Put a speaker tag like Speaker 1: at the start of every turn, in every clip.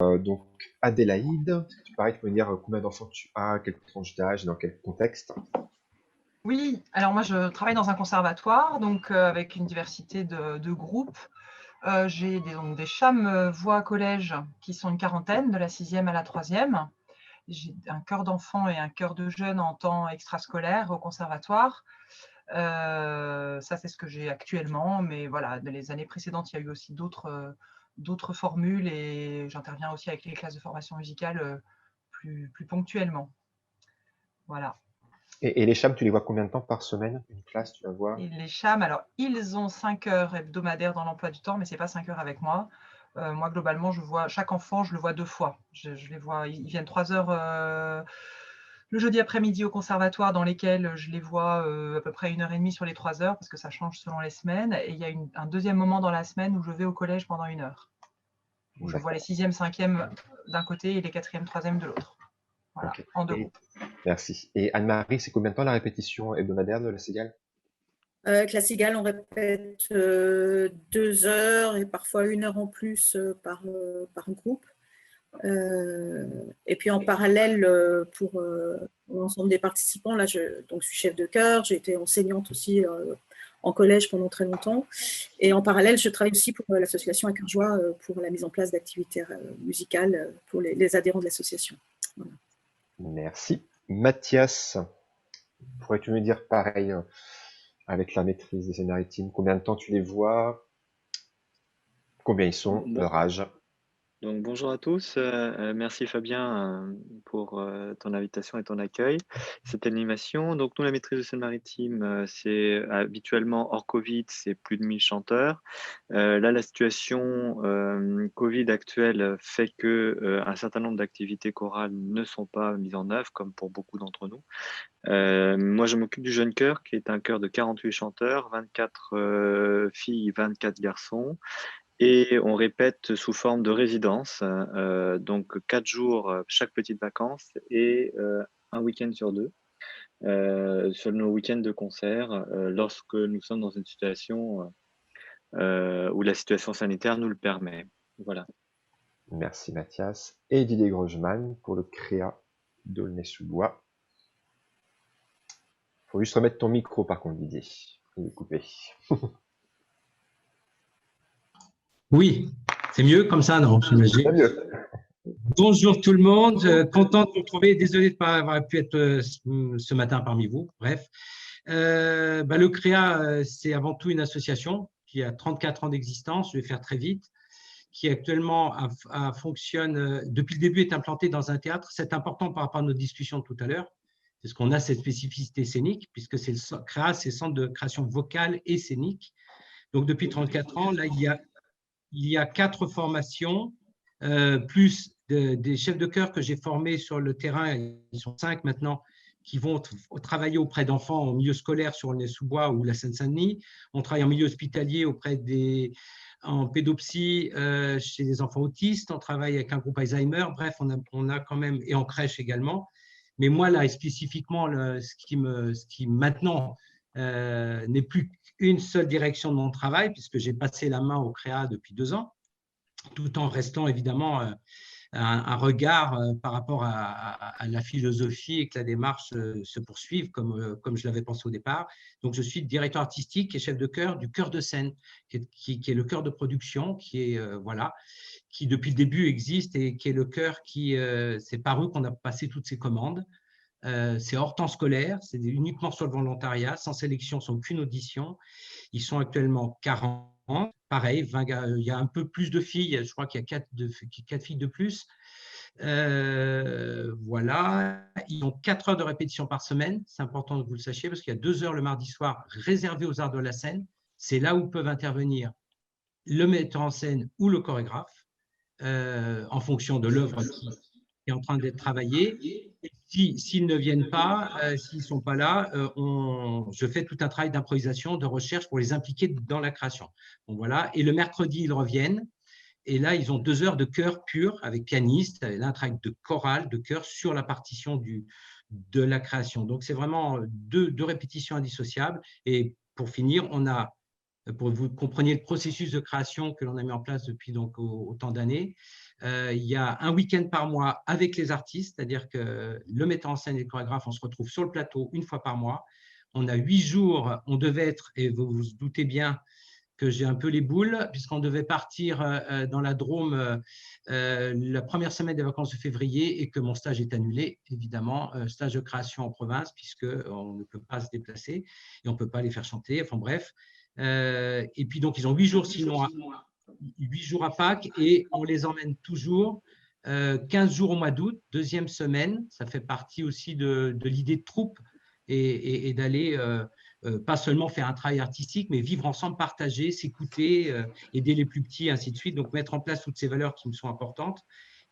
Speaker 1: Donc, Adélaïde, est-ce que tu pareil, tu peux me dire combien d'enfants tu as, quelle tranche d'âge et dans quel contexte?
Speaker 2: Oui, alors moi je travaille dans un conservatoire, donc avec une diversité de groupes. J'ai donc des CHAM voix collège qui sont une quarantaine, de la 6e à la 3e. J'ai un chœur d'enfants et un chœur de jeunes en temps extrascolaire au conservatoire. Ça, c'est ce que j'ai actuellement, mais voilà, dans les années précédentes, il y a eu aussi d'autres formules et j'interviens aussi avec les classes de formation musicale plus ponctuellement. Voilà.
Speaker 1: Et les chams, tu les vois combien de temps par semaine? Une classe, tu la vois?
Speaker 2: Et les CHAM, alors ils ont 5 heures hebdomadaires dans l'emploi du temps, mais c'est pas 5 heures avec moi. Moi, globalement, je vois chaque enfant, je le vois 2 fois. Je les vois, ils viennent 3 heures le jeudi après-midi au conservatoire, dans lesquels je les vois à peu près 1 heure et demie sur les 3 heures, parce que ça change selon les semaines. Et il y a un deuxième moment dans la semaine où je vais au collège pendant 1 heure, où je vois les
Speaker 1: D'accord,
Speaker 2: 6e, 5e d'un côté et les 4e, 3e de l'autre. Voilà,
Speaker 1: ok.
Speaker 2: en 2
Speaker 1: Et,
Speaker 2: groupes.
Speaker 1: merci. Et Anne-Marie, c'est combien de temps la répétition hebdomadaire de la cigale?
Speaker 3: Avec la cigale, on répète 2 heures et parfois 1 heure en plus par groupe. Et puis en parallèle, pour l'ensemble des participants, là, donc, je suis chef de chœur, j'ai été enseignante aussi en collège pendant très longtemps. Et en parallèle, je travaille aussi pour l'association à cœur joie pour la mise en place d'activités musicales pour les adhérents de l'association. Voilà.
Speaker 1: Merci. Mathias, pourrais-tu me dire pareil avec la maîtrise des scénarii-team, combien de temps tu les vois, combien ils sont,
Speaker 4: Bon,
Speaker 1: leur âge?
Speaker 4: donc bonjour à tous. Merci Fabien pour ton invitation et ton accueil, cette animation. Donc nous, la maîtrise de Seine-Maritime, c'est habituellement hors Covid, c'est plus de 1000 chanteurs. Là, la situation Covid actuelle fait que un certain nombre d'activités chorales ne sont pas mises en œuvre, comme pour beaucoup d'entre nous. Moi, je m'occupe du jeune chœur, qui est un chœur de 48 chanteurs, 24 filles, 24 garçons. Et on répète sous forme de résidence, donc 4 jours chaque petite vacances et un week-end sur 2, sur nos week-ends de concert, lorsque nous sommes dans une situation où la situation sanitaire nous le permet. Voilà.
Speaker 1: Merci Mathias. Et Didier Grogeman pour le créa d'Aulnay-sous-Bois. Faut juste remettre ton micro par contre, Didier. Il est coupé.
Speaker 5: Oui, c'est mieux comme ça, non?
Speaker 1: C'est mieux.
Speaker 5: Bonjour tout le monde, content de vous retrouver. Désolé de ne pas avoir pu être ce matin parmi vous. Bref, le CREA, c'est avant tout une association qui a 34 ans d'existence, je vais faire très vite, qui actuellement fonctionne, depuis le début est implantée dans un théâtre. C'est important par rapport à nos discussions de tout à l'heure, parce qu'on a cette spécificité scénique, puisque c'est le CREA, c'est le Centre de création vocale et scénique. Donc depuis 34 ans, là, il y a 4 formations, plus des chefs de chœur que j'ai formés sur le terrain, ils sont 5 maintenant, qui vont travailler auprès d'enfants en milieu scolaire sur le Nez-sous-Bois ou la Seine-Saint-Denis. On travaille en milieu hospitalier en pédopsie chez des enfants autistes. On travaille avec un groupe Alzheimer. Bref, on a quand même, et en crèche également. Mais moi, là, spécifiquement, ce qui maintenant n'est plus qu'une seule direction de mon travail, puisque j'ai passé la main au CREA depuis 2 ans, tout en restant évidemment un regard par rapport à la philosophie et que la démarche se poursuive comme je l'avais pensé au départ. Donc, je suis directeur artistique et chef de chœur du Chœur de Seine, qui est le chœur de production, qui depuis le début existe et qui est le chœur qui c'est par eux qu'on a passé toutes ces commandes. C'est hors temps scolaire, c'est uniquement sur le volontariat, sans sélection, sans aucune audition. Ils sont actuellement 40. Pareil, 20, il y a un peu plus de filles, je crois qu'il y a 4 filles de plus. Voilà, ils ont 4 heures de répétition par semaine, c'est important que vous le sachiez, parce qu'il y a 2 heures le mardi soir réservées aux arts de la scène. C'est là où peuvent intervenir le metteur en scène ou le chorégraphe, en fonction de l'œuvre qui est en train d'être travaillée. S'ils ne viennent pas, s'ils ne sont pas là, je fais tout un travail d'improvisation, de recherche pour les impliquer dans la création. Bon, voilà. Et le mercredi, ils reviennent. Et là, ils ont 2 heures de chœur pur avec pianiste, là, un travail de chorale, de chœur sur la partition de la création. Donc, c'est vraiment deux répétitions indissociables. Et pour finir, on a, pour que vous compreniez le processus de création que l'on a mis en place depuis donc autant d'années, Il y a un week-end par mois avec les artistes, c'est-à-dire que le metteur en scène et le chorégraphe, on se retrouve sur le plateau une fois par mois. On a 8 jours, on devait être, et vous vous doutez bien que j'ai un peu les boules, puisqu'on devait partir dans la Drôme la première semaine des vacances de février et que mon stage est annulé, évidemment, stage de création en province, puisqu'on ne peut pas se déplacer et on ne peut pas les faire chanter, enfin bref. Et puis donc, ils ont 8 jours sinon 8 jours à Pâques et on les emmène toujours 15 jours au mois d'août, deuxième semaine. Ça fait partie aussi de l'idée de troupe et d'aller pas seulement faire un travail artistique, mais vivre ensemble, partager, s'écouter, aider les plus petits, ainsi de suite. Donc, mettre en place toutes ces valeurs qui me sont importantes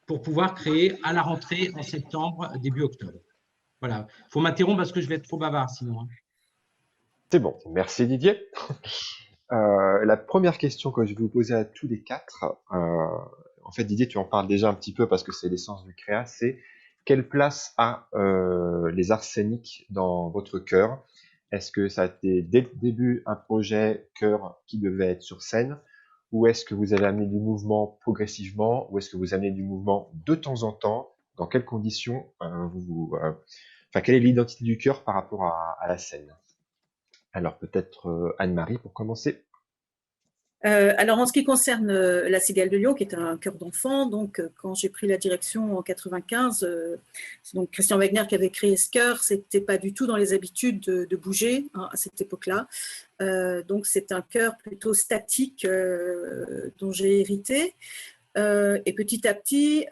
Speaker 5: pour pouvoir créer à la rentrée en septembre, début octobre. Voilà. Il faut m'interrompre parce que je vais être trop bavard sinon. Hein.
Speaker 1: C'est bon, merci Didier. La première question que je vais vous poser à tous les quatre, en fait Didier, tu en parles déjà un petit peu parce que c'est l'essence du créa, c'est quelle place a les arts scéniques dans votre chœur? Est-ce que ça a été dès le début un projet chœur qui devait être sur scène? Ou est-ce que vous avez amené du mouvement progressivement? Ou est-ce que vous amenez du mouvement de temps en temps? Dans quelles conditions enfin, quelle est l'identité du chœur par rapport à la scène? Alors peut-être Anne-Marie pour commencer.
Speaker 3: Alors, en ce qui concerne la Cigale de Lyon, qui est un chœur d'enfants, donc quand j'ai pris la direction en 95, c'est donc Christian Wagner qui avait créé ce chœur. C'était pas du tout dans les habitudes de bouger hein, à cette époque-là. Donc, c'est un chœur plutôt statique dont j'ai hérité. Et petit à petit,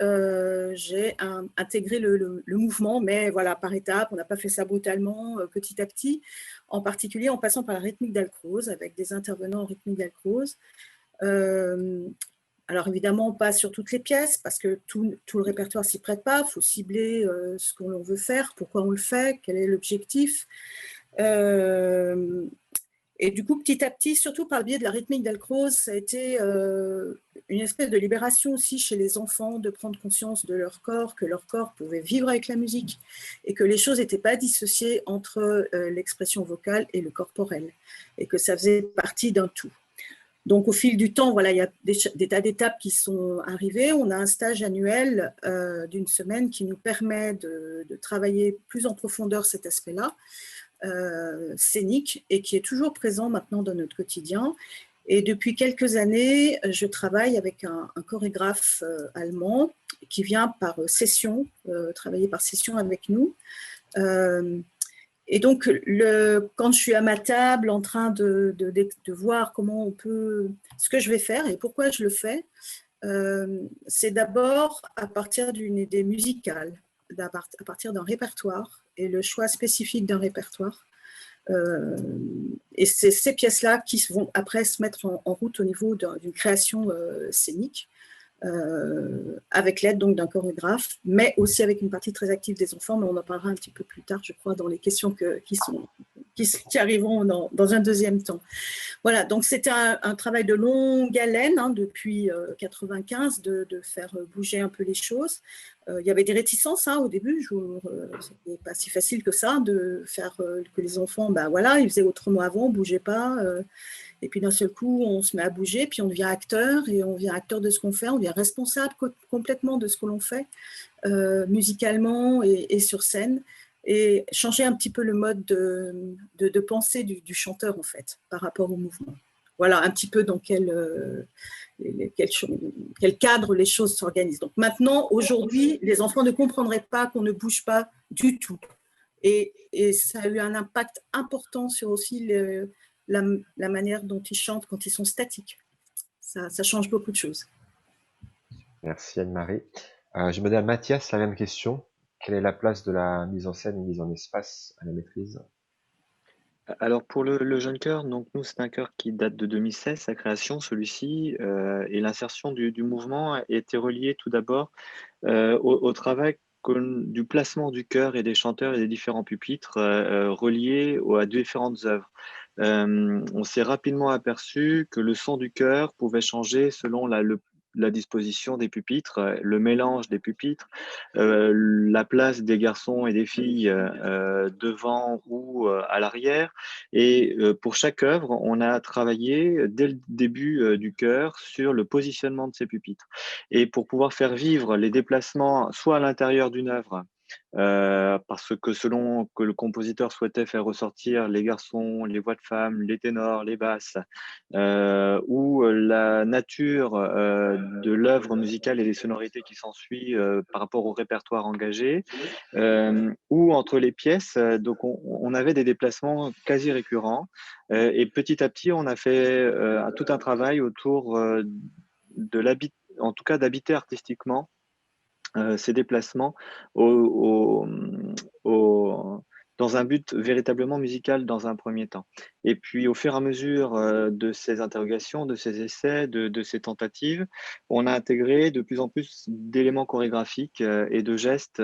Speaker 3: j'ai intégré le mouvement, mais voilà, par étapes. On n'a pas fait ça brutalement, petit à petit, en particulier en passant par la rythmique d'Alcroze, avec des intervenants en rythmique d'Alcroze. Alors évidemment, pas sur toutes les pièces, parce que tout le répertoire s'y prête pas. Il faut cibler ce qu'on veut faire, pourquoi on le fait, quel est l'objectif. Et du coup, petit à petit, surtout par le biais de la rythmique d'Alcroze, ça a été une espèce de libération aussi chez les enfants de prendre conscience de leur corps, que leur corps pouvait vivre avec la musique et que les choses n'étaient pas dissociées entre l'expression vocale et le corporel et que ça faisait partie d'un tout. Donc, au fil du temps, voilà, il y a des tas d'étapes qui sont arrivées. On a un stage annuel d'une semaine qui nous permet de travailler plus en profondeur cet aspect-là. Scénique et qui est toujours présent maintenant dans notre quotidien. Et depuis quelques années, je travaille avec un chorégraphe allemand qui vient par session, travailler par session avec nous. Et donc, quand je suis à ma table en train de voir comment on peut, ce que je vais faire et pourquoi je le fais, c'est d'abord à partir d'une idée musicale, à partir d'un répertoire et le choix spécifique d'un répertoire. Et c'est ces pièces-là qui vont après se mettre en route au niveau d'une création scénique, avec l'aide donc d'un chorégraphe, mais aussi avec une partie très active des enfants, mais on en parlera un petit peu plus tard, je crois, dans les questions qui arriveront dans un deuxième temps. Voilà, donc c'était un travail de longue haleine hein, depuis 95 de faire bouger un peu les choses. Il y avait des réticences hein, au début, c'était pas si facile que ça de faire que les enfants, ben voilà, ils faisaient autrement avant, on bougeait pas. Et puis d'un seul coup, on se met à bouger, puis on devient acteur, et on devient acteur de ce qu'on fait, on devient responsable complètement de ce que l'on fait, musicalement et sur scène, et changer un petit peu le mode de pensée du chanteur, en fait, par rapport au mouvement. Voilà un petit peu dans quel cadre les choses s'organisent. Donc maintenant, aujourd'hui, les enfants ne comprendraient pas qu'on ne bouge pas du tout. Et ça a eu un impact important sur aussi la manière dont ils chantent quand ils sont statiques. Ça change beaucoup de choses.
Speaker 1: Merci Anne-Marie. Je me demande à Mathias la même question. Quelle est la place de la mise en scène et mise en espace à la maîtrise?
Speaker 4: Alors pour le jeune chœur, donc nous c'est un chœur qui date de 2016, sa création, celui-ci, et l'insertion du mouvement a été reliée tout d'abord au travail du placement du chœur et des chanteurs et des différents pupitres reliés à différentes œuvres. On s'est rapidement aperçu que le son du chœur pouvait changer selon la disposition des pupitres, le mélange des pupitres, la place des garçons et des filles devant ou à l'arrière. Et pour chaque œuvre, on a travaillé dès le début du chœur sur le positionnement de ces pupitres. Et pour pouvoir faire vivre les déplacements, soit à l'intérieur d'une œuvre, parce que selon que le compositeur souhaitait faire ressortir les garçons, les voix de femmes, les ténors, les basses, ou la nature de l'œuvre musicale et les sonorités qui s'ensuit par rapport au répertoire engagé, ou entre les pièces, donc on avait des déplacements quasi récurrents, et petit à petit on a fait tout un travail autour en tout cas d'habiter artistiquement ces déplacements au, dans un but véritablement musical dans un premier temps. Et puis au fur et à mesure de ces interrogations, de ces essais, de ces tentatives, on a intégré de plus en plus d'éléments chorégraphiques et de gestes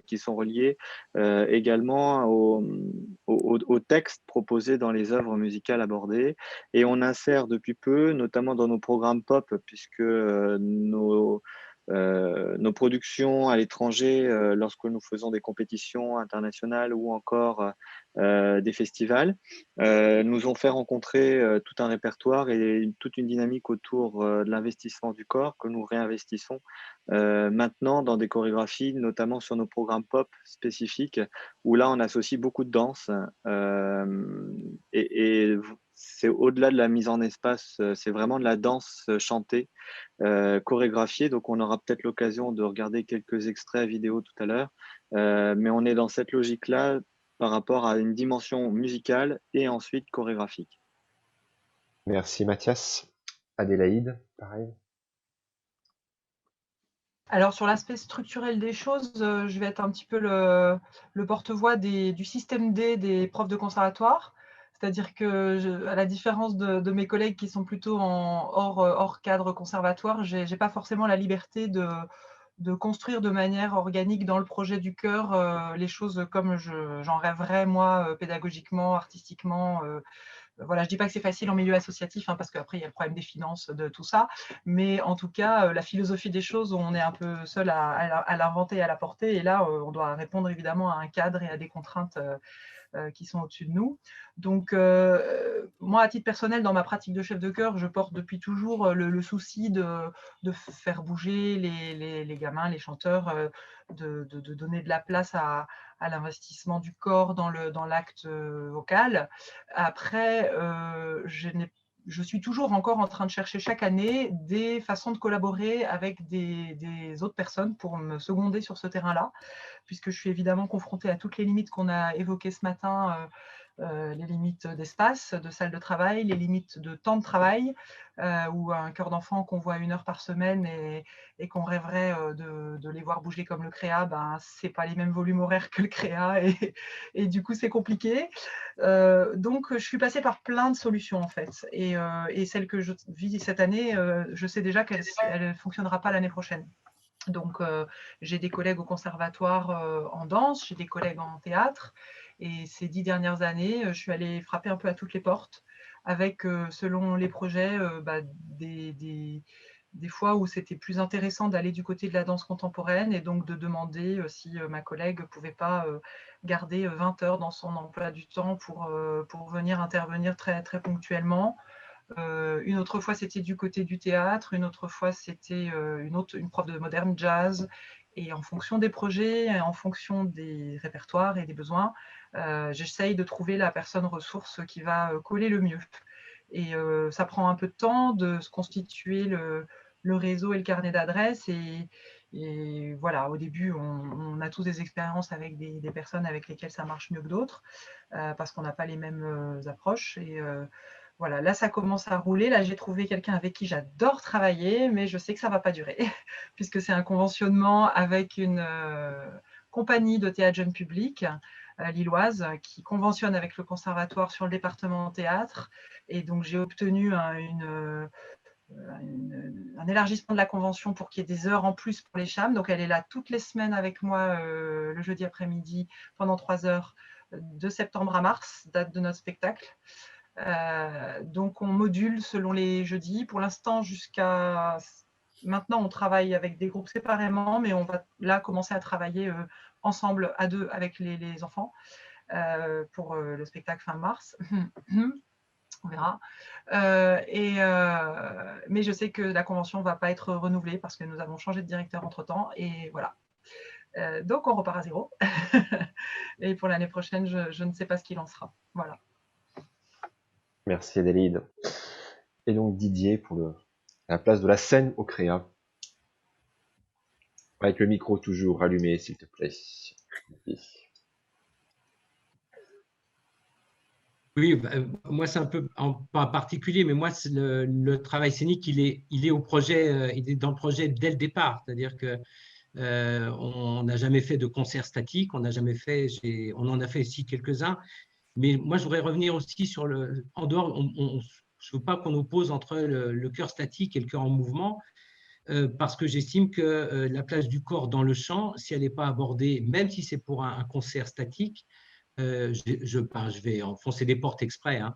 Speaker 4: qui sont reliés également au texte proposé dans les œuvres musicales abordées. Et on insère depuis peu, notamment dans nos programmes pop, puisque nos productions à l'étranger, lorsque nous faisons des compétitions internationales ou encore des festivals, nous ont fait rencontrer tout un répertoire et toute une dynamique autour de l'investissement du corps que nous réinvestissons maintenant dans des chorégraphies, notamment sur nos programmes pop spécifiques, où là on associe beaucoup de danse et c'est au-delà de la mise en espace, c'est vraiment de la danse chantée chorégraphié. Donc, on aura peut-être l'occasion de regarder quelques extraits vidéo tout à l'heure. Mais on est dans cette logique-là par rapport à une dimension musicale et ensuite chorégraphique.
Speaker 1: Merci Mathias. Adélaïde, pareil.
Speaker 2: Alors, sur l'aspect structurel des choses, je vais être un petit peu le porte-voix du système D des profs de conservatoire. C'est-à-dire que, à la différence de mes collègues qui sont plutôt hors cadre conservatoire, je n'ai pas forcément la liberté de construire de manière organique dans le projet du chœur les choses comme j'en rêverais, moi, pédagogiquement, artistiquement. Voilà, je ne dis pas que c'est facile en milieu associatif, hein, parce qu'après, il y a le problème des finances, de tout ça. Mais en tout cas, la philosophie des choses, on est un peu seul à l'inventer et à la porter. Et là, on doit répondre évidemment à un cadre et à des contraintes qui sont au-dessus de nous. Donc, moi, à titre personnel, dans ma pratique de chef de chœur, je porte depuis toujours le souci de faire bouger les gamins, les chanteurs, de donner de la place à l'investissement du corps dans l'acte vocal. Après, je suis toujours encore en train de chercher chaque année des façons de collaborer avec des autres personnes pour me seconder sur ce terrain-là, puisque je suis évidemment confrontée à toutes les limites qu'on a évoquées ce matin, les limites d'espace, de salle de travail, les limites de temps de travail, où un chœur d'enfant qu'on voit 1 heure par semaine et qu'on rêverait de les voir bouger comme le créa, ben, ce n'est pas les mêmes volumes horaires que le créa et du coup c'est compliqué. Donc je suis passée par plein de solutions en fait, et celle que je vis cette année, je sais déjà qu'elle ne fonctionnera pas l'année prochaine. Donc, j'ai des collègues au conservatoire en danse, j'ai des collègues en théâtre. Et ces 10 dernières années, je suis allée frapper un peu à toutes les portes avec, selon les projets, des fois où c'était plus intéressant d'aller du côté de la danse contemporaine et donc de demander si ma collègue ne pouvait pas garder 20 heures dans son emploi du temps pour venir intervenir très, très ponctuellement. Une autre fois, c'était du côté du théâtre. Une autre fois, c'était une prof de moderne jazz. Et en fonction des projets, en fonction des répertoires et des besoins, j'essaye de trouver la personne ressource qui va coller le mieux. Et ça prend un peu de temps de se constituer le réseau et le carnet d'adresses. Et voilà, au début, on a tous des expériences avec des personnes avec lesquelles ça marche mieux que d'autres, parce qu'on n'a pas les mêmes approches. Et voilà, là, ça commence à rouler. Là, j'ai trouvé quelqu'un avec qui j'adore travailler, mais je sais que ça ne va pas durer, puisque c'est un conventionnement avec une compagnie de théâtre jeune public lilloise qui conventionne avec le conservatoire sur le département théâtre. Et donc, j'ai obtenu un élargissement de la convention pour qu'il y ait des heures en plus pour les CHAM. Donc, elle est là toutes les semaines avec moi le jeudi après-midi pendant 3 heures de septembre à mars, date de notre spectacle. Donc, on module selon les jeudis. Pour l'instant, jusqu'à maintenant, on travaille avec des groupes séparément, mais on va là commencer à travailler ensemble, à deux, avec les enfants, pour le spectacle fin mars. On verra. Mais je sais que la convention ne va pas être renouvelée parce que nous avons changé de directeur entre-temps. Et voilà. Donc, on repart à zéro. Et pour l'année prochaine, je ne sais pas ce qu'il en sera. Voilà.
Speaker 1: Merci Adélaïde. Et donc Didier, pour la place de la scène au Créa. Avec le micro toujours allumé, s'il te plaît.
Speaker 5: Oui, moi c'est un peu pas particulier, mais moi le travail scénique, il est au projet, il est dans le projet dès le départ. C'est-à-dire que on n'a jamais fait de concert statique, on en a fait ici quelques-uns. Mais moi je voudrais revenir aussi sur en dehors, je ne veux pas qu'on oppose entre le chœur statique et le chœur en mouvement. Parce que j'estime que la place du corps dans le chant, si elle n'est pas abordée, même si c'est pour un concert statique, je vais enfoncer des portes exprès, hein,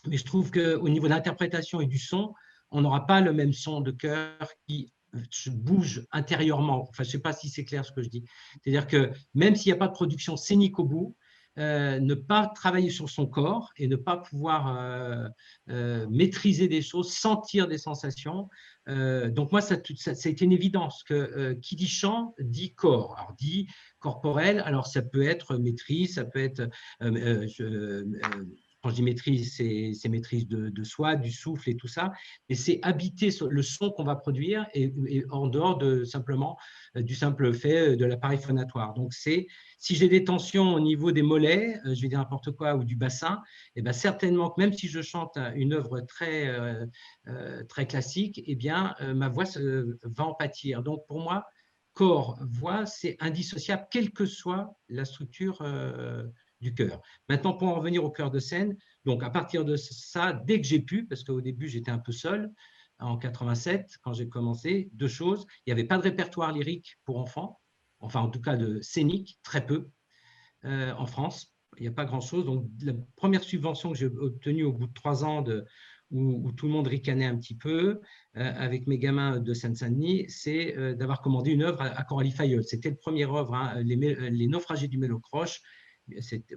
Speaker 5: mais je trouve qu'au niveau de l'interprétation et du son, on n'aura pas le même son de chœur qui se bouge intérieurement. Enfin, je ne sais pas si c'est clair ce que je dis. C'est-à-dire que même s'il n'y a pas de production scénique au bout, ne pas travailler sur son corps et ne pas pouvoir maîtriser des choses, sentir des sensations. Donc moi, ça a été une évidence que qui dit chant dit corps. Alors dit corporel, alors ça peut être maîtrise, ça peut être quand je dis maîtrise, c'est maîtrise de soi, du souffle et tout ça, et c'est habiter le son qu'on va produire et en dehors simplement du simple fait de l'appareil phonatoire. Donc si j'ai des tensions au niveau des mollets, je vais dire n'importe quoi, ou du bassin, et bien certainement que même si je chante une œuvre très classique, eh bien ma voix va en pâtir. Donc pour moi, corps, voix, c'est indissociable, quelle que soit la structure du chœur. Maintenant, pour en revenir au chœur de scène, donc à partir de ça, dès que j'ai pu, parce qu'au début, j'étais un peu seul, en 87, quand j'ai commencé, deux choses. Il n'y avait pas de répertoire lyrique pour enfants, enfin en tout cas de scénique, très peu, en France. Il n'y a pas grand-chose. Donc la première subvention que j'ai obtenue au bout de 3 ans où tout le monde ricanait un petit peu avec mes gamins de Seine-Saint-Denis, c'est d'avoir commandé une œuvre à Coralie Fayeul. C'était le première œuvre, hein, les Naufragés du Mélocroche.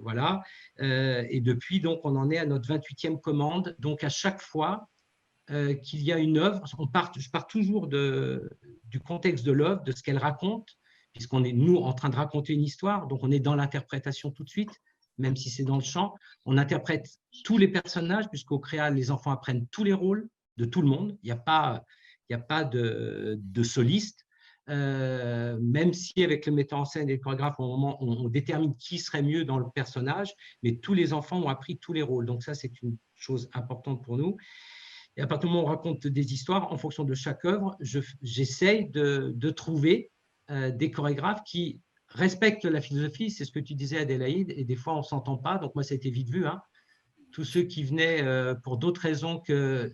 Speaker 5: Voilà. Et depuis, donc, on en est à notre 28e commande. Donc, à chaque fois qu'il y a une œuvre, je pars toujours du contexte de l'œuvre, de ce qu'elle raconte, puisqu'on est, nous, en train de raconter une histoire. Donc, on est dans l'interprétation tout de suite, même si c'est dans le chant. On interprète tous les personnages, puisqu'au Créa, les enfants apprennent tous les rôles de tout le monde. Il n'y a pas de soliste. Même si avec le metteur en scène et le chorégraphe, au moment, on détermine qui serait mieux dans le personnage, mais tous les enfants ont appris tous les rôles. Donc ça, c'est une chose importante pour nous. Et à partir du moment où on raconte des histoires, en fonction de chaque œuvre, j'essaye de trouver des chorégraphes qui respectent la philosophie. C'est ce que tu disais, Adélaïde, et des fois, on ne s'entend pas. Donc moi, ça a été vite vu, hein. Tous ceux qui venaient pour d'autres raisons que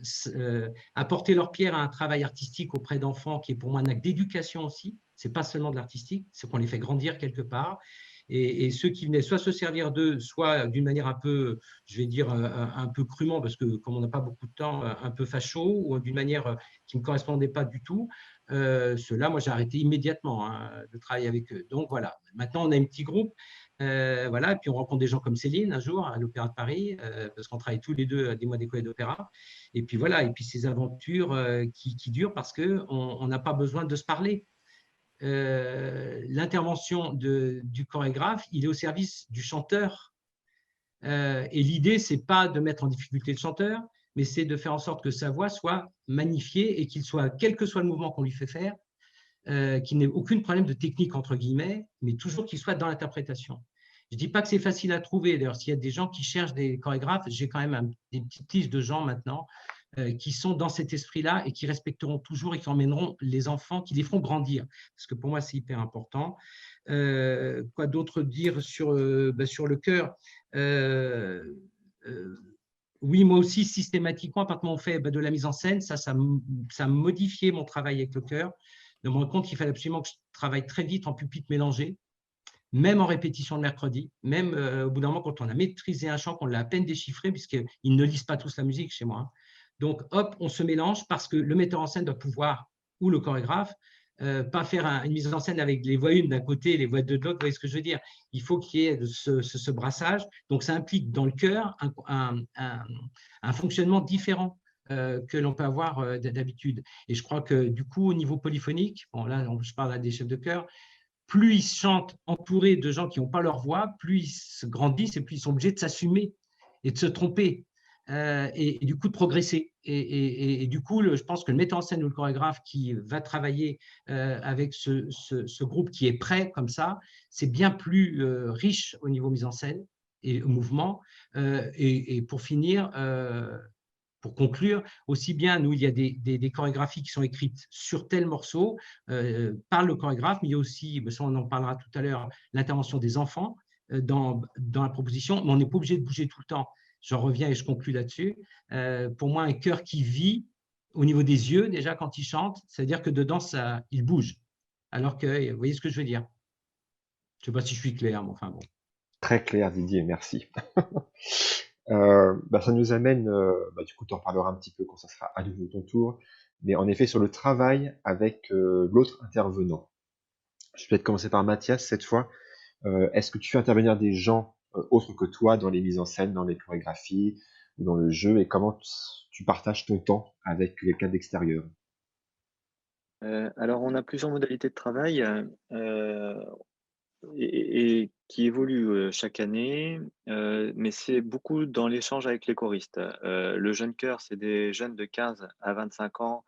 Speaker 5: apporter leur pierre à un travail artistique auprès d'enfants, qui est pour moi un acte d'éducation aussi, ce n'est pas seulement de l'artistique, c'est qu'on les fait grandir quelque part. Et ceux qui venaient soit se servir d'eux, soit d'une manière un peu, je vais dire, un peu crûment, parce que comme on n'a pas beaucoup de temps, un peu facho, ou d'une manière qui ne me correspondait pas du tout, ceux-là, moi, j'ai arrêté immédiatement de travailler avec eux. Donc voilà, maintenant, on a un petit groupe. Voilà, et puis on rencontre des gens comme Céline un jour à l'Opéra de Paris, parce qu'on travaille tous les deux à des mois d'école d'opéra. Et puis voilà, et puis ces aventures qui durent parce qu'on n'a pas besoin de se parler. L'intervention du chorégraphe, il est au service du chanteur. Et l'idée, c'est pas de mettre en difficulté le chanteur, mais c'est de faire en sorte que sa voix soit magnifiée et qu'il soit, quel que soit le mouvement qu'on lui fait faire, qu'il n'ait aucun problème de technique, entre guillemets, mais toujours qu'il soit dans l'interprétation. Je ne dis pas que c'est facile à trouver. D'ailleurs, s'il y a des gens qui cherchent des chorégraphes, j'ai quand même une petite liste de gens maintenant qui sont dans cet esprit-là et qui respecteront toujours et qui emmèneront les enfants, qui les feront grandir. Parce que pour moi, c'est hyper important. Quoi d'autre dire sur le chœur oui, moi aussi, systématiquement, à partir du moment où on fait de la mise en scène, ça a modifié mon travail avec le chœur, de me rendre compte qu'il fallait absolument que je travaille très vite en pupitre mélangé, même en répétition le mercredi, même au bout d'un moment, quand on a maîtrisé un chant, qu'on l'a à peine déchiffré, puisqu'ils ne lisent pas tous la musique chez moi. Donc, hop, on se mélange parce que le metteur en scène doit pouvoir ou le chorégraphe, pas faire une mise en scène avec les voix une d'un côté et les voix deux de l'autre. Vous voyez ce que je veux dire? Il faut qu'il y ait ce brassage. Donc, ça implique dans le chœur un fonctionnement différent que l'on peut avoir d'habitude. Et je crois que du coup, au niveau polyphonique, bon, là, je parle à des chefs de chœur, plus ils chantent entourés de gens qui n'ont pas leur voix, plus ils se grandissent et plus ils sont obligés de s'assumer et de se tromper et du coup de progresser. Et du coup, je pense que le metteur en scène ou le chorégraphe qui va travailler avec ce groupe qui est prêt comme ça, c'est bien plus riche au niveau mise en scène et au mouvement. Et pour finir, pour conclure, aussi bien, nous, il y a des chorégraphies qui sont écrites sur tel morceau par le chorégraphe, mais il y a aussi, ça on en parlera tout à l'heure, l'intervention des enfants dans la proposition, mais on n'est pas obligé de bouger tout le temps. J'en reviens et je conclue là-dessus. Pour moi, un chœur qui vit au niveau des yeux, déjà, quand il chante, c'est-à-dire que dedans, il bouge. Alors que, vous voyez ce que je veux dire? Je ne sais pas si je suis clair, mais enfin bon.
Speaker 1: Très clair, Didier, merci. Ça nous amène, du coup, tu en parleras un petit peu quand ça sera à nouveau ton tour, mais en effet, sur le travail avec l'autre intervenant. Je vais peut-être commencer par Mathias cette fois. Est-ce que tu fais intervenir des gens autres que toi dans les mises en scène, dans les chorégraphies ou dans le jeu, et comment tu partages ton temps avec quelqu'un d'extérieur?
Speaker 4: Alors, on a plusieurs modalités de travail et qui évoluent chaque année, mais c'est beaucoup dans l'échange avec les choristes. Le jeune chœur, c'est des jeunes de 15 à 25 ans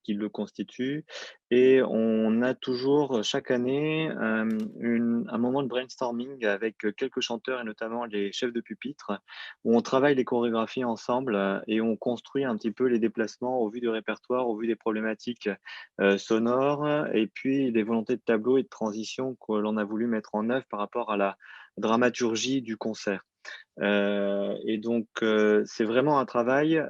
Speaker 4: qui le constituent. Et on a toujours chaque année un moment de brainstorming avec quelques chanteurs et notamment les chefs de pupitre où on travaille les chorégraphies ensemble et on construit un petit peu les déplacements au vu du répertoire, au vu des problématiques sonores et puis des volontés de tableau et de transition que l'on a voulu mettre en œuvre par rapport à la dramaturgie du concert. Et donc, c'est vraiment un travail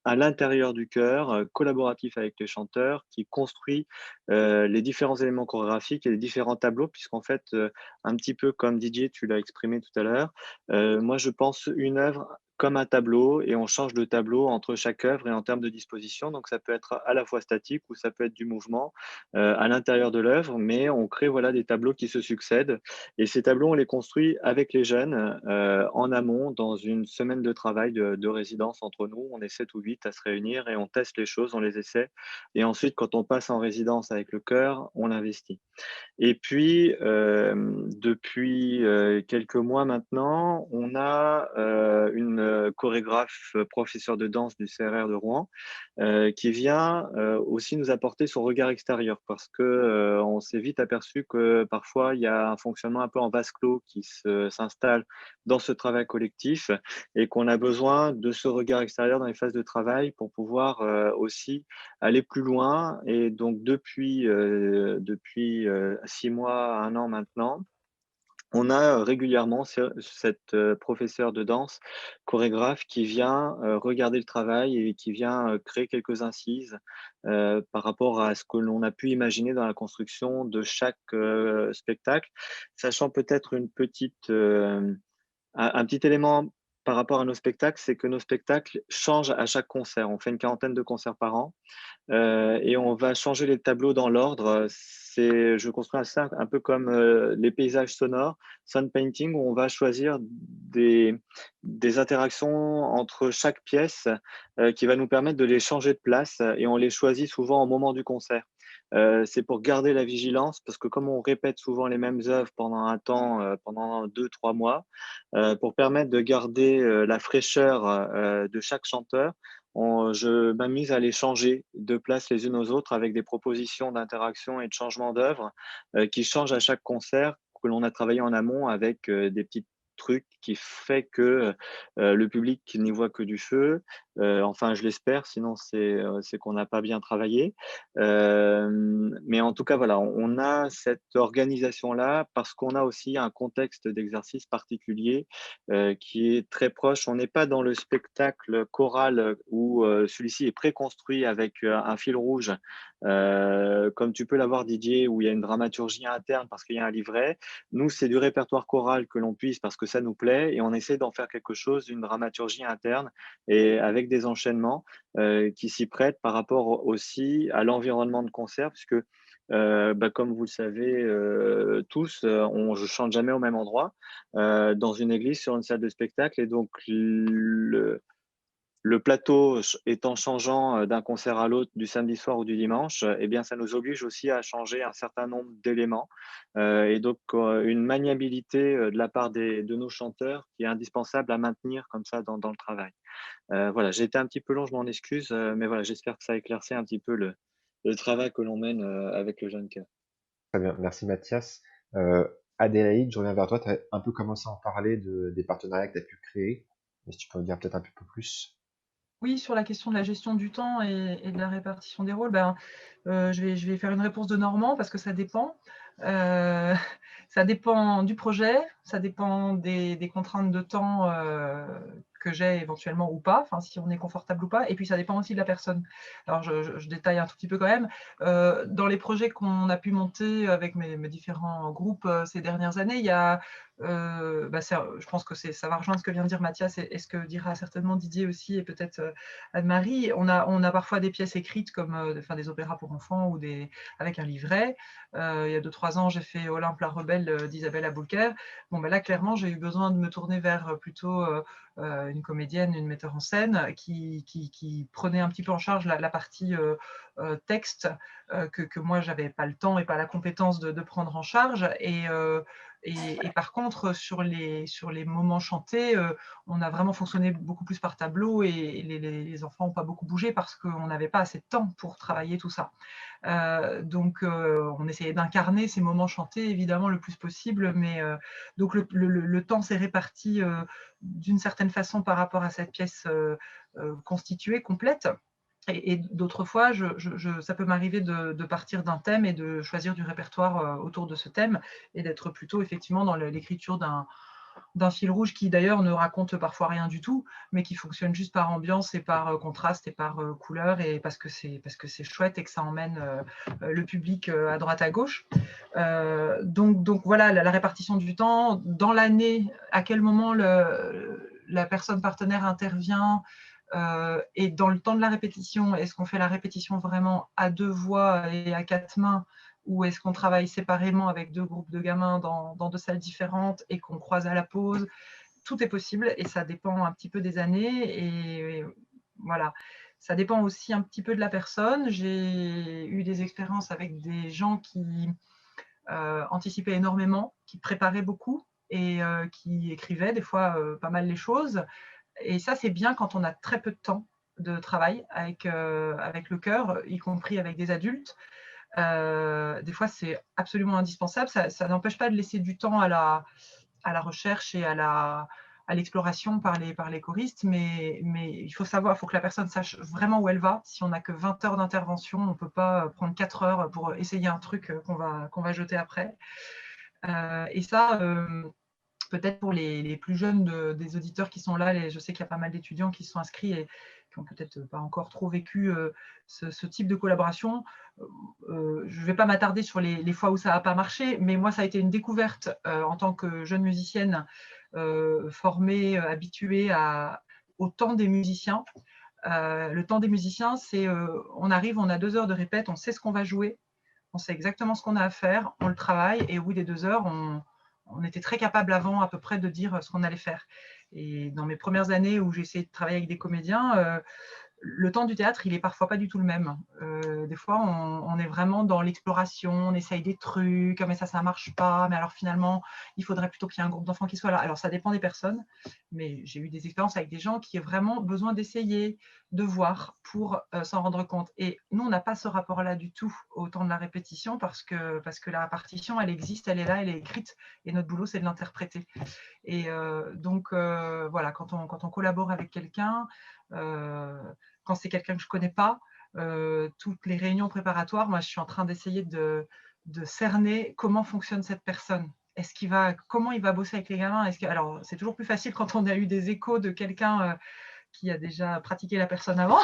Speaker 4: à l'intérieur du chœur, collaboratif avec les chanteurs, qui construit les différents éléments chorégraphiques et les différents tableaux, puisqu'en fait, un petit peu comme Didier, tu l'as exprimé tout à l'heure, moi je pense une œuvre comme un tableau et on change de tableau entre chaque œuvre et en termes de disposition. Donc ça peut être à la fois statique ou ça peut être du mouvement à l'intérieur de l'œuvre, mais on crée voilà des tableaux qui se succèdent et ces tableaux, on les construit avec les jeunes en amont dans une semaine de travail de résidence entre nous. On est 7 ou 8 à se réunir et on teste les choses, on les essaie. Et ensuite, quand on passe en résidence avec le chœur, on l'investit. Et puis, depuis quelques mois maintenant, on a une chorégraphe, professeure de danse du CRR de Rouen, qui vient aussi nous apporter son regard extérieur parce que on s'est vite aperçu que parfois il y a un fonctionnement un peu en vase clos qui s'installe dans ce travail collectif et qu'on a besoin de ce regard extérieur dans les phases de travail pour pouvoir aussi aller plus loin. Et donc depuis 6 mois, 1 an maintenant, on a régulièrement cette professeure de danse, chorégraphe qui vient regarder le travail et qui vient créer quelques incises par rapport à ce que l'on a pu imaginer dans la construction de chaque spectacle, sachant peut-être un petit élément par rapport à nos spectacles, c'est que nos spectacles changent à chaque concert. On fait une quarantaine de concerts par an. Et on va changer les tableaux dans l'ordre. Je construis ça un peu comme les paysages sonores, sound painting, où on va choisir des interactions entre chaque pièce qui va nous permettre de les changer de place et on les choisit souvent au moment du concert. C'est pour garder la vigilance parce que comme on répète souvent les mêmes œuvres pendant un temps, pendant 2-3 mois, pour permettre de garder la fraîcheur de chaque chanteur, je m'amuse à les changer de place les unes aux autres avec des propositions d'interaction et de changement d'œuvre qui changent à chaque concert que l'on a travaillé en amont avec des petits trucs qui fait que le public n'y voit que du feu. Enfin, je l'espère, sinon c'est qu'on n'a pas bien travaillé. Mais en tout cas, voilà, on a cette organisation-là parce qu'on a aussi un contexte d'exercice particulier qui est très proche. On n'est pas dans le spectacle choral où celui-ci est préconstruit avec un fil rouge, comme tu peux l'avoir Didier, où il y a une dramaturgie interne parce qu'il y a un livret. Nous, c'est du répertoire choral que l'on puise parce que ça nous plaît et on essaie d'en faire quelque chose, une dramaturgie interne et avec avec des enchaînements qui s'y prêtent par rapport aussi à l'environnement de concert, puisque comme vous le savez tous, je chante jamais au même endroit, dans une église, sur une salle de spectacle, et donc le plateau étant changeant d'un concert à l'autre, du samedi soir ou du dimanche, eh bien, ça nous oblige aussi à changer un certain nombre d'éléments. Et donc, une maniabilité de la part de nos chanteurs qui est indispensable à maintenir comme ça dans le travail. Voilà, j'ai été un petit peu long, je m'en excuse, mais voilà, j'espère que ça éclaircit un petit peu le travail que l'on mène avec le jeune chœur.
Speaker 1: Très bien, merci Mathias. Euh, Adélaïde, je reviens vers toi. Tu as un peu commencé à en parler des partenariats que tu as pu créer. Mais si tu peux en dire peut-être un peu plus.
Speaker 2: Oui, sur la question de la gestion du temps et de la répartition des rôles, je vais faire une réponse de Normand parce que ça dépend. Ça dépend du projet, ça dépend des contraintes de temps que j'ai éventuellement ou pas, enfin si on est confortable ou pas, et puis ça dépend aussi de la personne. Alors je détaille un tout petit peu quand même. Dans les projets qu'on a pu monter avec mes différents groupes ces dernières années, il y a je pense que ça va rejoindre ce que vient de dire Mathias et ce que dira certainement Didier aussi et peut-être Anne-Marie. On a parfois des pièces écrites comme des opéras pour enfants ou avec un livret. Il y a 2-3 ans, j'ai fait Olympe la rebelle d'Isabelle Aboulker. Bon, là, clairement, j'ai eu besoin de me tourner vers plutôt une comédienne, une metteur en scène qui prenait un petit peu en charge la partie texte que moi, j'avais pas le temps et pas la compétence de prendre en charge. Et par contre, sur les moments chantés, on a vraiment fonctionné beaucoup plus par tableau et les enfants n'ont pas beaucoup bougé parce qu'on n'avait pas assez de temps pour travailler tout ça. Donc, on essayait d'incarner ces moments chantés, évidemment, le plus possible, mais donc le temps s'est réparti d'une certaine façon par rapport à cette pièce constituée, complète. Et d'autres fois, ça peut m'arriver de partir d'un thème et de choisir du répertoire autour de ce thème et d'être plutôt effectivement dans l'écriture d'un fil rouge qui d'ailleurs ne raconte parfois rien du tout, mais qui fonctionne juste par ambiance et par contraste et par couleur et parce que c'est chouette et que ça emmène le public à droite à gauche. Donc voilà, la répartition du temps dans l'année, à quel moment la personne partenaire intervient. Et dans le temps de la répétition, est-ce qu'on fait la répétition vraiment à 2 voix et à 4 mains ou est-ce qu'on travaille séparément avec 2 groupes de gamins dans 2 salles différentes et qu'on croise à la pause? Tout est possible et ça dépend un petit peu des années et voilà. Ça dépend aussi un petit peu de la personne. J'ai eu des expériences avec des gens qui anticipaient énormément, qui préparaient beaucoup et qui écrivaient des fois pas mal les choses. Et ça, c'est bien quand on a très peu de temps de travail avec le chœur, y compris avec des adultes. Des fois, c'est absolument indispensable. Ça n'empêche pas de laisser du temps à la recherche et à l'exploration par les choristes, mais il faut savoir, il faut que la personne sache vraiment où elle va. Si on n'a que 20 heures d'intervention, on ne peut pas prendre 4 heures pour essayer un truc qu'on va jeter après. Et ça, peut-être pour les plus jeunes des auditeurs qui sont là, je sais qu'il y a pas mal d'étudiants qui se sont inscrits et qui n'ont peut-être pas encore trop vécu ce type de collaboration. Je ne vais pas m'attarder sur les fois où ça n'a pas marché, mais moi, ça a été une découverte en tant que jeune musicienne formée, habituée au temps des musiciens. Le temps des musiciens, c'est on arrive, on a 2 heures de répète, on sait ce qu'on va jouer, on sait exactement ce qu'on a à faire, on le travaille et au bout des 2 heures, on était très capable avant à peu près de dire ce qu'on allait faire. Et dans mes premières années où j'ai essayé de travailler avec des comédiens, le temps du théâtre, il est parfois pas du tout le même. Des fois, on est vraiment dans l'exploration, on essaye des trucs, mais ça marche pas, mais alors finalement, il faudrait plutôt qu'il y ait un groupe d'enfants qui soit là. Alors, ça dépend des personnes, mais j'ai eu des expériences avec des gens qui ont vraiment besoin d'essayer, de voir pour s'en rendre compte. Et nous, on n'a pas ce rapport-là du tout au temps de la répétition parce que la partition, elle existe, elle est là, elle est écrite, et notre boulot, c'est de l'interpréter. Et donc, voilà, quand on collabore avec quelqu'un, quand c'est quelqu'un que je ne connais pas, toutes les réunions préparatoires, moi, je suis en train d'essayer de cerner comment fonctionne cette personne. Comment il va bosser avec les gamins? Alors, c'est toujours plus facile quand on a eu des échos de quelqu'un qui a déjà pratiqué la personne avant,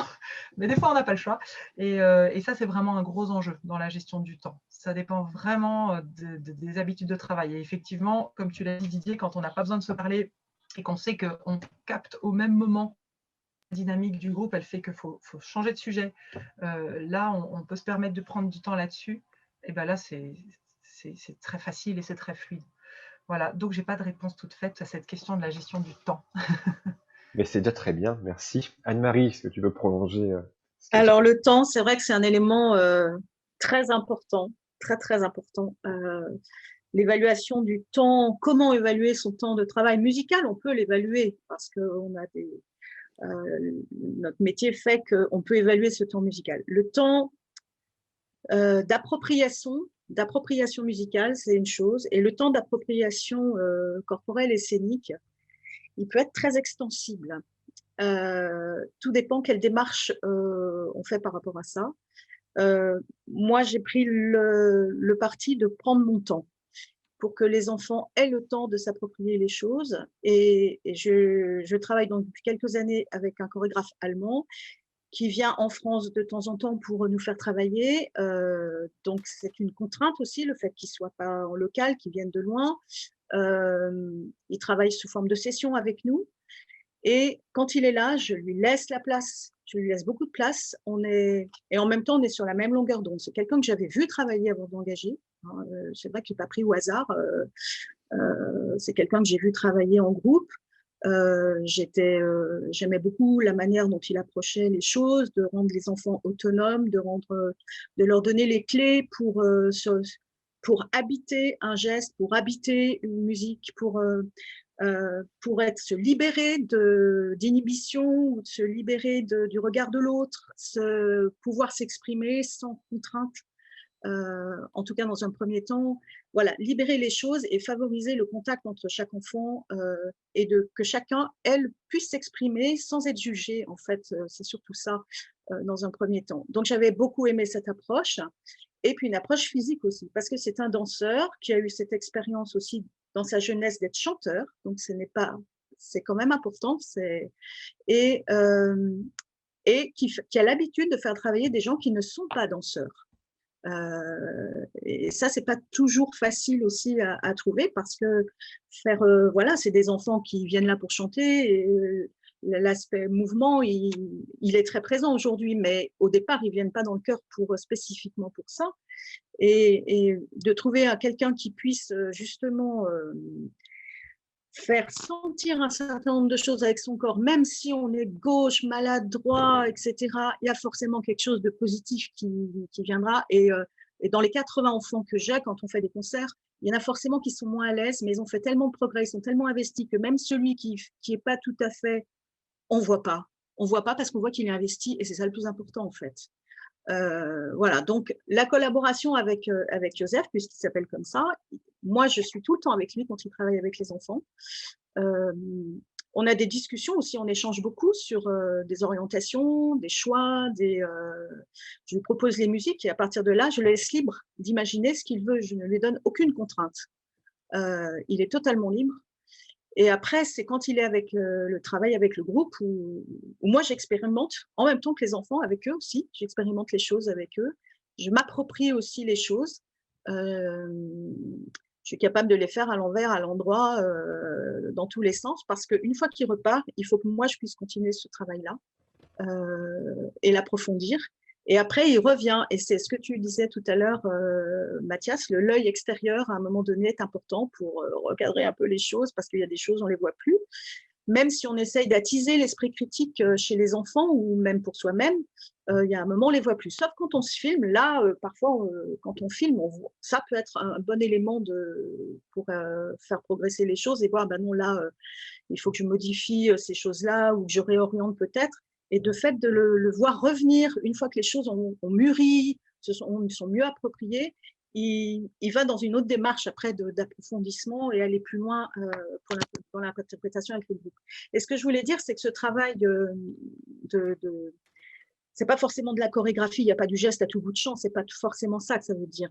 Speaker 2: mais des fois, on n'a pas le choix. Et ça, c'est vraiment un gros enjeu dans la gestion du temps. Ça dépend vraiment des habitudes de travail. Et effectivement, comme tu l'as dit, Didier, quand on n'a pas besoin de se parler et qu'on sait qu'on capte au même moment dynamique du groupe, elle fait qu'il faut changer de sujet. Là, on peut se permettre de prendre du temps là-dessus. Et bien là, c'est très facile et c'est très fluide. Voilà, donc je n'ai pas de réponse toute faite à cette question de la gestion du temps.
Speaker 1: Mais c'est déjà très bien, merci. Anne-Marie, est-ce que tu veux prolonger
Speaker 3: Alors, le temps, c'est vrai que c'est un élément très important, très, très important. L'évaluation du temps, comment évaluer son temps de travail musical, on peut l'évaluer parce que notre métier fait qu'on peut évaluer ce temps musical. Le temps d'appropriation musicale, c'est une chose, et le temps d'appropriation corporelle et scénique, il peut être très extensible. Tout dépend quelle démarche on fait par rapport à ça. Moi, j'ai pris le parti de prendre mon temps pour que les enfants aient le temps de s'approprier les choses. Et je travaille donc depuis quelques années avec un chorégraphe allemand qui vient en France de temps en temps pour nous faire travailler. Donc, c'est une contrainte aussi, le fait qu'il ne soit pas en local, qu'il vienne de loin. Il travaille sous forme de session avec nous. Et quand il est là, je lui laisse la place, je lui laisse beaucoup de place. Et en même temps, on est sur la même longueur d'onde. C'est quelqu'un que j'avais vu travailler avant d'engager. C'est vrai que je n'ai pas pris au hasard. C'est quelqu'un que j'ai vu travailler en groupe. J'aimais beaucoup la manière dont il approchait les choses, de rendre les enfants autonomes, de leur donner les clés pour habiter un geste, pour habiter une musique, pour se libérer d'inhibition ou de se libérer du regard de l'autre, pouvoir s'exprimer sans contrainte, en tout cas dans un premier temps. Voilà, libérer les choses et favoriser le contact entre chaque enfant et que chacun, elle, puisse s'exprimer sans être jugé. En fait, c'est surtout ça dans un premier temps. Donc, j'avais beaucoup aimé cette approche. Et puis, une approche physique aussi, parce que c'est un danseur qui a eu cette expérience aussi dans sa jeunesse d'être chanteur. Donc, c'est quand même important. Et qui a l'habitude de faire travailler des gens qui ne sont pas danseurs. Et ça, c'est pas toujours facile aussi à trouver parce que voilà, c'est des enfants qui viennent là pour chanter et l'aspect mouvement, il est très présent aujourd'hui, mais au départ, ils viennent pas dans le chœur spécifiquement pour ça. Et de trouver quelqu'un qui puisse justement faire sentir un certain nombre de choses avec son corps, même si on est gauche, malade, droit, etc., il y a forcément quelque chose de positif qui viendra. Et dans les 80 enfants que j'ai, quand on fait des concerts, il y en a forcément qui sont moins à l'aise, mais ils ont fait tellement de progrès, ils sont tellement investis que même celui qui n'est pas tout à fait, on ne voit pas. On ne voit pas parce qu'on voit qu'il est investi et c'est ça le plus important en fait. Voilà, donc la collaboration avec Joseph, puisqu'il s'appelle comme ça, moi je suis tout le temps avec lui quand il travaille avec les enfants. On a des discussions aussi, on échange beaucoup sur des orientations, des choix, je lui propose les musiques et à partir de là, je le laisse libre d'imaginer ce qu'il veut, je ne lui donne aucune contrainte. Il est totalement libre. Et après, c'est quand il est avec le travail avec le groupe où moi, j'expérimente en même temps que les enfants avec eux aussi. J'expérimente les choses avec eux. Je m'approprie aussi les choses. Je suis capable de les faire à l'envers, à l'endroit, dans tous les sens, parce qu'une fois qu'il repart, il faut que moi, je puisse continuer ce travail-là et l'approfondir. Et après, il revient. Et c'est ce que tu disais tout à l'heure, Mathias, l'œil extérieur, à un moment donné, est important pour recadrer un peu les choses, parce qu'il y a des choses, on ne les voit plus. Même si on essaye d'attiser l'esprit critique chez les enfants, ou même pour soi-même, il y a un moment, on ne les voit plus. Sauf quand on se filme, là, parfois, quand on filme, ça peut être un bon élément pour faire progresser les choses et voir, ben non, là, il faut que je modifie ces choses-là, ou que je réoriente peut-être. Et de fait, de le voir revenir, une fois que les choses ont mûri, sont mieux appropriées, il va dans une autre démarche après d'approfondissement et aller plus loin dans l'interprétation avec le groupe. Et ce que je voulais dire, c'est que ce travail c'est pas forcément de la chorégraphie, il n'y a pas du geste à tout bout de champ, c'est pas forcément ça que ça veut dire.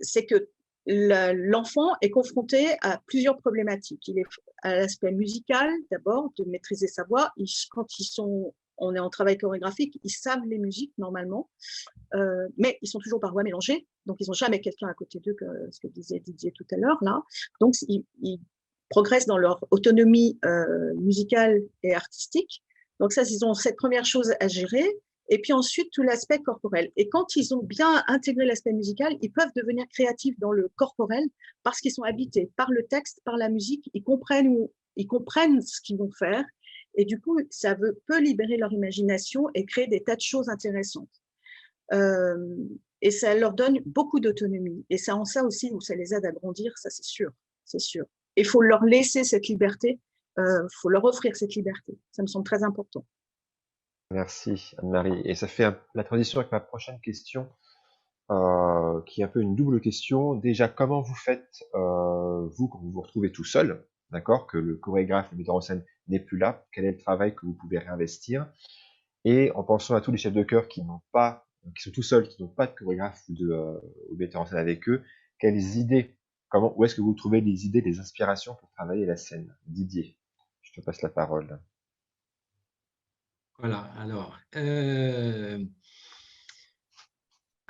Speaker 3: C'est que l'enfant est confronté à plusieurs problématiques. Il est à l'aspect musical, d'abord, de maîtriser sa voix. Quand on est en travail chorégraphique, ils savent les musiques normalement, mais ils sont toujours par voix mélangée, donc ils n'ont jamais quelqu'un à côté d'eux, ce que disait Didier tout à l'heure là. Donc ils progressent dans leur autonomie musicale et artistique. Donc ça, ils ont cette première chose à gérer. Et puis ensuite, tout l'aspect corporel. Et quand ils ont bien intégré l'aspect musical, ils peuvent devenir créatifs dans le corporel parce qu'ils sont habités par le texte, par la musique. Ils comprennent ce qu'ils vont faire. Et du coup, ça peut libérer leur imagination et créer des tas de choses intéressantes. Et ça leur donne beaucoup d'autonomie. Et ça en ça aussi, où ça les aide à grandir, ça c'est sûr. C'est sûr. Il faut leur laisser cette liberté. Faut leur offrir cette liberté. Ça me semble très important.
Speaker 1: Merci Anne-Marie. Et ça fait la transition avec ma prochaine question, qui est un peu une double question. Déjà, comment vous faites, vous, quand vous vous retrouvez tout seul, d'accord, que le chorégraphe, le metteur en scène n'est plus là, quel est le travail que vous pouvez réinvestir? Et en pensant à tous les chefs de chœur qui sont tout seuls, qui n'ont pas de chorégraphe ou metteur en scène avec eux, quelles idées, où est-ce que vous trouvez des idées, des inspirations pour travailler la scène? Didier, je te passe la parole.
Speaker 5: Voilà, alors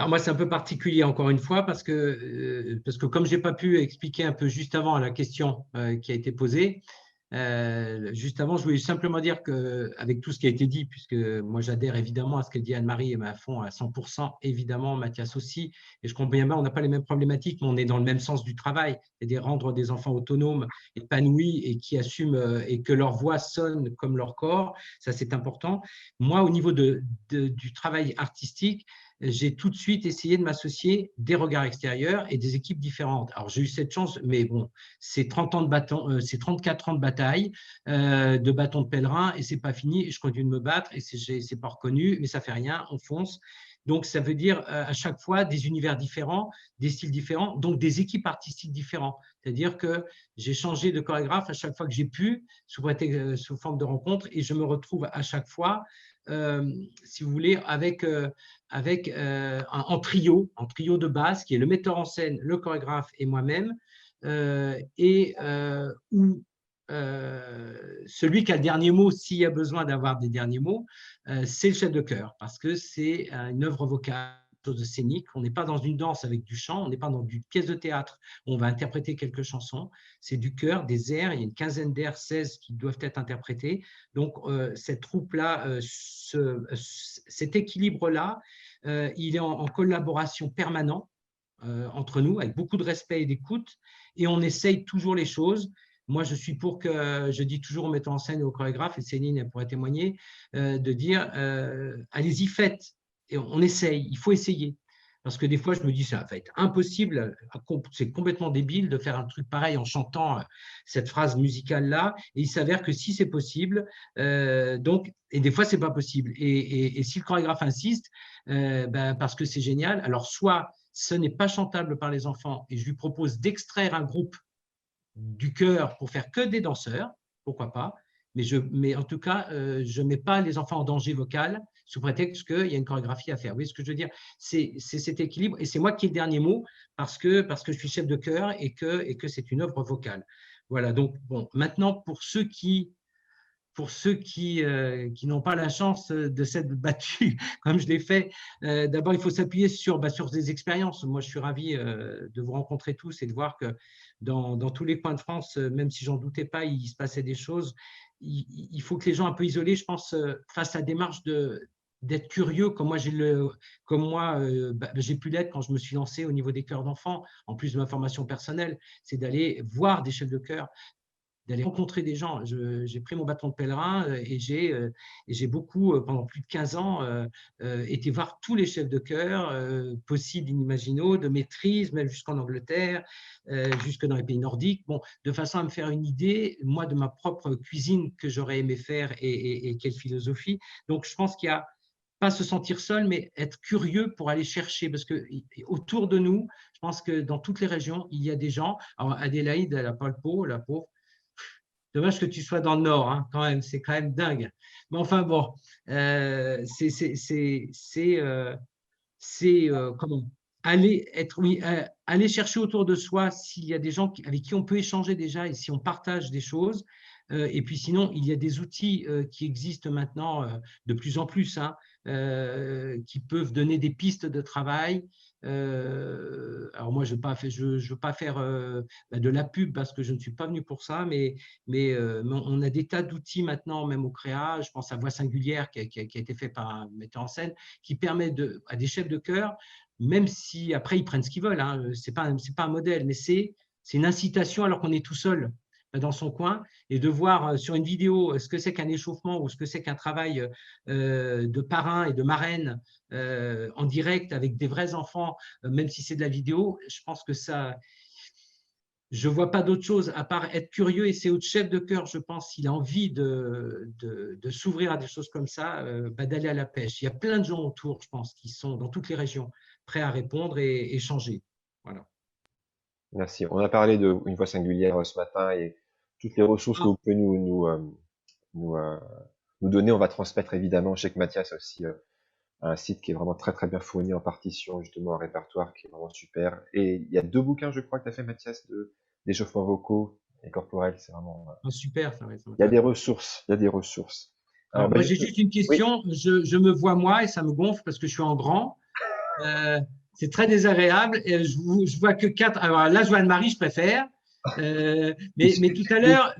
Speaker 5: moi, c'est un peu particulier, encore une fois, parce que comme je n'ai pas pu expliquer un peu juste avant la question qui a été posée, juste avant, je voulais simplement dire qu'avec tout ce qui a été dit, puisque moi, j'adhère évidemment à ce qu'elle dit Anne-Marie et à fond à 100%, évidemment, Mathias aussi, et je comprends bien, on n'a pas les mêmes problématiques, mais on est dans le même sens du travail, c'est-à-dire rendre des enfants autonomes, épanouis et qui assument et que leur voix sonne comme leur corps, ça c'est important. Moi, au niveau du travail artistique, j'ai tout de suite essayé de m'associer des regards extérieurs et des équipes différentes. Alors, j'ai eu cette chance, mais bon, c'est 30 ans de bâton, c'est 34 ans de bataille, de bâton de pèlerin, et c'est pas fini, et je continue de me battre, et c'est pas reconnu, mais ça fait rien, on fonce. Donc, ça veut dire à chaque fois des univers différents, des styles différents, donc des équipes artistiques différentes. C'est-à-dire que j'ai changé de chorégraphe à chaque fois que j'ai pu, sous forme de rencontre, et je me retrouve à chaque fois, si vous voulez, en trio de base, qui est le metteur en scène, le chorégraphe et moi-même, où celui qui a le dernier mot, s'il y a besoin d'avoir des derniers mots, c'est le chef de chœur, parce que c'est une œuvre vocale, chose de scénique. On n'est pas dans une danse avec du chant, on n'est pas dans une pièce de théâtre où on va interpréter quelques chansons, c'est du chœur, des airs, il y a une quinzaine d'airs, 16 qui doivent être interprétés. Donc, cette troupe-là, cet équilibre-là, il est en collaboration permanente entre nous, avec beaucoup de respect et d'écoute, et on essaye toujours les choses. Moi, je suis pour que, je dis toujours aux metteurs en scène et aux chorégraphes, et Céline pourrait témoigner, de dire allez-y, faites. Et on essaye, il faut essayer. Parce que des fois, je me dis, ça va être impossible, c'est complètement débile de faire un truc pareil en chantant cette phrase musicale-là. Et il s'avère que si c'est possible, et des fois, ce n'est pas possible. Et si le chorégraphe insiste, parce que c'est génial, alors soit ce n'est pas chantable par les enfants et je lui propose d'extraire un groupe du chœur pour faire que des danseurs, pourquoi pas, mais en tout cas, je ne mets pas les enfants en danger vocal sous prétexte qu'il y a une chorégraphie à faire. Vous voyez ce que je veux dire? C'est cet équilibre, et c'est moi qui ai le dernier mot parce que je suis chef de chœur et que c'est une œuvre vocale. Voilà, donc bon, maintenant, pour ceux qui n'ont pas la chance de s'être battus comme je l'ai fait, d'abord, il faut s'appuyer sur des expériences. Moi, je suis ravi de vous rencontrer tous et de voir que dans tous les coins de France, même si j'en doutais pas, il se passait des choses. Il faut que les gens un peu isolés, je pense, fassent la démarche d'être curieux, comme moi j'ai pu l'être quand je me suis lancé au niveau des chœurs d'enfants, en plus de ma formation personnelle, c'est d'aller voir des chefs de chœur, d'aller rencontrer des gens. J'ai pris mon bâton de pèlerin et j'ai beaucoup, pendant plus de 15 ans, été voir tous les chefs de chœur possibles, inimaginaux, de maîtrise, même jusqu'en Angleterre, jusque dans les pays nordiques, de façon à me faire une idée, moi, de ma propre cuisine que j'aurais aimé faire et quelle philosophie. Donc, je pense qu'il y a pas se sentir seul, mais être curieux pour aller chercher, parce que autour de nous, je pense que dans toutes les régions, il y a des gens. Alors, Adélaïde, elle n'a pas le pot, la pauvre. Dommage que tu sois dans le Nord, hein, quand même, c'est quand même dingue. Mais enfin bon, comment aller chercher autour de soi s'il y a des gens avec qui on peut échanger déjà et si on partage des choses. Et puis sinon, il y a des outils qui existent maintenant de plus en plus, hein, qui peuvent donner des pistes de travail. Alors moi, je ne veux pas faire de la pub parce que je ne suis pas venu pour ça, mais on a des tas d'outils maintenant, même au Créa. Je pense à Voix singulière qui a été fait par un metteur en scène, qui permet à des chefs de chœur, même si après ils prennent ce qu'ils veulent, hein, c'est pas un modèle, mais c'est une incitation alors qu'on est tout seul dans son coin, et de voir sur une vidéo ce que c'est qu'un échauffement ou ce que c'est qu'un travail de parrain et de marraine en direct avec des vrais enfants, même si c'est de la vidéo. Je pense que ça, je ne vois pas d'autre chose à part être curieux, et c'est au chef de chœur, je pense, s'il a envie de s'ouvrir à des choses comme ça, d'aller à la pêche. Il y a plein de gens autour, je pense, qui sont dans toutes les régions prêts à répondre et échanger. Voilà.
Speaker 1: Merci. On a parlé d'une voix singulière ce matin et toutes les ressources que vous pouvez nous donner, on va transmettre évidemment. Je sais que Mathias a aussi un site qui est vraiment très très bien fourni en partition, justement un répertoire qui est vraiment super. Et il y a 2 bouquins, je crois, que tu as fait, Mathias, d'échauffements vocaux et corporels. C'est vraiment.
Speaker 5: Super, ça
Speaker 1: Il y a des ressources. Il y a des ressources.
Speaker 5: Alors, moi, j'ai juste une
Speaker 1: Oui.
Speaker 5: question. Je me vois moi et ça me gonfle parce que je suis en grand. C'est très désagréable. Et je vois que 4. Alors là, je vois Anne-Marie, je préfère. Mais tout à l'heure,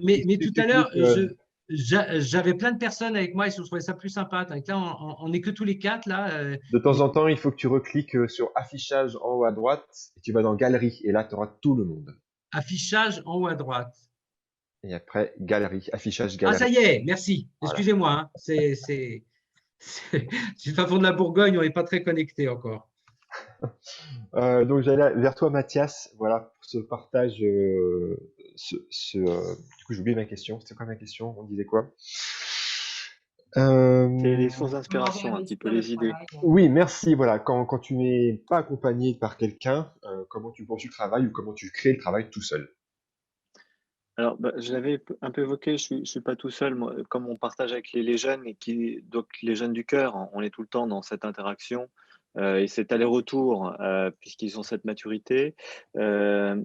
Speaker 5: j'avais plein de personnes avec moi et je trouvais ça plus sympa. Donc là, on n'est que tous les 4 là.
Speaker 1: De temps en temps, il faut que tu recliques sur affichage en haut à droite et tu vas dans galerie et là, tu auras tout le monde.
Speaker 5: Affichage en haut à droite.
Speaker 1: Et après, galerie, affichage
Speaker 5: Ah,
Speaker 1: galerie.
Speaker 5: ça y est, merci.
Speaker 1: Voilà.
Speaker 5: Excusez-moi. Hein. Je suis pas fond de la Bourgogne, on n'est pas très connecté encore.
Speaker 1: Donc j'allais vers toi, Mathias, voilà, pour ce partage. Du coup, j'ai oublié ma question. C'était quoi ma question? On disait quoi?
Speaker 4: C'est les sources d'inspiration, un petit peu les idées.
Speaker 1: Oui, merci. Voilà, quand tu n'es pas accompagné par quelqu'un, comment tu poursuis le travail ou comment tu crées le travail tout seul?
Speaker 4: Alors, je l'avais un peu évoqué, je suis pas tout seul, moi, comme on partage avec les jeunes donc les jeunes du cœur, on est tout le temps dans cette interaction et cet aller-retour, puisqu'ils ont cette maturité. Euh,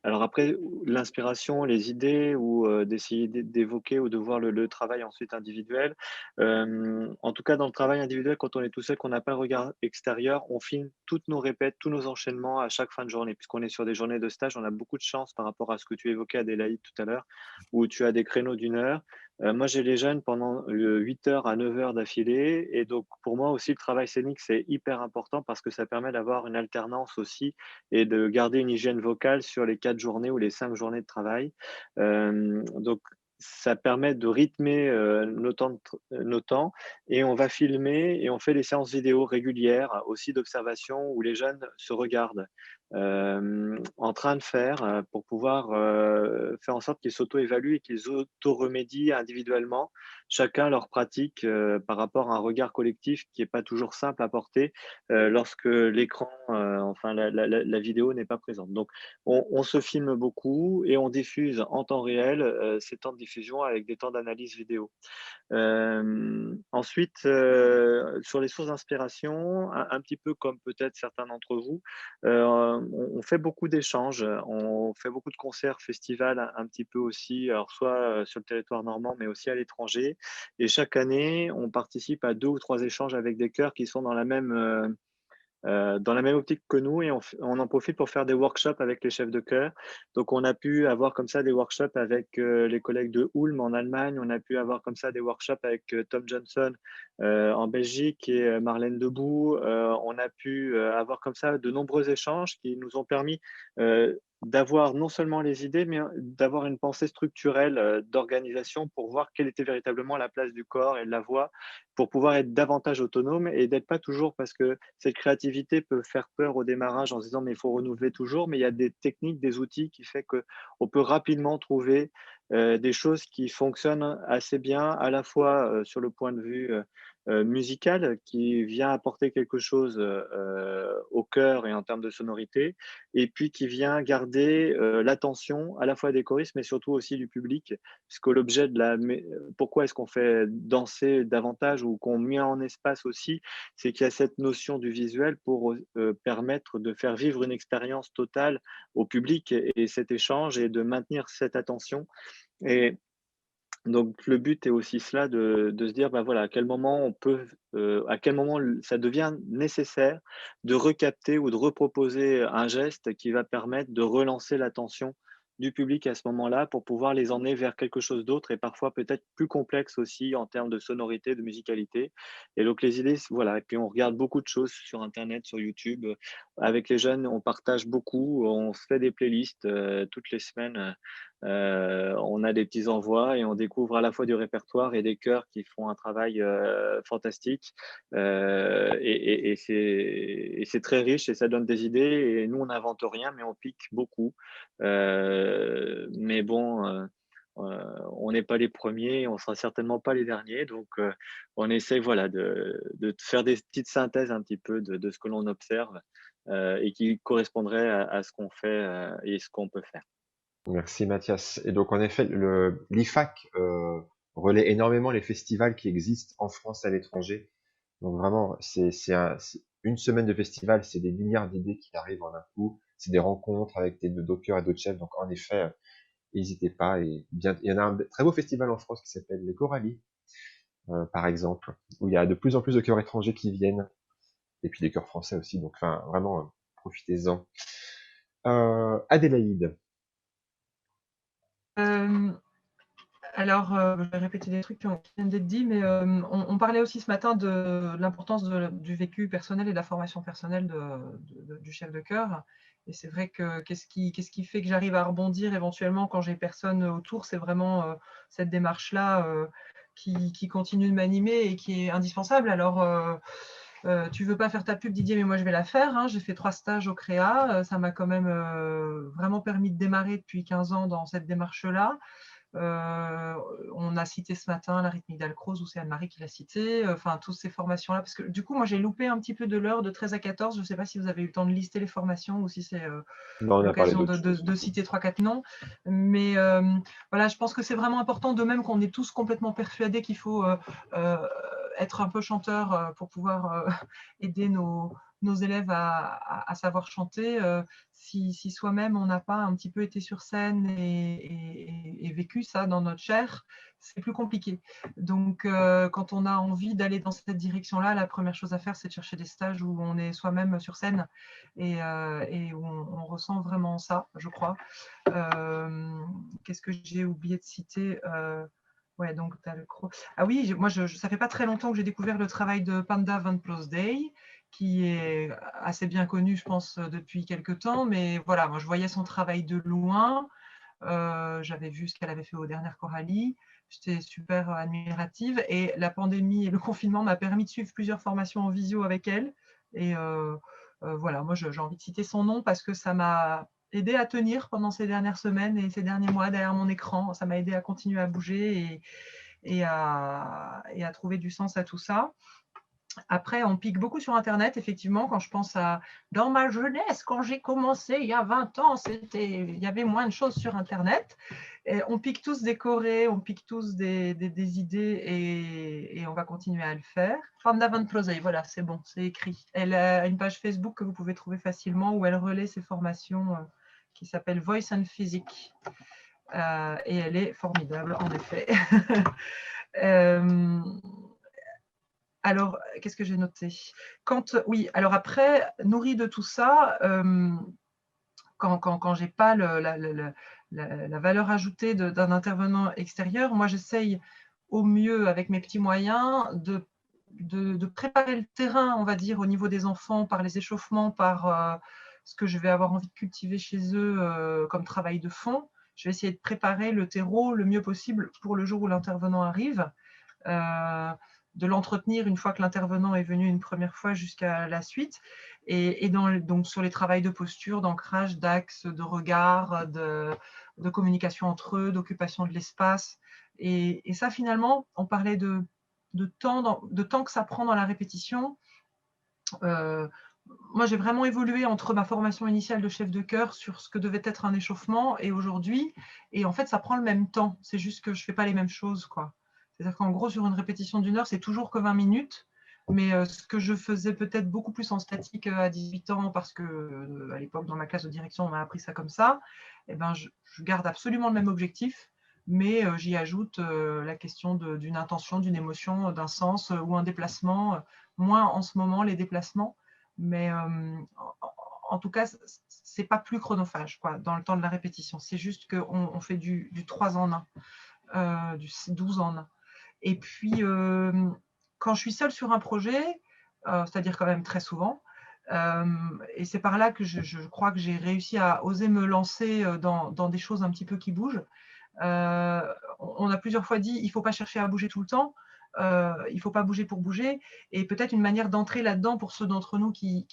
Speaker 4: alors après, l'inspiration, les idées ou d'essayer d'évoquer ou de voir le travail ensuite individuel. En tout cas, dans le travail individuel, quand on est tout seul, qu'on n'a pas le regard extérieur, on filme toutes nos répètes, tous nos enchaînements à chaque fin de journée. Puisqu'on est sur des journées de stage, on a beaucoup de chance par rapport à ce que tu évoquais, Adélaïde, tout à l'heure, où tu as des créneaux d'1 heure. Moi, j'ai les jeunes pendant 8 heures à 9 heures d'affilée. Et donc, pour moi aussi, le travail scénique, c'est hyper important parce que ça permet d'avoir une alternance aussi et de garder une hygiène vocale sur les 4 journées ou les 5 journées de travail. Donc, ça permet de rythmer nos temps et on va filmer et on fait des séances vidéo régulières aussi d'observation où les jeunes se regardent en train de faire pour pouvoir faire en sorte qu'ils s'auto-évaluent et qu'ils auto-remédient individuellement, chacun leur pratique par rapport à un regard collectif qui n'est pas toujours simple à porter lorsque l'écran, enfin la vidéo n'est pas présente. Donc, on se filme beaucoup et on diffuse en temps réel ces temps de diffusion avec des temps d'analyse vidéo. Ensuite, sur les sources d'inspiration, un petit peu comme peut-être certains d'entre vous, on fait beaucoup d'échanges, on fait beaucoup de concerts, festivals un petit peu aussi, alors soit sur le territoire normand, mais aussi à l'étranger. Et chaque année, on participe à 2 ou 3 échanges avec des chœurs qui sont dans la même optique que nous et on en profite pour faire des workshops avec les chefs de chœur. Donc, on a pu avoir comme ça des workshops avec les collègues de Ulm en Allemagne. On a pu avoir comme ça des workshops avec Tom Johnson en Belgique et Marlène Debout. On a pu avoir comme ça de nombreux échanges qui nous ont permis d'avoir non seulement les idées, mais d'avoir une pensée structurelle d'organisation pour voir quelle était véritablement la place du corps et de la voix pour pouvoir être davantage autonome et d'être pas toujours, parce que cette créativité peut faire peur au démarrage en se disant mais il faut renouveler toujours, mais il y a des techniques, des outils qui fait qu'on peut rapidement trouver des choses qui fonctionnent assez bien, à la fois sur le point de vue musical, qui vient apporter quelque chose au cœur et en termes de sonorité, et puis qui vient garder l'attention à la fois des choristes, mais surtout aussi du public, puisque l'objet pourquoi est-ce qu'on fait danser davantage ou qu'on met en espace aussi, c'est qu'il y a cette notion du visuel pour permettre de faire vivre une expérience totale au public et cet échange et de maintenir cette attention. Et Donc le but est aussi cela de se dire, bah, voilà, à quel moment on peut, à quel moment ça devient nécessaire de recapter ou de reproposer un geste qui va permettre de relancer l'attention du public à ce moment-là pour pouvoir les emmener vers quelque chose d'autre et parfois peut-être plus complexe aussi en termes de sonorité, de musicalité. Et donc les idées, voilà, et puis on regarde beaucoup de choses sur internet, sur YouTube. Avec les jeunes, on partage beaucoup, on se fait des playlists, toutes les semaines. On a des petits envois et on découvre à la fois du répertoire et des chœurs qui font un travail fantastique. Et c'est très riche et ça donne des idées. Et nous, on n'invente rien, mais on pique beaucoup. Mais bon, on n'est pas les premiers, on sera certainement pas les derniers. Donc, on essaie voilà, de faire des petites synthèses un petit peu de ce que l'on observe et qui correspondrait à ce qu'on fait et ce qu'on peut faire.
Speaker 1: Merci Mathias. Et donc en effet, l'IFAC relaie énormément les festivals qui existent en France et à l'étranger. Donc vraiment, c'est une semaine de festival, c'est des milliards d'idées qui arrivent en un coup. C'est des rencontres avec d'autres chœurs et d'autres chefs. Donc en effet, n'hésitez pas. Et bien, il y en a un très beau festival en France qui s'appelle les Corallis, par exemple, où il y a de plus en plus de chœurs étrangers qui viennent, et puis des chœurs français aussi. Donc enfin, vraiment, profitez-en. Adélaïde.
Speaker 2: Alors, je vais répéter des trucs qui viennent d'être dits, mais on parlait aussi ce matin de l'importance du vécu personnel et de la formation personnelle du chef de chœur. Et c'est vrai que qu'est-ce qui fait que j'arrive à rebondir éventuellement quand j'ai personne autour, c'est vraiment cette démarche-là qui continue de m'animer et qui est indispensable. Alors, tu veux pas faire ta pub, Didier, mais moi je vais la faire. Hein. J'ai fait 3 stages au Créa. Ça m'a quand même vraiment permis de démarrer depuis 15 ans dans cette démarche-là. On a cité ce matin la rythmique d'Alcroze, ou c'est Anne-Marie qui l'a cité, enfin toutes ces formations-là, parce que du coup, moi j'ai loupé un petit peu de l'heure de 13 à 14, je ne sais pas si vous avez eu le temps de lister les formations ou si c'est
Speaker 1: Non, on a parlé
Speaker 2: l'occasion
Speaker 1: d'autres choses.
Speaker 2: de citer 3-4 noms, mais voilà, je pense que c'est vraiment important, de même qu'on est tous complètement persuadés qu'il faut être un peu chanteur pour pouvoir aider nos élèves à savoir chanter. Si soi-même on n'a pas un petit peu été sur scène et vécu ça dans notre chair, c'est plus compliqué. Donc, quand on a envie d'aller dans cette direction-là, la première chose à faire, c'est de chercher des stages où on est soi-même sur scène et où on ressent vraiment ça, je crois. Qu'est-ce que j'ai oublié de citer Ouais, donc tu as le Ah oui, moi, ça fait pas très longtemps que j'ai découvert le travail de Panda Van Plosday, qui est assez bien connu, je pense, depuis quelques temps. Mais voilà, moi, je voyais son travail de loin. J'avais vu ce qu'elle avait fait aux dernières Corallis. J'étais super admirative. Et la pandémie et le confinement m'a permis de suivre plusieurs formations en visio avec elle. Et voilà, moi, j'ai envie de citer son nom parce que ça m'a aidé à tenir pendant ces dernières semaines et ces derniers mois derrière mon écran. Ça m'a aidé à continuer à bouger et à trouver du sens à tout ça. Après, on pique beaucoup sur Internet, effectivement, quand je pense à dans ma jeunesse, quand j'ai commencé il y a 20 ans, il y avait moins de choses sur Internet. Et on pique tous des chorés, on pique tous des idées et on va continuer à le faire. Panda Van Plosey, voilà, c'est bon, c'est écrit. Elle a une page Facebook que vous pouvez trouver facilement où elle relaie ses formations qui s'appelle Voice and Physique. Et elle est formidable, en effet. Alors, qu'est-ce que j'ai noté? Oui, alors après, nourri de tout ça, quand je n'ai pas la valeur ajoutée d'un intervenant extérieur, moi j'essaye au mieux, avec mes petits moyens, de préparer le terrain, on va dire, au niveau des enfants, par les échauffements, par ce que je vais avoir envie de cultiver chez eux comme travail de fond. Je vais essayer de préparer le terreau le mieux possible pour le jour où l'intervenant arrive. De l'entretenir une fois que l'intervenant est venu une première fois jusqu'à la suite. Et donc sur les travaux de posture, d'ancrage, d'axe, de regard, de communication entre eux, d'occupation de l'espace. Et ça, finalement, on parlait de temps que ça prend dans la répétition. Moi, j'ai vraiment évolué entre ma formation initiale de chef de chœur sur ce que devait être un échauffement et aujourd'hui. Et en fait, ça prend le même temps. C'est juste que je ne fais pas les mêmes choses, quoi. C'est-à-dire qu'en gros, sur une répétition d'une heure, c'est toujours que 20 minutes. Mais ce que je faisais peut-être beaucoup plus en statique à 18 ans, parce que à l'époque, dans ma classe de direction, on m'a appris ça comme ça, eh ben, je garde absolument le même objectif. mais j'y ajoute la question d'une intention, d'une émotion, d'un sens ou un déplacement, moins en ce moment les déplacements, mais en tout cas, c'est pas plus chronophage quoi, dans le temps de la répétition. C'est juste qu'on fait du 3 en 1, du 12 en 1. Et puis, quand je suis seule sur un projet, c'est-à-dire quand même très souvent, et c'est par là que je crois que j'ai réussi à oser me lancer dans des choses un petit peu qui bougent. On a plusieurs fois dit, il ne faut pas chercher à bouger tout le temps, il ne faut pas bouger pour bouger. Et peut-être une manière d'entrer là-dedans pour ceux d'entre nous qui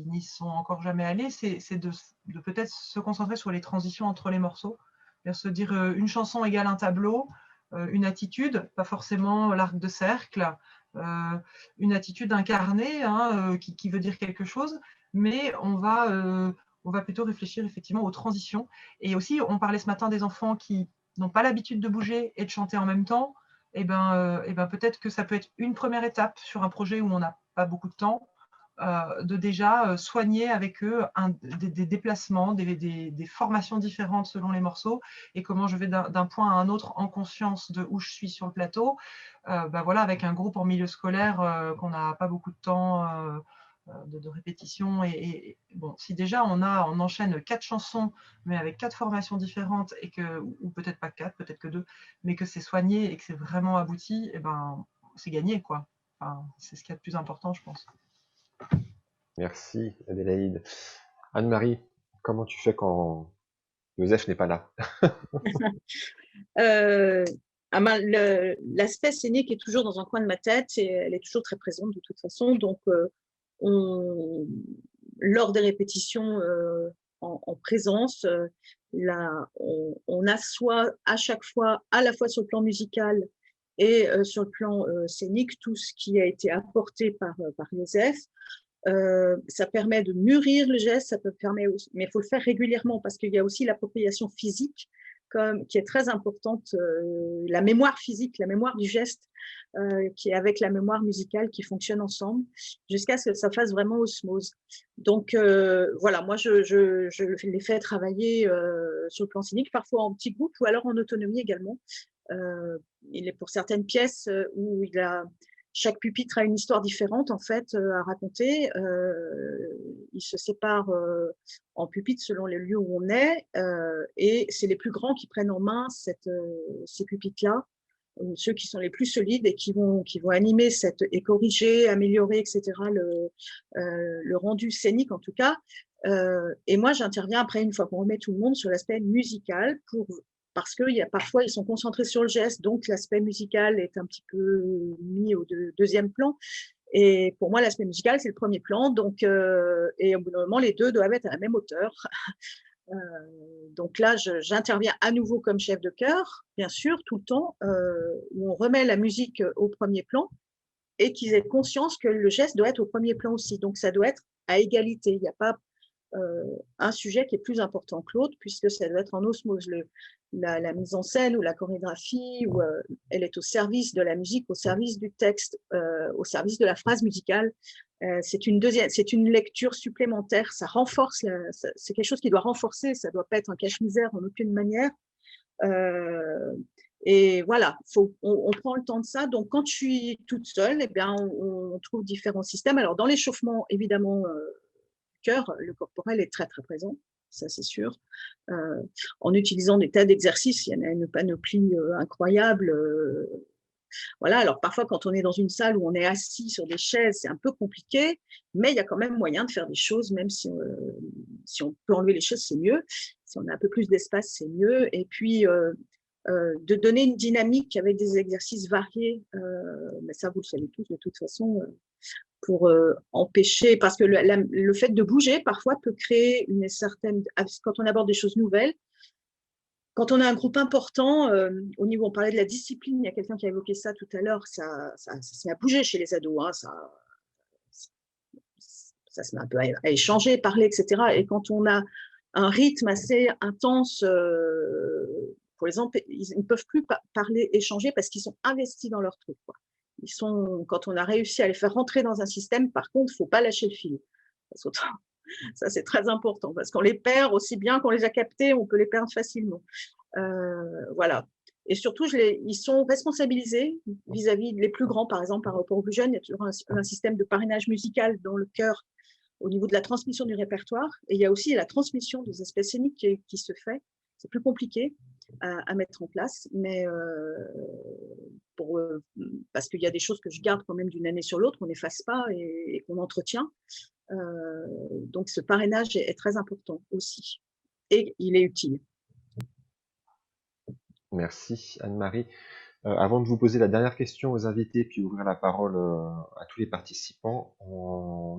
Speaker 2: n'y sont encore jamais allés, c'est de peut-être se concentrer sur les transitions entre les morceaux. C'est-à-dire se dire une chanson égale un tableau, une attitude, pas forcément l'arc de cercle, une attitude incarnée hein, qui veut dire quelque chose, mais on va plutôt réfléchir effectivement aux transitions. Et aussi, on parlait ce matin des enfants qui n'ont pas l'habitude de bouger et de chanter en même temps. Et ben peut-être que ça peut être une première étape sur un projet où on n'a pas beaucoup de temps, de déjà soigner avec eux des déplacements, des formations différentes selon les morceaux et comment je vais d'un point à un autre en conscience de où je suis sur le plateau. Voilà, avec un groupe en milieu scolaire qu'on n'a pas beaucoup de temps de répétition. Et bon, si déjà on enchaîne 4 chansons, mais avec 4 formations différentes, ou peut-être pas 4, peut-être que 2, mais que c'est soigné et que c'est vraiment abouti, et ben, c'est gagné, quoi. Enfin, c'est ce qu'il y a de plus important, je pense.
Speaker 1: Merci Adélaïde. Anne-Marie, comment tu fais quand Joseph n'est pas là?
Speaker 3: L'aspect scénique est toujours dans un coin de ma tête et elle est toujours très présente de toute façon. Donc, lors des répétitions en présence, on assoit à chaque fois, à la fois sur le plan musical et sur le plan scénique, tout ce qui a été apporté par Joseph. Ça permet de mûrir le geste, mais il faut le faire régulièrement parce qu'il y a aussi l'appropriation physique qui est très importante, la mémoire physique, la mémoire du geste qui est avec la mémoire musicale qui fonctionne ensemble jusqu'à ce que ça fasse vraiment osmose. Donc voilà, moi je les fais travailler sur le plan scénique, parfois en petit groupe ou alors en autonomie également. Il est pour certaines pièces où chaque pupitre a une histoire différente en fait à raconter. Il se sépare en pupitres selon les lieux où on est, et c'est les plus grands qui prennent en main ces pupitres-là, ceux qui sont les plus solides et qui vont animer et corriger, améliorer, etc. Le rendu scénique en tout cas. Et moi, j'interviens après, une fois qu'on remet tout le monde, sur l'aspect musical parce que parfois, ils sont concentrés sur le geste, donc l'aspect musical est un petit peu mis au deuxième plan. Et pour moi, l'aspect musical, c'est le premier plan. Donc, et au bout d'un moment, les deux doivent être à la même hauteur. Donc là, j'interviens à nouveau comme chef de chœur, bien sûr, tout le temps, où on remet la musique au premier plan et qu'ils aient conscience que le geste doit être au premier plan aussi. Donc, ça doit être à égalité. Il n'y a pas un sujet qui est plus important que l'autre, puisque ça doit être en osmose. La mise en scène ou la chorégraphie, elle est au service de la musique, au service du texte, au service de la phrase musicale. C'est une lecture supplémentaire. Ça renforce, c'est quelque chose qui doit renforcer. Ça ne doit pas être un cache-misère en aucune manière. Et voilà, on prend le temps de ça. Donc, quand je suis toute seule, eh bien, on trouve différents systèmes. Alors, dans l'échauffement, évidemment, cœur, le corporel est très, très présent, ça c'est sûr. En utilisant des tas d'exercices, il y en a une panoplie incroyable. Voilà, alors parfois, quand on est dans une salle où on est assis sur des chaises, c'est un peu compliqué, mais il y a quand même moyen de faire des choses, même si on peut enlever les choses, c'est mieux. Si on a un peu plus d'espace, c'est mieux. Et puis, de donner une dynamique avec des exercices variés, mais ça, vous le savez tous de toute façon, pour empêcher, parce que le fait de bouger, parfois, peut créer une certaine… Quand on aborde des choses nouvelles, quand on a un groupe important, au niveau, on parlait de la discipline, il y a quelqu'un qui a évoqué ça tout à l'heure, ça se met à bouger chez les ados, hein, ça se met un peu à échanger, parler, etc. Et quand on a un rythme assez intense, pour exemple, ils ne peuvent plus parler, échanger parce qu'ils sont investis dans leur truc, quoi. Quand on a réussi à les faire rentrer dans un système, par contre, il ne faut pas lâcher le fil. Ça, c'est très important parce qu'on les perd aussi bien qu'on les a captés, on peut les perdre facilement. Voilà. Et surtout, ils sont responsabilisés vis-à-vis des plus grands, par exemple, par rapport aux plus jeunes. Il y a toujours un système de parrainage musical dans le chœur au niveau de la transmission du répertoire. Et il y a aussi la transmission des aspects scéniques qui se fait. C'est plus compliqué à mettre en place, mais parce qu'il y a des choses que je garde quand même d'une année sur l'autre, qu'on n'efface pas et qu'on entretient. Donc, ce parrainage est très important aussi. Et il est utile.
Speaker 1: Merci Anne-Marie. Avant de vous poser la dernière question aux invités, puis ouvrir la parole à tous les participants,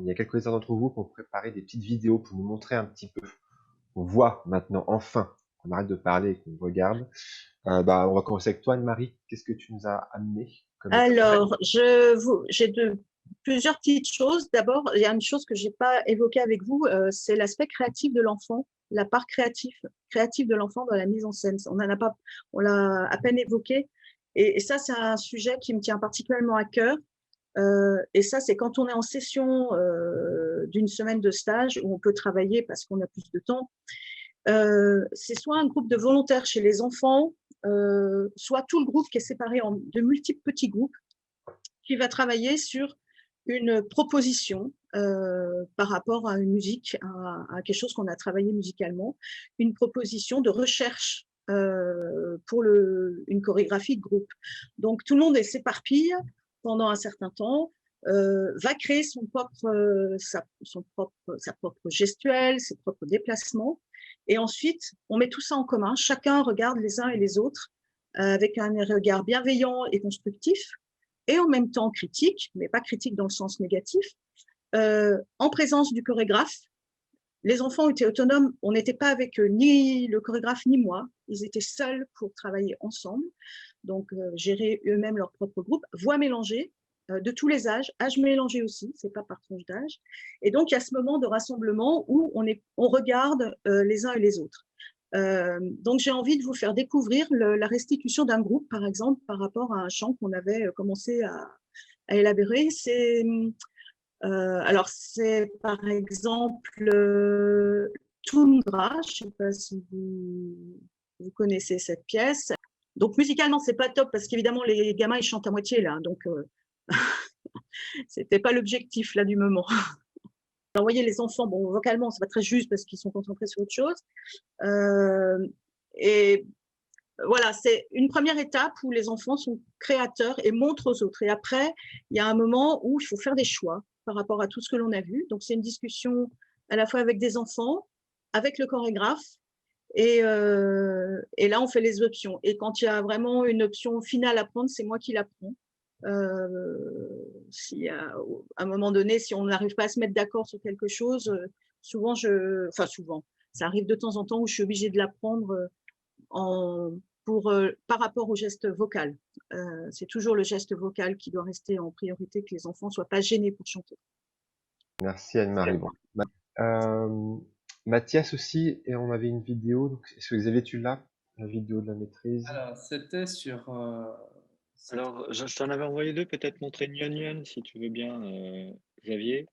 Speaker 1: il y a quelques-uns d'entre vous qui ont préparé des petites vidéos pour nous montrer un petit peu. On voit maintenant, enfin, qu'on arrête de parler et qu'on regarde. On va commencer avec toi Anne-Marie. Qu'est-ce que tu nous as amené comme
Speaker 3: Alors, j'ai plusieurs petites choses. D'abord, il y a une chose que je n'ai pas évoquée avec vous, c'est l'aspect créatif de l'enfant, la part créative de l'enfant dans la mise en scène. On l'a à peine évoqué. Et ça, c'est un sujet qui me tient particulièrement à cœur. Et ça, c'est quand on est en session d'une semaine de stage où on peut travailler parce qu'on a plus de temps. C'est soit un groupe de volontaires chez les enfants, soit tout le groupe qui est séparé en de multiples petits groupes qui va travailler sur une proposition par rapport à une musique, à quelque chose qu'on a travaillé musicalement, une proposition de recherche pour une chorégraphie de groupe. Donc, tout le monde s'éparpille pendant un certain temps, va créer sa propre gestuelle, ses propres déplacements. Et ensuite, on met tout ça en commun. Chacun regarde les uns et les autres avec un regard bienveillant et constructif, et en même temps critique, mais pas critique dans le sens négatif, en présence du chorégraphe. Les enfants étaient autonomes, on n'était pas avec eux, ni le chorégraphe ni moi. Ils étaient seuls pour travailler ensemble, donc gérer eux-mêmes leur propre groupe, voix mélangée, de tous les âges mélangés aussi, c'est pas par tranche d'âge. Et donc, il y a ce moment de rassemblement où on regarde les uns et les autres. Donc, j'ai envie de vous faire découvrir la restitution d'un groupe, par exemple, par rapport à un chant qu'on avait commencé à élaborer. Alors, c'est par exemple Tundra, je ne sais pas si vous connaissez cette pièce. Donc, musicalement, c'est pas top parce qu'évidemment, les gamins, ils chantent à moitié là. Donc, c'était pas l'objectif là du moment. Envoyer les enfants, bon, vocalement, c'est pas très juste parce qu'ils sont concentrés sur autre chose. Et voilà, c'est une première étape où les enfants sont créateurs et montrent aux autres. Et après, il y a un moment où il faut faire des choix par rapport à tout ce que l'on a vu. Donc, c'est une discussion à la fois avec des enfants, avec le chorégraphe. Et là, on fait les options. Et quand il y a vraiment une option finale à prendre, c'est moi qui la prends. Si à un moment donné, si on n'arrive pas à se mettre d'accord sur quelque chose, souvent, ça arrive de temps en temps où je suis obligée de la prendre par rapport au geste vocal. C'est toujours le geste vocal qui doit rester en priorité, que les enfants ne soient pas gênés pour chanter.
Speaker 1: Merci Anne-Marie. Bon. Mathias aussi, et on avait une vidéo. Est-ce que Xavier, tu l'as, la vidéo de la maîtrise?
Speaker 6: Alors, c'était sur...
Speaker 4: Alors, je t'en avais envoyé deux, peut-être montrer Nyon Nyon, si tu veux bien, Xavier.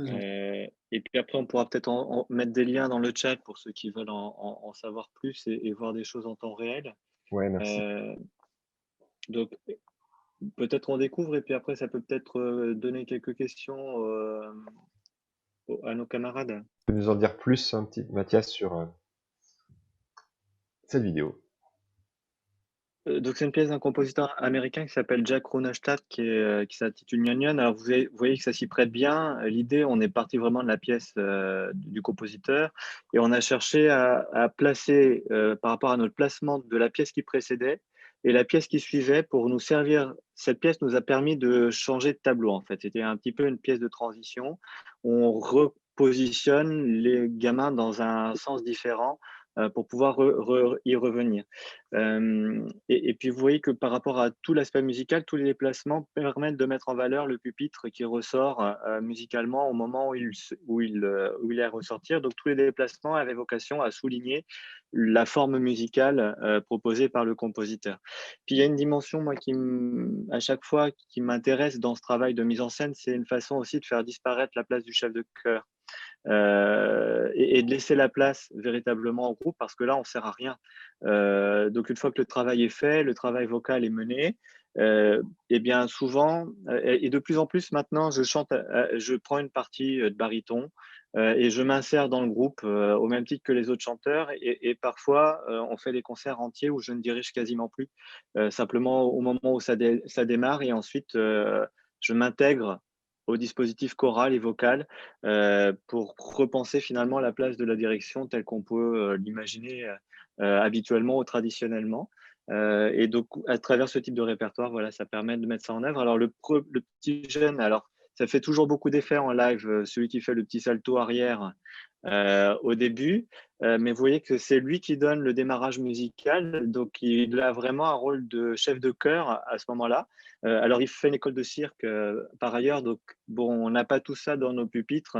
Speaker 4: Et puis après, on pourra peut-être mettre des liens dans le chat pour ceux qui veulent en savoir plus et voir des choses en temps réel.
Speaker 1: Ouais, merci.
Speaker 4: Donc, peut-être on découvre et puis après, ça peut peut-être donner quelques questions à nos camarades.
Speaker 1: Tu peux nous en dire plus, un petit Mathias, sur cette vidéo?
Speaker 4: Donc, c'est une pièce d'un compositeur américain qui s'appelle Jack Runestad qui s'intitule Nyon Nyon. Alors, vous voyez que ça s'y prête bien. L'idée, on est parti vraiment de la pièce du compositeur et on a cherché à placer, par rapport à notre placement de la pièce qui précédait et la pièce qui suivait pour nous servir. Cette pièce nous a permis de changer de tableau, en fait. C'était un petit peu une pièce de transition. On repositionne les gamins dans un sens différent pour pouvoir y revenir. Et puis, vous voyez que par rapport à tout l'aspect musical, tous les déplacements permettent de mettre en valeur le pupitre qui ressort musicalement au moment où il est à ressortir. Donc, tous les déplacements avaient vocation à souligner la forme musicale proposée par le compositeur. Puis, il y a une dimension, moi, à chaque fois, qui m'intéresse dans ce travail de mise en scène, c'est une façon aussi de faire disparaître la place du chef de chœur. et de laisser la place véritablement au groupe, parce que là, on ne sert à rien. Donc, une fois que le travail est fait, le travail vocal est mené, et bien souvent, et de plus en plus maintenant, je prends une partie de baryton et je m'insère dans le groupe au même titre que les autres chanteurs. Et parfois, on fait des concerts entiers où je ne dirige quasiment plus, simplement au moment où ça démarre, et ensuite je m'intègre au dispositif choral et vocal pour repenser finalement la place de la direction telle qu'on peut l'imaginer habituellement ou traditionnellement. Et donc, à travers ce type de répertoire, voilà, ça permet de mettre ça en œuvre. Alors, le petit jeune, alors, ça fait toujours beaucoup d'effets en live, celui qui fait le petit salto arrière au début, mais vous voyez que c'est lui qui donne le démarrage musical, donc il a vraiment un rôle de chef de chœur à ce moment-là. Alors, il fait une école de cirque par ailleurs, donc bon, on n'a pas tout ça dans nos pupitres.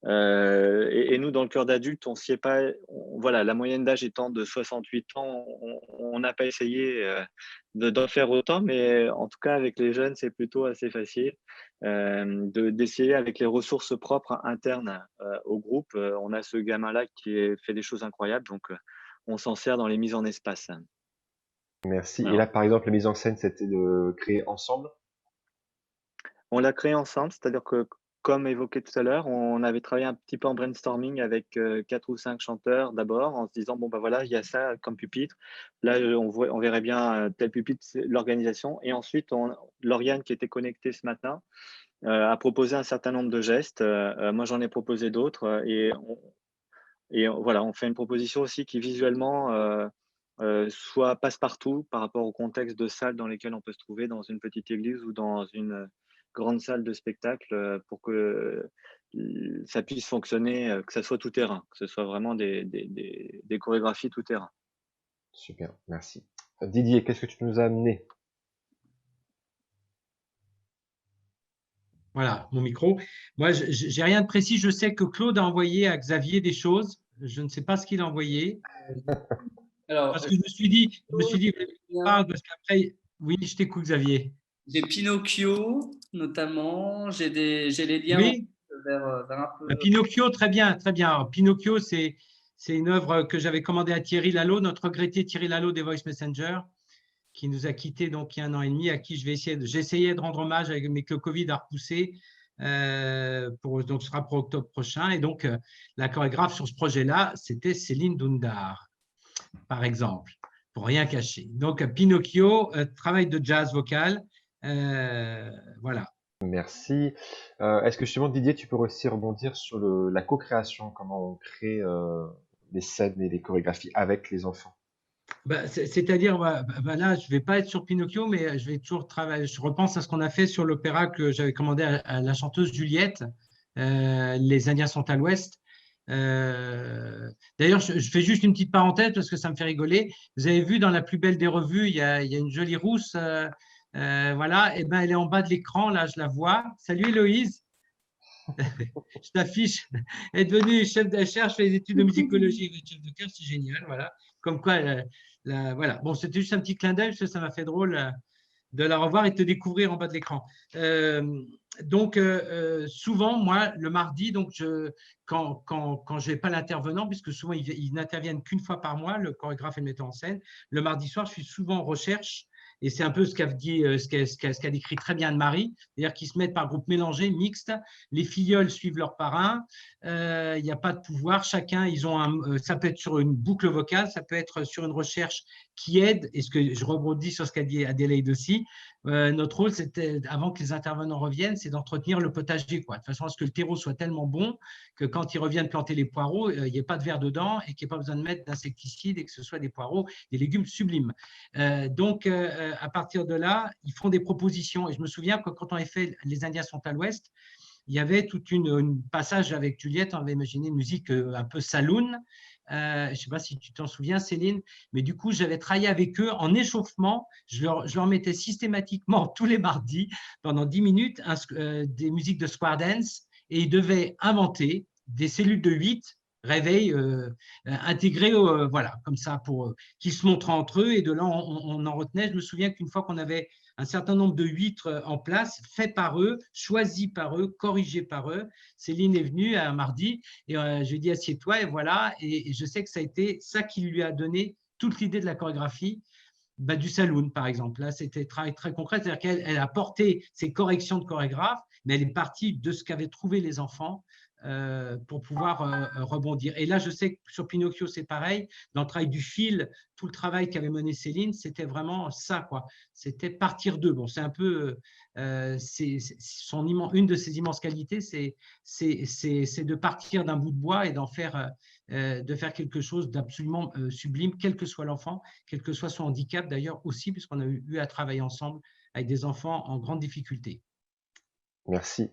Speaker 4: Et nous, dans le chœur d'adultes, on s'y est pas. Voilà, la moyenne d'âge étant de 68 ans, on n'a pas essayé d'en faire autant, mais en tout cas, avec les jeunes, c'est plutôt assez facile d'essayer avec les ressources propres internes au groupe. On a ce gamin-là qui fait des choses incroyables, donc on s'en sert dans les mises en espace.
Speaker 1: Merci. Et
Speaker 4: Alors,
Speaker 1: là, par exemple, la mise en scène, c'était de créer ensemble?
Speaker 4: on l'a créé ensemble, c'est-à-dire que, comme évoqué tout à l'heure, on avait travaillé un petit peu en brainstorming avec 4 ou 5 chanteurs d'abord, en se disant, bon, ben voilà, il y a ça comme pupitre. Là, on verrait bien tel pupitre, c'est l'organisation. Et ensuite, Lauriane, qui était connectée ce matin, a proposé un certain nombre de gestes. Moi, j'en ai proposé d'autres. Voilà, on fait une proposition aussi qui visuellement soit passe-partout par rapport au contexte de salle dans lesquelles on peut se trouver, dans une petite église ou dans une grande salle de spectacle, pour que ça puisse fonctionner, que ça soit tout terrain, que ce soit vraiment des chorégraphies tout terrain.
Speaker 1: Super, merci. Didier, qu'est-ce que tu nous as amené?
Speaker 5: Voilà, mon micro. Moi, j'ai rien de précis. Je sais que Claude a envoyé à Xavier des choses. Je ne sais pas ce qu'il a envoyé.
Speaker 6: Alors,
Speaker 5: Parce que je me suis dit, parle parce qu'après, oui, je t'écoute, Xavier.
Speaker 6: j'ai Pinocchio, notamment. J'ai les liens
Speaker 5: Oui,
Speaker 6: vers un peu.
Speaker 5: Pinocchio, très bien, très bien. Alors, Pinocchio, c'est une œuvre que j'avais commandée à Thierry Lalo, notre regretté Thierry Lalo des Voice Messenger, qui nous a quittés donc il y a 1 an et demi, à qui j'essayais de rendre hommage, mais que le Covid a repoussé. Donc, ce sera pour octobre prochain. Et donc, la chorégraphe sur ce projet-là, c'était Céline Dundar, par exemple, pour rien cacher. Donc, Pinocchio, travail de jazz vocal. Voilà.
Speaker 1: Merci. Est-ce que justement, Didier, tu peux aussi rebondir sur la co-création, comment on crée les scènes et les chorégraphies avec les enfants?
Speaker 5: C'est-à-dire, là, je ne vais pas être sur Pinocchio, mais je vais toujours travailler. Je repense à ce qu'on a fait sur l'opéra que j'avais commandé à la chanteuse Juliette, Les Indiens sont à l'ouest. D'ailleurs, je fais juste une petite parenthèse parce que ça me fait rigoler. Vous avez vu dans la plus belle des revues, il y a une jolie rousse. Voilà, et ben, elle est en bas de l'écran, là, je la vois. Salut Héloïse. Je t'affiche. Elle est devenue chef de recherche, fait des études de musicologie et chef de chœur, c'est génial. Voilà. Comme quoi, voilà. Bon, c'était juste un petit clin d'œil, ça m'a fait drôle de la revoir et de te découvrir en bas de l'écran. Donc, souvent, moi, le mardi, donc quand je n'ai pas l'intervenant, puisque souvent, ils n'interviennent qu'une fois par mois, le chorégraphe et le metteur en scène, le mardi soir, je suis souvent en recherche. Et c'est un peu ce qu'a décrit très bien Anne-Marie, c'est-à-dire qu'ils se mettent par groupe mélangé, mixte. Les filioles suivent leur parrain. Il n'y a pas de pouvoir. Chacun, ça peut être sur une boucle vocale, ça peut être sur une recherche qui aide. Et ce que je rebondis sur ce qu'a dit Adélaïde aussi. Notre rôle, c'était, avant que les intervenants reviennent, c'est d'entretenir le potager, quoi, de façon à ce que le terreau soit tellement bon que quand ils reviennent planter les poireaux, il n'y ait pas de vers dedans et qu'il n'y ait pas besoin de mettre d'insecticides et que ce soit des poireaux, des légumes sublimes. Donc, à partir de là, ils font des propositions. Et je me souviens que quand on avait fait Les Indiens sont à l'ouest, il y avait tout une passage avec Juliette, on avait imaginé une musique un peu saloon. Je ne sais pas si tu t'en souviens, Céline, mais du coup, j'avais travaillé avec eux en échauffement. Je leur mettais systématiquement tous les mardis, pendant 10 minutes, des musiques de square dance et ils devaient inventer des cellules de 8 réveil intégré, voilà, comme ça, pour qu'ils se montrent entre eux. Et de là, on en retenait. Je me souviens qu'une fois qu'on avait un certain nombre de huîtres en place, faits par eux, choisis par eux, corrigés par eux, Céline est venue un mardi et je lui ai dit assieds-toi et voilà. Et je sais que ça a été ça qui lui a donné toute l'idée de la chorégraphie. Du saloon, par exemple. Là, c'était très, très concret. C'est-à-dire qu'elle a porté ses corrections de chorégraphe, mais elle est partie de ce qu'avaient trouvé les enfants pour pouvoir rebondir. Et là, je sais que sur Pinocchio, c'est pareil. Dans le travail du fil, tout le travail qu'avait mené Céline, c'était vraiment ça, quoi. C'était partir d'eux. Bon, c'est un peu une de ses immenses qualités, c'est de partir d'un bout de bois et de faire quelque chose d'absolument sublime, quel que soit l'enfant, quel que soit son handicap d'ailleurs aussi, puisqu'on a eu à travailler ensemble avec des enfants en grande difficulté.
Speaker 1: Merci.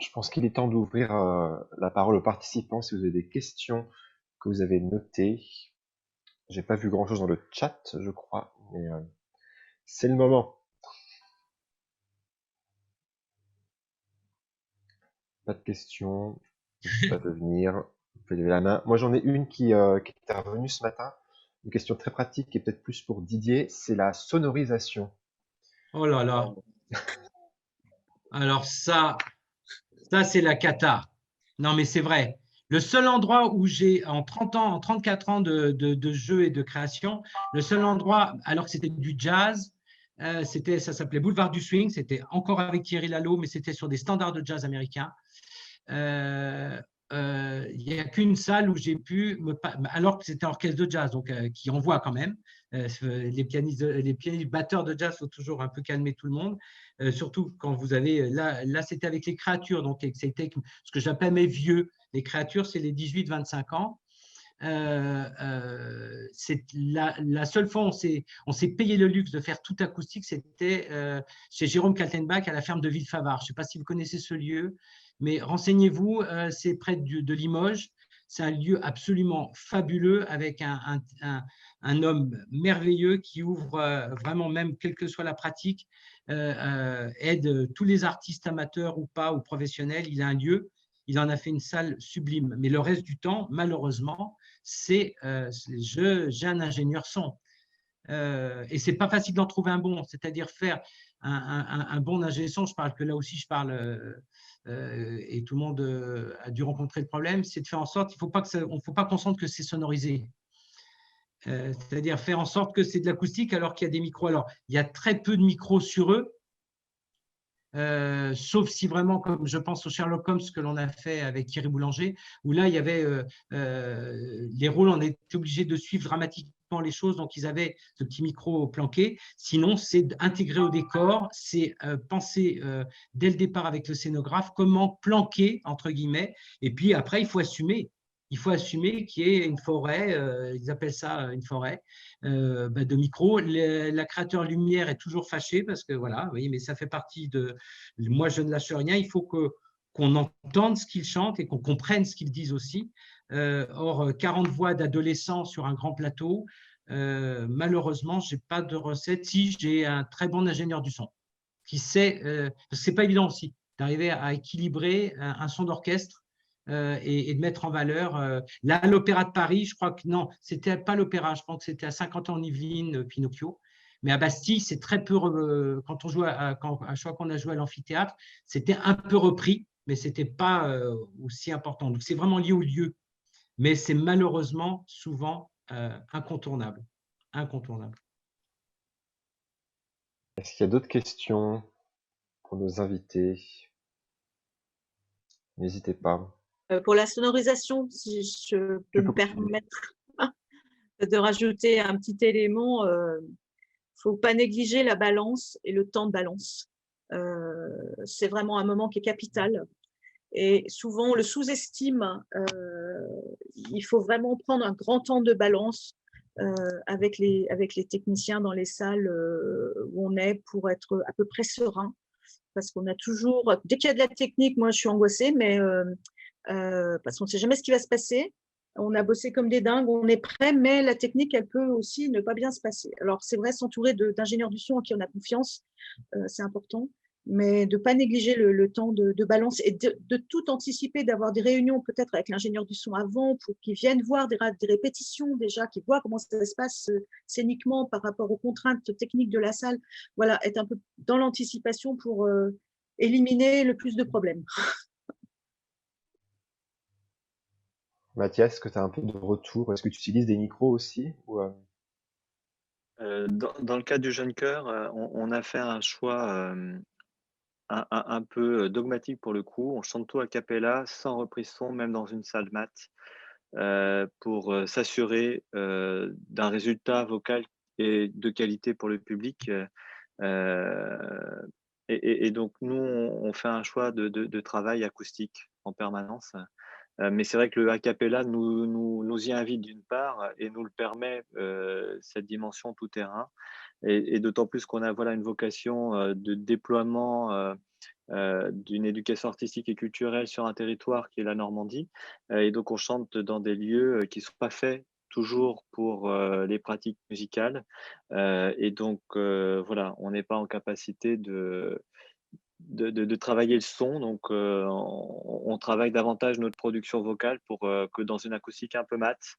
Speaker 1: Je pense qu'il est temps d'ouvrir la parole aux participants si vous avez des questions que vous avez notées. J'ai pas vu grand-chose dans le chat, je crois, mais c'est le moment. Pas de questions, pas de venir. Vous pouvez lever la main. Moi, j'en ai une qui est revenue ce matin. Une question très pratique et peut-être plus pour Didier, c'est la sonorisation.
Speaker 5: Oh là là. Alors ça c'est la cata. Non, mais c'est vrai. Le seul endroit où j'ai, en 30 ans, en 34 ans de jeu et de création, le seul endroit, alors que c'était du jazz, ça s'appelait Boulevard du Swing, c'était encore avec Thierry Lalo, mais c'était sur des standards de jazz américains. Il n'y a qu'une salle où j'ai pu, alors que c'était orchestre de jazz, donc qui envoie quand même. Les pianistes batteurs de jazz, il faut toujours un peu calmer tout le monde, surtout quand vous avez, là c'était avec les créatures, donc c'était ce que j'appelle mes vieux. Les créatures, c'est les 18-25 ans. C'est la seule fois où on s'est payé le luxe de faire tout acoustique, c'était chez Jérôme Kaltenbach à la ferme de Villefavard. Je ne sais pas si vous connaissez ce lieu, mais renseignez-vous, c'est près de Limoges. C'est un lieu absolument fabuleux avec un homme merveilleux qui ouvre vraiment, même quelle que soit la pratique, aide tous les artistes amateurs ou pas, ou professionnels. Il a un lieu, il en a fait une salle sublime. Mais le reste du temps, malheureusement, j'ai un ingénieur son. Et c'est pas facile d'en trouver un bon, c'est-à-dire faire un bon ingé son. Je parle que là aussi, je parle et tout le monde a dû rencontrer le problème, c'est de faire en sorte, il ne faut pas qu'on sente que c'est sonorisé. C'est-à-dire faire en sorte que c'est de l'acoustique alors qu'il y a des micros. Alors, il y a très peu de micros sur eux, sauf si vraiment, comme je pense au Sherlock Holmes que l'on a fait avec Thierry Boulanger, où là, il y avait les rôles, on était obligé de suivre dramatiquement les choses, donc ils avaient ce petit micro planqué. Sinon, c'est intégré au décor, c'est penser dès le départ avec le scénographe comment planquer, entre guillemets, et puis après, il faut assumer. Il faut assumer qu'il y ait une forêt, ils appellent ça une forêt, de micro. La créateur lumière est toujours fâchée parce que voilà, oui, mais ça fait partie de. Moi, je ne lâche rien. Il faut qu'on entende ce qu'ils chantent et qu'on comprenne ce qu'ils disent aussi. Or, 40 voix d'adolescents sur un grand plateau, malheureusement, je n'ai pas de recette. Si, j'ai un très bon ingénieur du son qui sait, parce que ce n'est pas évident aussi d'arriver à équilibrer un son d'orchestre et de mettre en valeur. Là, l'Opéra de Paris, je crois que non, c'était pas l'Opéra, je crois que c'était à 50 ans en Yvelines, Pinocchio. Mais à Bastille, c'est très peu, quand on joue à chaque fois qu'on a joué à l'amphithéâtre, c'était un peu repris, mais ce n'était pas aussi important. Donc, c'est vraiment lié au lieu, mais c'est malheureusement souvent incontournable. Incontournable.
Speaker 1: Est-ce qu'il y a d'autres questions pour nos invités? N'hésitez pas.
Speaker 3: Pour la sonorisation, si je peux me permettre de rajouter un petit élément, il ne faut pas négliger la balance et le temps de balance. C'est vraiment un moment qui est capital. Et souvent, on le sous-estime. Il faut vraiment prendre un grand temps de balance avec les techniciens dans les salles où on est pour être à peu près serein. Parce qu'on a toujours… Dès qu'il y a de la technique, moi, je suis angoissée, mais… parce qu'on ne sait jamais ce qui va se passer. On a bossé comme des dingues, on est prêt, mais la technique, elle peut aussi ne pas bien se passer. Alors, c'est vrai, s'entourer d'ingénieurs du son en qui on a confiance, c'est important. mais de ne pas négliger le temps de balance et de tout anticiper, d'avoir des réunions peut-être avec l'ingénieur du son avant pour qu'ils viennent voir des répétitions déjà, qu'ils voient comment ça se passe scéniquement par rapport aux contraintes techniques de la salle. Voilà, être un peu dans l'anticipation pour éliminer le plus de problèmes.
Speaker 1: Mathias, est-ce que tu as un peu de retour? Est-ce que tu utilises des micros aussi
Speaker 4: Dans le cadre du jeune chœur, on a fait un choix un peu dogmatique pour le coup. On chante tout a cappella, sans reprise son, même dans une salle mat, pour s'assurer d'un résultat vocal et de qualité pour le public. Et donc, nous, on fait un choix de travail acoustique en permanence. Mais c'est vrai que le a cappella nous y invite d'une part et nous le permet, cette dimension tout terrain. Et d'autant plus qu'on a voilà, une vocation de déploiement d'une éducation artistique et culturelle sur un territoire qui est la Normandie. Et donc, on chante dans des lieux qui ne sont pas faits toujours pour les pratiques musicales. Et donc, voilà, on n'est pas en capacité de travailler le son. Donc, on travaille davantage notre production vocale pour que dans une acoustique un peu mate,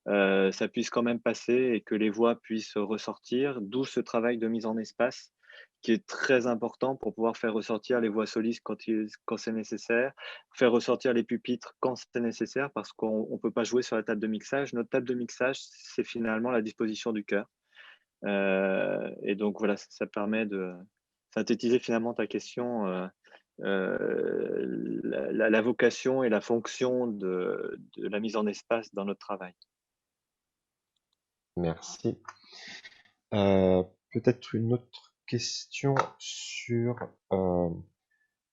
Speaker 4: ça puisse quand même passer et que les voix puissent ressortir, d'où ce travail de mise en espace qui est très important pour pouvoir faire ressortir les voix solistes quand c'est nécessaire, faire ressortir les pupitres quand c'est nécessaire, parce qu'on ne peut pas jouer sur la table de mixage. Notre table de mixage, c'est finalement la disposition du chœur. Et donc voilà, ça permet de synthétiser finalement ta question, la vocation et la fonction de la mise en espace dans notre travail.
Speaker 1: Merci. Peut-être une autre question sur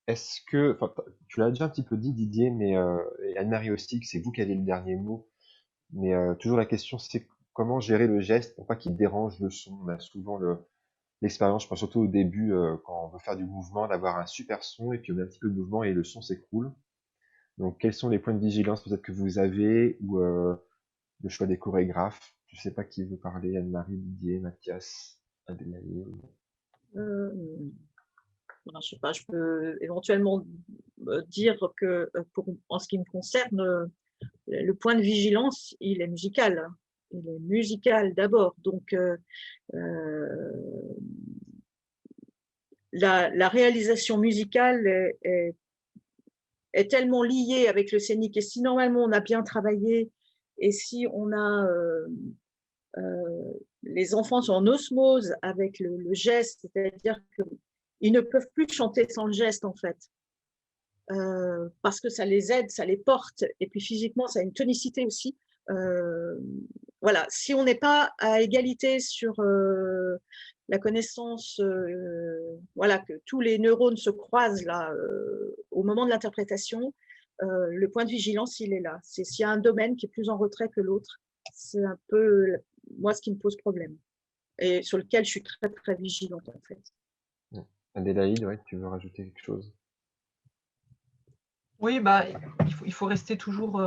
Speaker 1: est-ce que, enfin, tu l'as déjà un petit peu dit Didier, mais et Anne-Marie aussi, que c'est vous qui avez le dernier mot, mais toujours la question c'est comment gérer le geste pour pas qu'il dérange le son. On a souvent l'expérience, je pense surtout au début quand on veut faire du mouvement, d'avoir un super son et puis on a un petit peu de mouvement et le son s'écroule. Donc quels sont les points de vigilance peut-être que vous avez ou le choix des chorégraphes? Je sais pas qui veut parler, Anne-Marie, Didier, Mathias, Adélaïde.
Speaker 3: Je ne sais pas, je peux éventuellement dire que en ce qui me concerne, le point de vigilance, il est musical. Il est musical d'abord. Donc, la réalisation musicale est tellement liée avec le scénique. Et si normalement on a bien travaillé et si on a les enfants sont en osmose avec le geste, c'est-à-dire qu'ils ne peuvent plus chanter sans le geste en fait. Parce que ça les aide, ça les porte, et puis physiquement, ça a une tonicité aussi. Voilà, si on n'est pas à égalité sur la connaissance, voilà, que tous les neurones se croisent là au moment de l'interprétation, le point de vigilance, il est là. C'est s'il y a un domaine qui est plus en retrait que l'autre, c'est un peu moi ce qui me pose problème et sur lequel je suis très très vigilante en fait.
Speaker 1: Adélaïde, ouais, tu veux rajouter quelque chose?
Speaker 2: Oui, bah, il faut rester toujours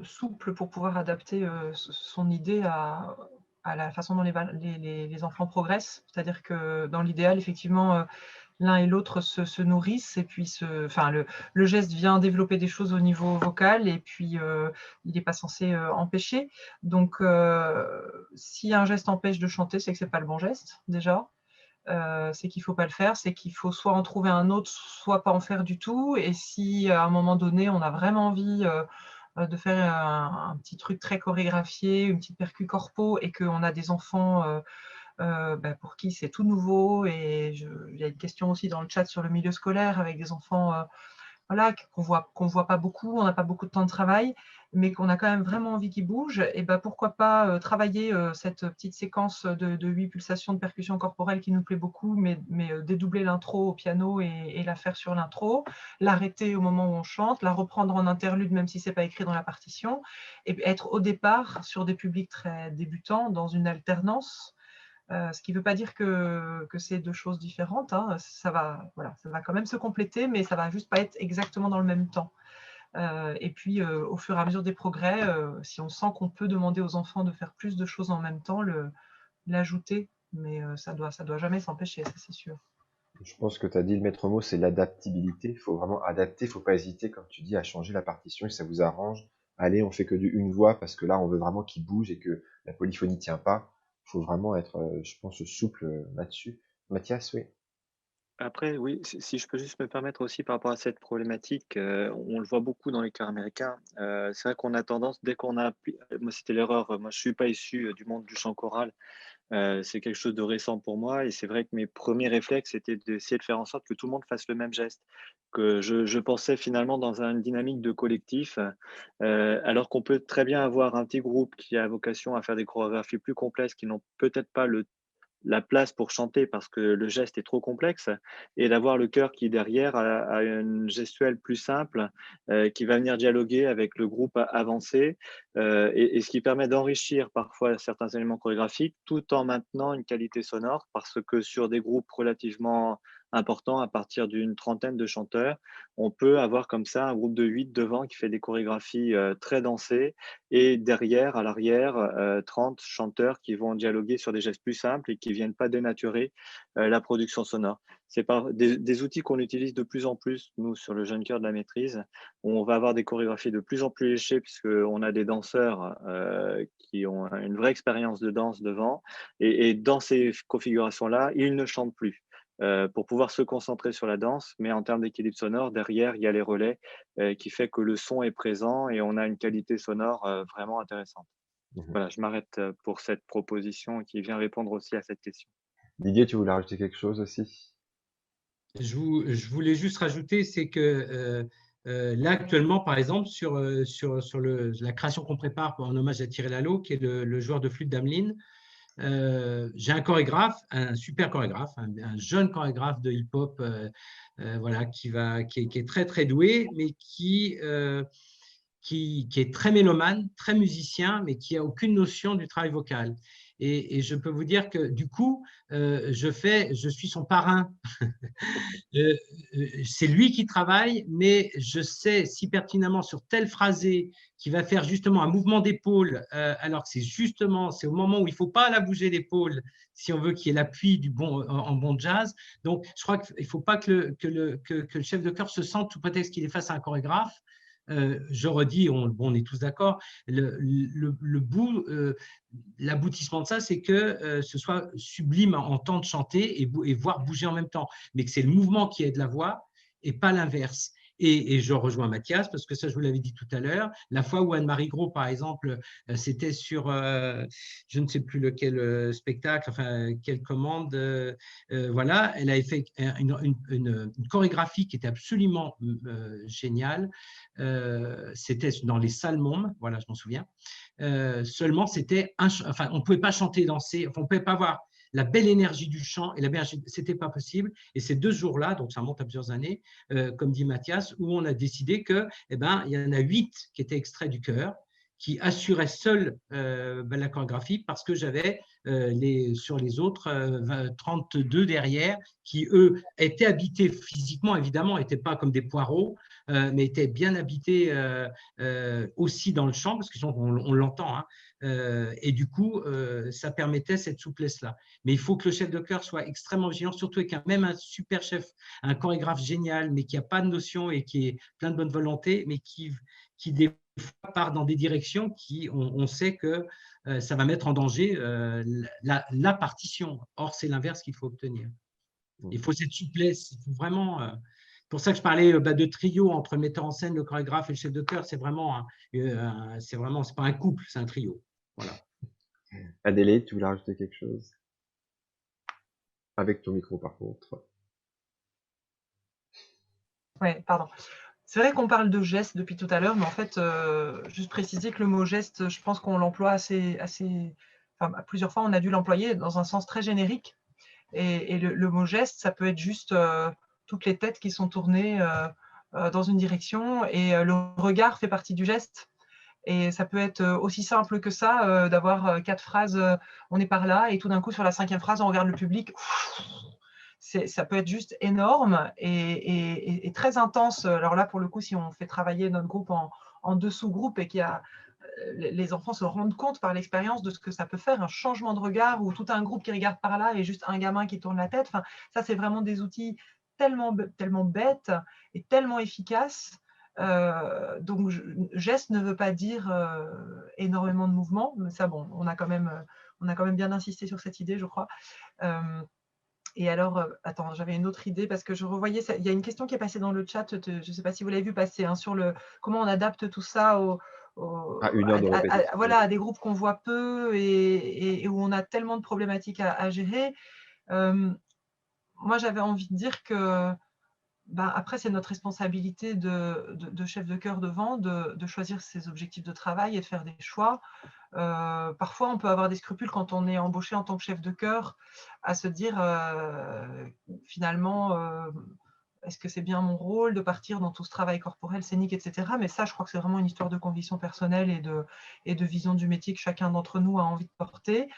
Speaker 2: souple pour pouvoir adapter son idée à la façon dont les enfants progressent. C'est-à-dire que dans l'idéal, effectivement, l'un et l'autre se nourrissent et puis le geste vient développer des choses au niveau vocal et puis il n'est pas censé empêcher. Donc, si un geste empêche de chanter, c'est que ce n'est pas le bon geste déjà. C'est qu'il ne faut pas le faire, c'est qu'il faut soit en trouver un autre, soit pas en faire du tout. Et si à un moment donné, on a vraiment envie de faire un petit truc très chorégraphié, une petite percu corpo, et qu'on a des enfants pour qui c'est tout nouveau, et il y a une question aussi dans le chat sur le milieu scolaire avec des enfants voilà, qu'on voit pas beaucoup, on n'a pas beaucoup de temps de travail, mais qu'on a quand même vraiment envie qu'ils bougent, et pourquoi pas travailler cette petite séquence de 8 pulsations de percussion corporelle qui nous plaît beaucoup, mais dédoubler l'intro au piano et la faire sur l'intro, l'arrêter au moment où on chante, la reprendre en interlude même si c'est pas écrit dans la partition, et être au départ sur des publics très débutants dans une alternance. Ce qui ne veut pas dire que c'est deux choses différentes, hein. Ça va quand même se compléter, mais ça ne va juste pas être exactement dans le même temps. Et puis, au fur et à mesure des progrès, si on sent qu'on peut demander aux enfants de faire plus de choses en même temps, l'ajouter, mais ça doit jamais s'empêcher, ça c'est sûr.
Speaker 1: Je pense que tu as dit le maître mot, c'est l'adaptabilité. Il faut vraiment adapter, il ne faut pas hésiter, comme tu dis, à changer la partition et ça vous arrange. Allez, on fait que une voix parce que là, on veut vraiment qu'il bouge et que la polyphonie tient pas. Il faut vraiment être, je pense, souple là-dessus. Mathias, oui.
Speaker 4: Après, oui, si je peux juste me permettre aussi par rapport à cette problématique, on le voit beaucoup dans les chœurs américains. C'est vrai qu'on a tendance, dès qu'on a moi c'était l'erreur, moi je suis pas issu, du monde du chant choral, c'est quelque chose de récent pour moi et c'est vrai que mes premiers réflexes, c'était d'essayer de faire en sorte que tout le monde fasse le même geste. Que je pensais finalement dans une dynamique de collectif, alors qu'on peut très bien avoir un petit groupe qui a vocation à faire des chorégraphies plus complexes, qui n'ont peut-être pas la place pour chanter parce que le geste est trop complexe et d'avoir le chœur qui derrière a une gestuelle plus simple, qui va venir dialoguer avec le groupe avancé, et ce qui permet d'enrichir parfois certains éléments chorégraphiques tout en maintenant une qualité sonore parce que sur des groupes relativement importants, à partir d'une trentaine de chanteurs, on peut avoir comme ça un groupe de 8 devant qui fait des chorégraphies, très dansées et derrière, à l'arrière, 30 chanteurs qui vont dialoguer sur des gestes plus simples et qui viennent pas dénaturer, la production sonore. C'est par des outils qu'on utilise de plus en plus, nous, sur le jeune chœur de la maîtrise, où on va avoir des chorégraphies de plus en plus léchées puisqu'on a des danseurs, qui ont une vraie expérience de danse devant et dans ces configurations-là, ils ne chantent plus, pour pouvoir se concentrer sur la danse. Mais en termes d'équilibre sonore, derrière, il y a les relais qui fait que le son est présent et on a une qualité sonore vraiment intéressante.
Speaker 1: Mhm.
Speaker 4: Voilà, je m'arrête pour cette proposition qui vient répondre aussi à cette question.
Speaker 1: Didier, tu voulais rajouter quelque chose aussi?
Speaker 5: Je voulais juste rajouter, c'est que là, actuellement, par exemple, sur la création qu'on prépare en hommage à Thierry Lalo, qui est le joueur de flûte d'Ameline, j'ai un chorégraphe, un super chorégraphe, un jeune chorégraphe de hip-hop, voilà, qui est très, très doué, mais qui est très mélomane, très musicien, mais qui n'a aucune notion du travail vocal. Et je peux vous dire que du coup, je suis son parrain. C'est lui qui travaille, mais je sais si pertinemment sur tel phrasé qui va faire justement un mouvement d'épaule, alors que c'est au moment où il ne faut pas la bouger l'épaule si on veut qu'il y ait l'appui du en bon jazz. Donc, je crois qu'il ne faut pas que le chef de chœur se sente sous prétexte qu'il est face à un chorégraphe. Je redis, on est tous d'accord, l'aboutissement de ça, c'est que ce soit sublime en temps de chanter et voir bouger en même temps, mais que c'est le mouvement qui aide la voix et pas l'inverse. Et je rejoins Mathias, parce que ça, je vous l'avais dit tout à l'heure, la fois où Anne-Marie Gros, par exemple, c'était sur, je ne sais plus lequel spectacle, enfin, quelle commande, voilà, elle avait fait une chorégraphie qui était absolument géniale. C'était dans les salles Môme, voilà, je m'en souviens. Seulement, enfin, on ne pouvait pas chanter et danser, enfin, on ne pouvait pas avoir la belle énergie du chant et la belle énergie, c'était pas possible. Et ces 2 jours-là, donc ça remonte à plusieurs années, comme dit Mathias, où on a décidé que, il y en a 8 qui étaient extraits du chœur, qui assuraient seuls la chorégraphie parce que j'avais sur les autres 32 derrière qui, eux, étaient habités physiquement, évidemment, n'étaient pas comme des poireaux, mais étaient bien habités aussi dans le chant, parce qu'on l'entend, hein, et du coup, ça permettait cette souplesse-là. Mais il faut que le chef de chœur soit extrêmement vigilant, surtout avec même un super chef, un chorégraphe génial, mais qui n'a pas de notion et qui est plein de bonne volonté, mais qui des fois part dans des directions qui, on sait que ça va mettre en danger la partition. Or, c'est l'inverse qu'il faut obtenir. Il faut cette souplesse, il faut vraiment… C'est pour ça que je parlais de trio entre le metteur en scène, le chorégraphe et le chef de chœur. C'est vraiment, c'est pas un couple, c'est un trio. Voilà.
Speaker 1: Adélaïde, tu voulais rajouter quelque chose? Avec ton micro, par contre.
Speaker 2: Oui, pardon. C'est vrai qu'on parle de geste depuis tout à l'heure, mais en fait, juste préciser que le mot geste, je pense qu'on l'emploie enfin, plusieurs fois, on a dû l'employer dans un sens très générique. Et le mot geste, ça peut être juste toutes les têtes qui sont tournées dans une direction, et le regard fait partie du geste. Et ça peut être aussi simple que ça, d'avoir 4 phrases, on est par là, et tout d'un coup, sur la 5e phrase, on regarde le public. Ça peut être juste énorme et très intense. Alors là, pour le coup, si on fait travailler notre groupe en 2 sous-groupes et qu'il y a les enfants se rendent compte par l'expérience de ce que ça peut faire, un changement de regard ou tout un groupe qui regarde par là et juste un gamin qui tourne la tête. Enfin, ça, c'est vraiment des outils tellement bêtes et tellement efficaces. Donc, geste ne veut pas dire énormément de mouvements, mais ça, bon, on a quand même bien insisté sur cette idée, je crois. Et alors, attends, j'avais une autre idée parce que je revoyais, il y a une question qui est passée dans le chat, je ne sais pas si vous l'avez vu passer, hein, sur comment on adapte tout ça
Speaker 1: À 1 heure de répétition.
Speaker 2: voilà, à des groupes qu'on voit peu et où on a tellement de problématiques à gérer. Moi, j'avais envie de dire que après, c'est notre responsabilité de chef de chœur devant, de choisir ses objectifs de travail et de faire des choix. Parfois, on peut avoir des scrupules quand on est embauché en tant que chef de chœur à se dire finalement, est-ce que c'est bien mon rôle de partir dans tout ce travail corporel, scénique, etc. Mais ça, je crois que c'est vraiment une histoire de conviction personnelle et de vision du métier que chacun d'entre nous a envie de porter.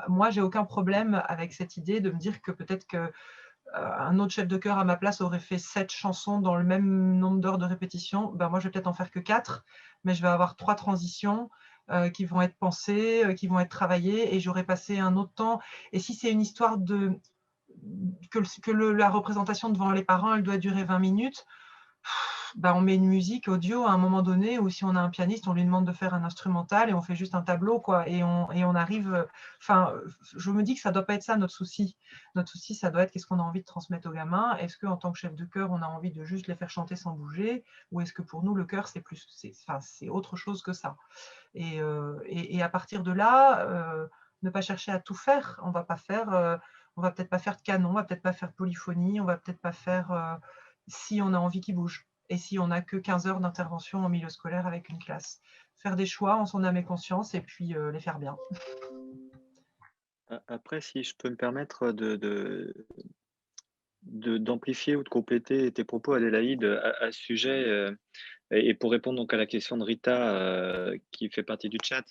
Speaker 2: Moi, j'ai aucun problème avec cette idée de me dire que peut-être qu'un autre chef de chœur à ma place aurait fait 7 chansons dans le même nombre d'heures de répétition. Moi, je vais peut-être en faire que 4, mais je vais avoir 3 transitions qui vont être pensées, qui vont être travaillées, et j'aurai passé un autre temps. Et si c'est une histoire la représentation devant les parents, elle doit durer 20 minutes, on met une musique audio à un moment donné, ou si on a un pianiste, on lui demande de faire un instrumental et on fait juste un tableau, quoi, et on arrive. Je me dis que ça ne doit pas être ça notre souci. Notre souci, ça doit être qu'est-ce qu'on a envie de transmettre aux gamins. Est-ce qu'en tant que chef de chœur, on a envie de juste les faire chanter sans bouger, ou est-ce que pour nous, le chœur, c'est autre chose que ça. Et à partir de là, ne pas chercher à tout faire. On va peut-être pas faire de canon, on va peut-être pas faire de polyphonie, on va peut-être pas faire si on a envie qu'il bouge. Et si on n'a que 15 heures d'intervention en milieu scolaire avec une classe. Faire des choix en son âme et conscience et puis les faire bien.
Speaker 4: Après, si je peux me permettre d'amplifier ou de compléter tes propos, Adélaïde, à ce sujet, et pour répondre donc à la question de Rita, qui fait partie du chat,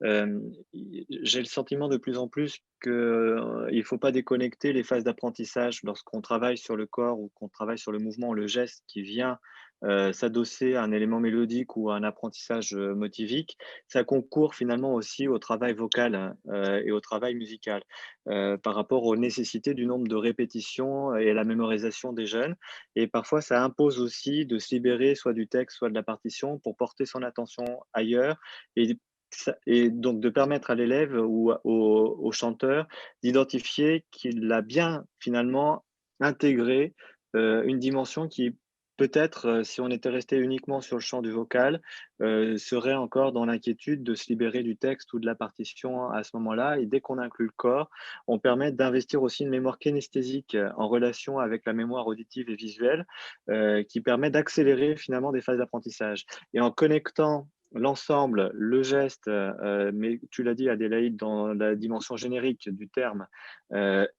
Speaker 4: j'ai le sentiment de plus en plus qu'il ne faut pas déconnecter les phases d'apprentissage lorsqu'on travaille sur le corps ou qu'on travaille sur le mouvement ou le geste qui vient s'adosser à un élément mélodique ou à un apprentissage motivique. Ça concourt finalement aussi au travail vocal et au travail musical par rapport aux nécessités du nombre de répétitions et à la mémorisation des jeunes. Et parfois, ça impose aussi de se libérer soit du texte, soit de la partition pour porter son attention ailleurs et donc de permettre à l'élève ou au chanteur d'identifier qu'il a bien finalement intégré une dimension qui peut-être, si on était resté uniquement sur le champ du vocal, serait encore dans l'inquiétude de se libérer du texte ou de la partition à ce moment-là. Et dès qu'on inclut le corps, on permet d'investir aussi une mémoire kinesthésique en relation avec la mémoire auditive et visuelle, qui permet d'accélérer finalement des phases d'apprentissage. Et en connectant l'ensemble, le geste, mais tu l'as dit Adélaïde, dans la dimension générique du terme,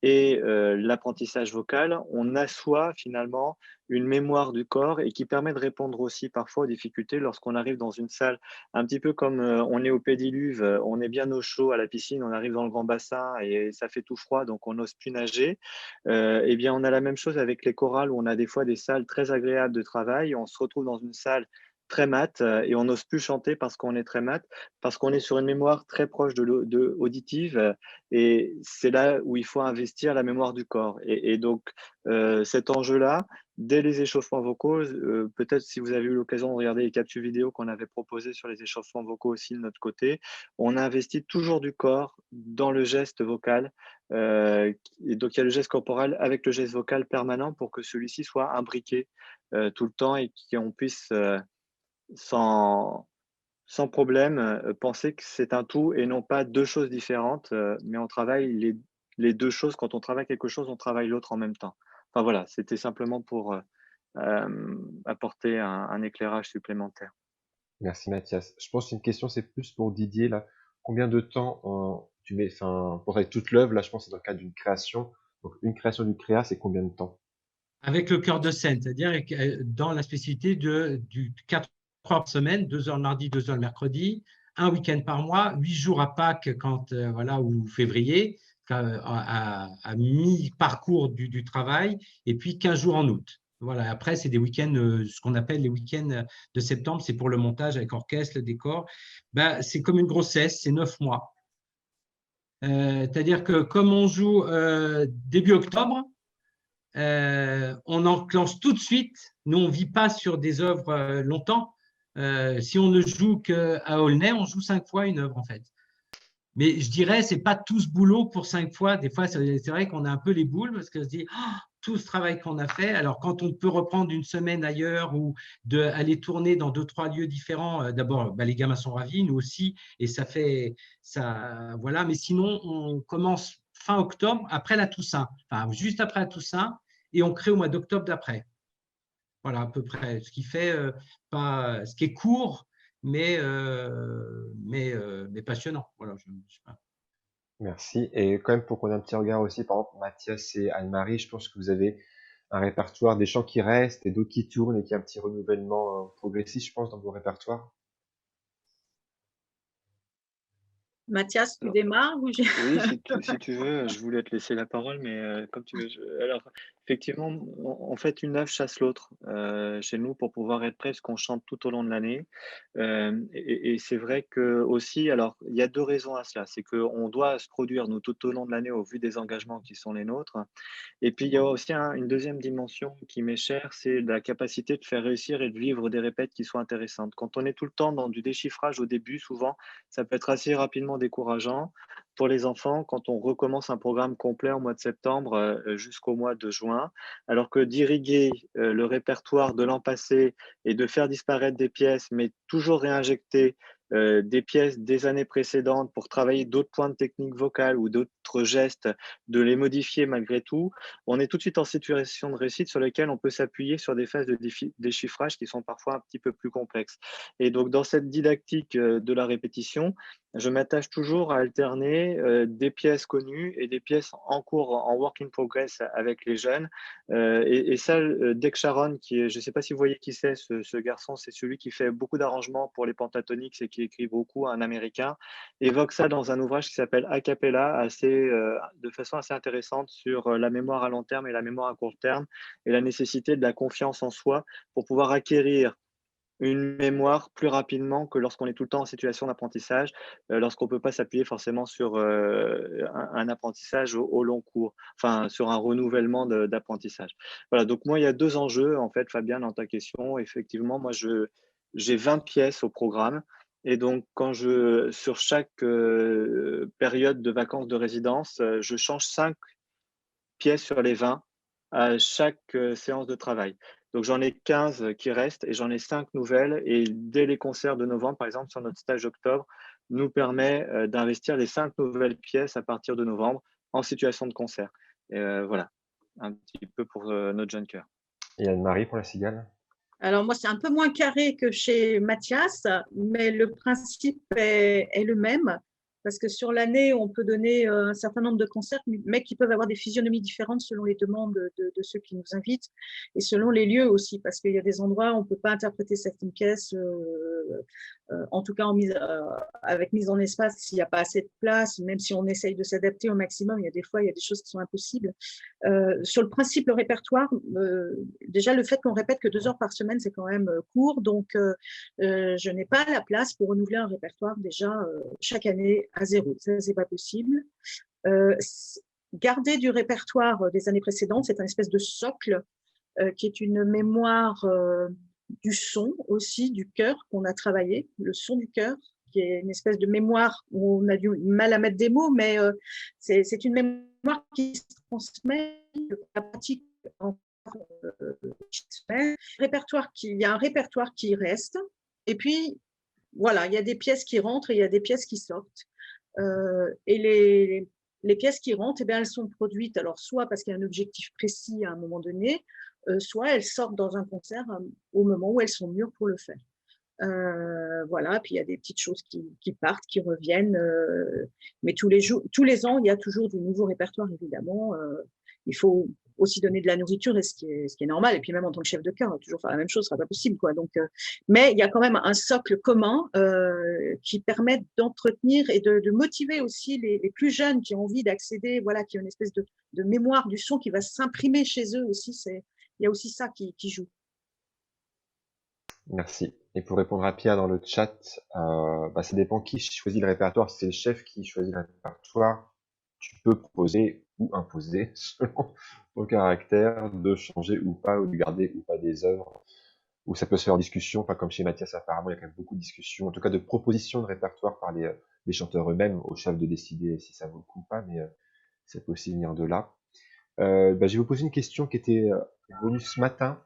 Speaker 4: et l'apprentissage vocal, on assoit finalement une mémoire du corps et qui permet de répondre aussi parfois aux difficultés lorsqu'on arrive dans une salle, un petit peu comme on est au pédiluve, on est bien au chaud à la piscine, on arrive dans le grand bassin et ça fait tout froid, donc on n'ose plus nager. Eh bien, on a la même chose avec les chorales où on a des fois des salles très agréables de travail, on se retrouve dans une salle très mat et on n'ose plus chanter parce qu'on est très mat, parce qu'on est sur une mémoire très proche de auditive et c'est là où il faut investir la mémoire du corps. Et donc, cet enjeu-là, dès les échauffements vocaux, peut-être si vous avez eu l'occasion de regarder les capsules vidéo qu'on avait proposées sur les échauffements vocaux aussi de notre côté, on a investi toujours du corps dans le geste vocal. Et donc, il y a le geste corporel avec le geste vocal permanent pour que celui-ci soit imbriqué tout le temps et qu'on puisse, sans, sans problème, penser que c'est un tout et non pas deux choses différentes, mais on travaille les deux choses. Quand on travaille quelque chose, on travaille l'autre en même temps. Enfin voilà, c'était simplement pour apporter un éclairage supplémentaire.
Speaker 1: Merci Mathias. Je pense qu'une question, c'est plus pour Didier, là. Combien de temps tu mets, enfin, pour travailler toute l'œuvre, là, je pense que c'est dans le cadre d'une création. Donc, une création du créa, c'est combien de temps?
Speaker 5: Avec le cœur de scène, c'est-à-dire dans la spécificité du 4 heures par semaine, 2 heures le mardi, 2 heures le mercredi, un week-end par mois, 8 jours à Pâques ou février, à mi-parcours du travail, et puis 15 jours en août. Voilà. Après, c'est des week-ends, ce qu'on appelle les week-ends de septembre, c'est pour le montage avec orchestre, le décor. Ben, c'est comme une grossesse, c'est 9 mois. C'est-à-dire que comme on joue début octobre, on enclenche tout de suite. Nous, on ne vit pas sur des œuvres longtemps. Si on ne joue qu'à Aulnay, on joue 5 fois une œuvre, en fait. Mais je dirais, ce n'est pas tout ce boulot pour 5 fois. Des fois, c'est vrai qu'on a un peu les boules parce qu'on se dit, oh, tout ce travail qu'on a fait. Alors, quand on peut reprendre une semaine ailleurs ou aller tourner dans 2-3 lieux différents, d'abord, les gamins sont ravis, nous aussi, et ça fait ça, voilà. Mais sinon, on commence fin octobre, après la Toussaint, enfin, juste après la Toussaint, et on crée au mois d'octobre d'après. Voilà, à peu près. Ce qui fait pas, ce qui est court, mais passionnant. Voilà, je sais pas.
Speaker 1: Merci. Et quand même, pour qu'on ait un petit regard aussi, par exemple, Mathias et Anne-Marie, je pense que vous avez un répertoire des chants qui restent et d'autres qui tournent et qu'il y a un petit renouvellement progressif, je pense, dans vos répertoires.
Speaker 3: Mathias, tu
Speaker 4: Alors,
Speaker 3: démarres ou j'ai...
Speaker 4: oui, si tu veux, je voulais te laisser la parole, mais comme tu veux. Alors, effectivement, en fait, une œuvre chasse l'autre chez nous pour pouvoir être prêt, parce qu'on chante tout au long de l'année. Et c'est vrai que aussi, alors, il y a deux raisons à cela. C'est qu'on doit se produire, nous, tout au long de l'année, au vu des engagements qui sont les nôtres. Et puis, il y a aussi une deuxième dimension qui m'est chère, c'est la capacité de faire réussir et de vivre des répètes qui soient intéressantes. Quand on est tout le temps dans du déchiffrage au début, souvent, ça peut être assez rapidement décourageant pour les enfants quand on recommence un programme complet au mois de septembre jusqu'au mois de juin, alors que d'irriguer le répertoire de l'an passé et de faire disparaître des pièces, mais toujours réinjecter des pièces des années précédentes pour travailler d'autres points de technique vocale ou d'autres gestes, de les modifier malgré tout, on est tout de suite en situation de réussite sur lesquelles on peut s'appuyer sur des phases de déchiffrage qui sont parfois un petit peu plus complexes. Et donc, dans cette didactique de la répétition, je m'attache toujours à alterner des pièces connues et des pièces en cours, en work in progress avec les jeunes. Et ça, Dec Sharon, je ne sais pas si vous voyez qui c'est, ce garçon, c'est celui qui fait beaucoup d'arrangements pour les Pentatonix et qui écrit beaucoup, un Américain, évoque ça dans un ouvrage qui s'appelle A Cappella, de façon assez intéressante sur la mémoire à long terme et la mémoire à court terme, et la nécessité de la confiance en soi pour pouvoir acquérir une mémoire plus rapidement que lorsqu'on est tout le temps en situation d'apprentissage, lorsqu'on ne peut pas s'appuyer forcément sur un apprentissage au long cours, enfin sur un renouvellement d'apprentissage. Voilà, donc moi, il y a deux enjeux, en fait, Fabien, dans ta question. Effectivement, moi, j'ai 20 pièces au programme. Et donc, sur chaque période de vacances de résidence, je change 5 pièces sur les 20 à chaque séance de travail. Donc, j'en ai 15 qui restent et j'en ai 5 nouvelles. Et dès les concerts de novembre, par exemple, sur notre stage d'octobre, nous permet d'investir les 5 nouvelles pièces à partir de novembre en situation de concert. Voilà, un petit peu pour notre jeune cœur.
Speaker 1: Et Anne-Marie pour la cigale?
Speaker 3: Alors moi, c'est un peu moins carré que chez Mathias, mais le principe est le même. Parce que sur l'année, on peut donner un certain nombre de concerts, mais qui peuvent avoir des physionomies différentes selon les demandes de ceux qui nous invitent et selon les lieux aussi, parce qu'il y a des endroits où on ne peut pas interpréter certaines pièces, en tout cas avec mise en espace, s'il n'y a pas assez de place, même si on essaye de s'adapter au maximum, il y a des fois, il y a des choses qui sont impossibles. Sur le principe, le répertoire, déjà le fait qu'on répète que 2 heures par semaine, c'est quand même court, donc je n'ai pas la place pour renouveler un répertoire déjà chaque année à 0. Ça, c'est pas possible. Garder du répertoire des années précédentes, c'est un espèce de socle qui est une mémoire du son aussi, du cœur qu'on a travaillé, le son du cœur, qui est une espèce de mémoire où on a du mal à mettre des mots, mais c'est une mémoire qui se transmet de la pratique en il y a un répertoire qui reste, et puis voilà, il y a des pièces qui rentrent et il y a des pièces qui sortent. Et les pièces qui rentrent, eh bien, elles sont produites, alors soit parce qu'il y a un objectif précis à un moment donné, soit elles sortent dans un concert au moment où elles sont mûres pour le faire. Voilà, puis il y a des petites choses qui partent, qui reviennent, mais tous les ans, il y a toujours du nouveau répertoire, évidemment. Il faut aussi donner de la nourriture, et ce qui est normal. Et puis même en tant que chef de chœur, toujours faire la même chose, ce sera pas possible, quoi. Donc, mais il y a quand même un socle commun qui permet d'entretenir et de motiver aussi les plus jeunes qui ont envie d'accéder, voilà, qui ont une espèce de mémoire du son qui va s'imprimer chez eux aussi. il y a aussi ça qui joue.
Speaker 1: Merci. Et pour répondre à Pierre dans le chat, ça dépend qui choisit le répertoire. Si c'est le chef qui choisit le répertoire, tu peux proposer ou imposer, selon ton caractère, de changer ou pas, ou de garder ou pas des œuvres. Ou ça peut se faire en discussion, pas comme chez Mathias apparemment, il y a quand même beaucoup de discussions, en tout cas de propositions de répertoire par les chanteurs eux-mêmes, au chef de décider si ça vaut le coup ou pas, mais ça peut aussi venir de là. Je vais vous poser une question qui était venue ce matin.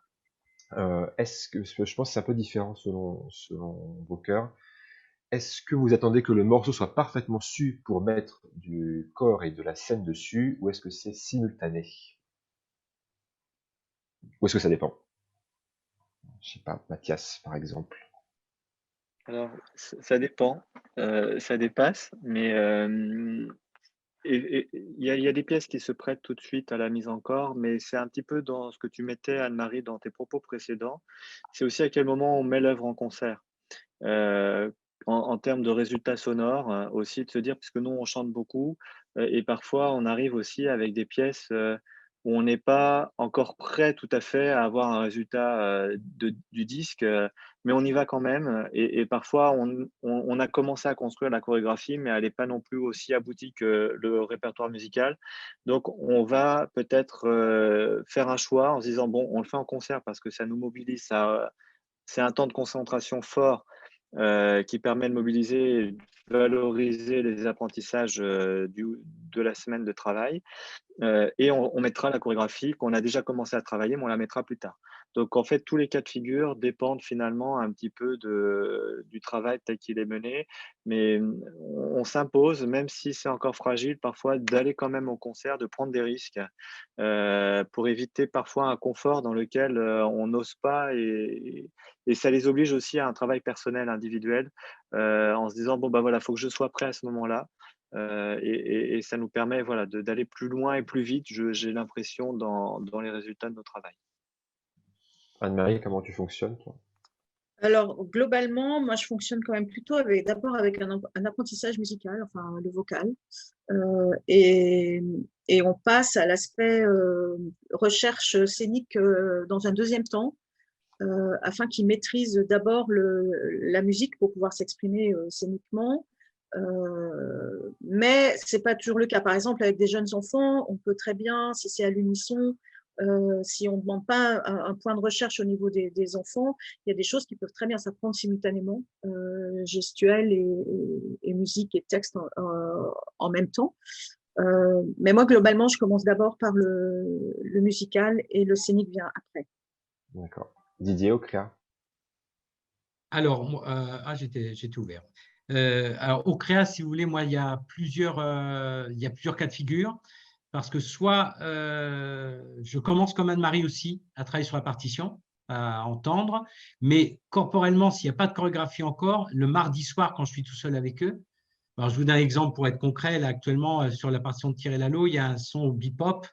Speaker 1: Est-ce que, je pense que c'est un peu différent selon vos cœurs, est-ce que vous attendez que le morceau soit parfaitement su pour mettre du corps et de la scène dessus, ou est-ce que c'est simultané? Ou est-ce que ça dépend? Je sais pas, Mathias, par exemple.
Speaker 4: Alors, ça dépend, ça dépasse, mais il y a des pièces qui se prêtent tout de suite à la mise en corps, mais c'est un petit peu dans ce que tu mettais, Anne-Marie, dans tes propos précédents. C'est aussi à quel moment on met l'œuvre en concert. En termes de résultats sonores, aussi de se dire, puisque nous, on chante beaucoup, et parfois on arrive aussi avec des pièces où on n'est pas encore prêt tout à fait à avoir un résultat du disque, mais on y va quand même. Et parfois, on a commencé à construire la chorégraphie, mais elle n'est pas non plus aussi aboutie que le répertoire musical. Donc, on va peut-être faire un choix en se disant, bon, on le fait en concert parce que ça nous mobilise, c'est un temps de concentration fort qui permet de mobiliser et de valoriser les apprentissages de la semaine de travail. Et on mettra la chorégraphie qu'on a déjà commencé à travailler, mais on la mettra plus tard. Donc en fait, tous les cas de figure dépendent finalement un petit peu du travail tel qu'il est mené, mais on s'impose, même si c'est encore fragile, parfois d'aller quand même au concert, de prendre des risques pour éviter parfois un confort dans lequel on n'ose pas et ça les oblige aussi à un travail personnel, individuel, en se disant, bon, bah voilà, il faut que je sois prêt à ce moment-là. Et ça nous permet voilà, d'aller plus loin et plus vite, j'ai l'impression, dans les résultats de nos travail.
Speaker 1: Anne-Marie, comment tu fonctionnes, toi?
Speaker 3: Alors, globalement, moi, je fonctionne quand même plutôt d'abord avec un apprentissage musical, enfin le vocal, et on passe à l'aspect recherche scénique dans un deuxième temps, afin qu'ils maîtrisent d'abord la musique pour pouvoir s'exprimer scéniquement. Mais ce n'est pas toujours le cas. Par exemple, avec des jeunes enfants, on peut très bien, si c'est à l'unisson, si on ne demande pas un point de recherche au niveau des enfants, il y a des choses qui peuvent très bien s'apprendre simultanément, gestuelle et musique et texte en même temps. Mais moi, globalement, je commence d'abord par le musical et le scénique vient après.
Speaker 1: D'accord. Didier, au CREA?
Speaker 5: Alors, j'étais ouvert. Alors, au CREA, si vous voulez, moi, il y a plusieurs cas de figure. Parce que soit je commence comme Anne-Marie aussi à travailler sur la partition, à entendre, mais corporellement, s'il n'y a pas de chorégraphie encore, le mardi soir, quand je suis tout seul avec eux, alors je vous donne un exemple pour être concret. Là, actuellement, sur la partition de Tirer Lalo, il y a un son au bebop,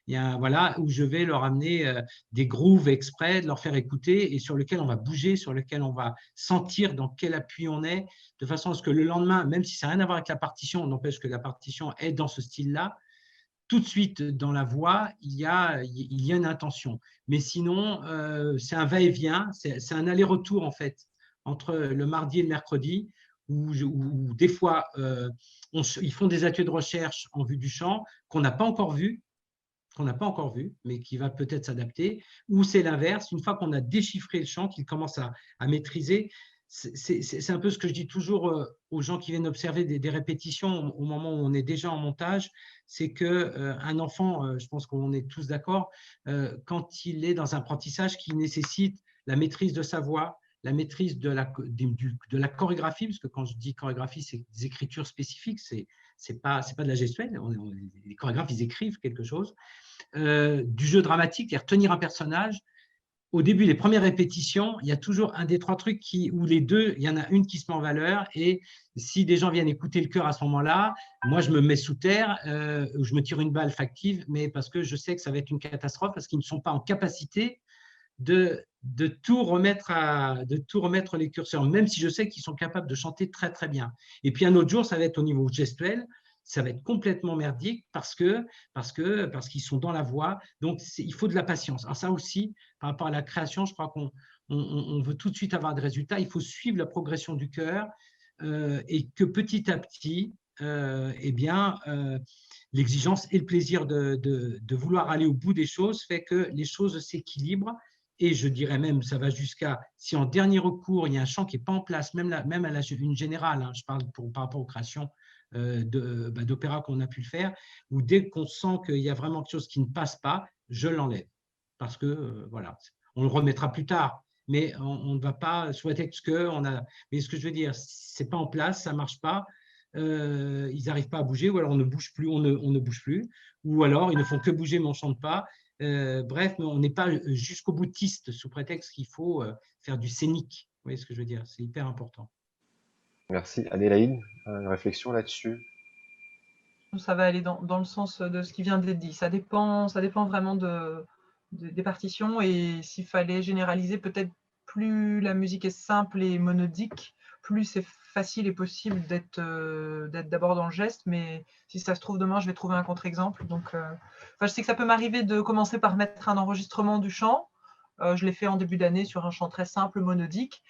Speaker 5: voilà, où je vais leur amener des grooves exprès, de leur faire écouter et sur lequel on va bouger, sur lequel on va sentir dans quel appui on est, de façon à ce que le lendemain, même si ça n'a rien à voir avec la partition, n'empêche que la partition est dans ce style-là, tout de suite dans la voix, il y a une intention. Mais sinon, c'est un va-et-vient, c'est un aller-retour en fait, entre le mardi et le mercredi, où des fois, ils font des ateliers de recherche en vue du chant qu'on n'a pas encore vu, mais qui va peut-être s'adapter, ou c'est l'inverse, une fois qu'on a déchiffré le chant, qu'ils commencent à maîtriser. C'est un peu ce que je dis toujours aux gens qui viennent observer des répétitions au moment où on est déjà en montage, c'est qu'un enfant, je pense qu'on est tous d'accord, quand il est dans un apprentissage qui nécessite la maîtrise de sa voix, la maîtrise de la chorégraphie, parce que quand je dis chorégraphie, c'est des écritures spécifiques, c'est pas de la gestuelle, les chorégraphes, ils écrivent quelque chose, du jeu dramatique, c'est-à-dire tenir un personnage. Au début, les premières répétitions, il y a toujours un des trois trucs où les deux, il y en a une qui se met en valeur. Et si des gens viennent écouter le chœur à ce moment-là, moi, je me mets sous terre, je me tire une balle factive, mais parce que je sais que ça va être une catastrophe, parce qu'ils ne sont pas en capacité de tout remettre les curseurs, même si je sais qu'ils sont capables de chanter très, très bien. Et puis, un autre jour, ça va être au niveau gestuel. ça va être complètement merdique parce qu'ils sont dans la voix. Donc, il faut de la patience. Alors ça aussi, par rapport à la création, je crois qu'on veut tout de suite avoir des résultats. Il faut suivre la progression du chœur et que petit à petit, l'exigence et le plaisir de vouloir aller au bout des choses fait que les choses s'équilibrent. Et je dirais même, ça va jusqu'à, si en dernier recours, il y a un chant qui n'est pas en place, même à une générale, hein, je parle par rapport aux créations d'opéra qu'on a pu le faire, où dès qu'on sent qu'il y a vraiment quelque chose qui ne passe pas, je l'enlève. Parce que, voilà, on le remettra plus tard. Mais on ne va pas sur le texte mais ce que je veux dire, c'est pas en place, ça ne marche pas. Ils n'arrivent pas à bouger, ou alors on ne bouge plus, on ne bouge plus, ou alors ils ne font que bouger mais on ne chante pas. Bref, mais on n'est pas jusqu'au boutiste sous prétexte qu'il faut faire du scénique. Vous voyez ce que je veux dire? C'est hyper important.
Speaker 1: Merci. Adélaïde, une réflexion là-dessus?
Speaker 2: Ça va aller dans le sens de ce qui vient d'être dit. Ça dépend vraiment des partitions, et s'il fallait généraliser, peut-être plus la musique est simple et monodique, plus c'est facile et possible d'être d'abord dans le geste, mais si ça se trouve, demain, je vais trouver un contre-exemple. Donc, je sais que ça peut m'arriver de commencer par mettre un enregistrement du chant. Je l'ai fait en début d'année sur un chant très simple, monodique.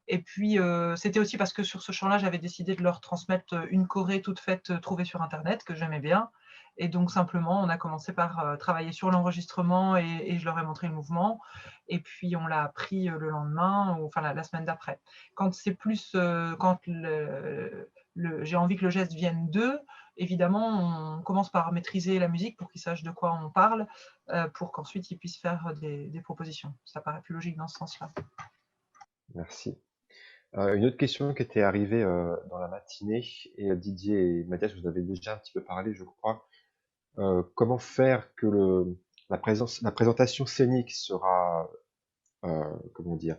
Speaker 2: Et puis, c'était aussi parce que sur ce chant-là, j'avais décidé de leur transmettre une choré toute faite, trouvée sur Internet, que j'aimais bien. Et donc, simplement, on a commencé par travailler sur l'enregistrement et je leur ai montré le mouvement. Et puis, on l'a appris le lendemain, enfin la semaine d'après. Quand c'est plus, quand j'ai envie que le geste vienne d'eux, évidemment, on commence par maîtriser la musique pour qu'ils sachent de quoi on parle, pour qu'ensuite ils puissent faire des propositions. Ça paraît plus logique dans ce sens-là.
Speaker 1: Merci. Une autre question qui était arrivée dans la matinée, et Didier et Mathias, vous avez déjà un petit peu parlé, je crois. Comment faire que la présentation scénique sera, comment dire,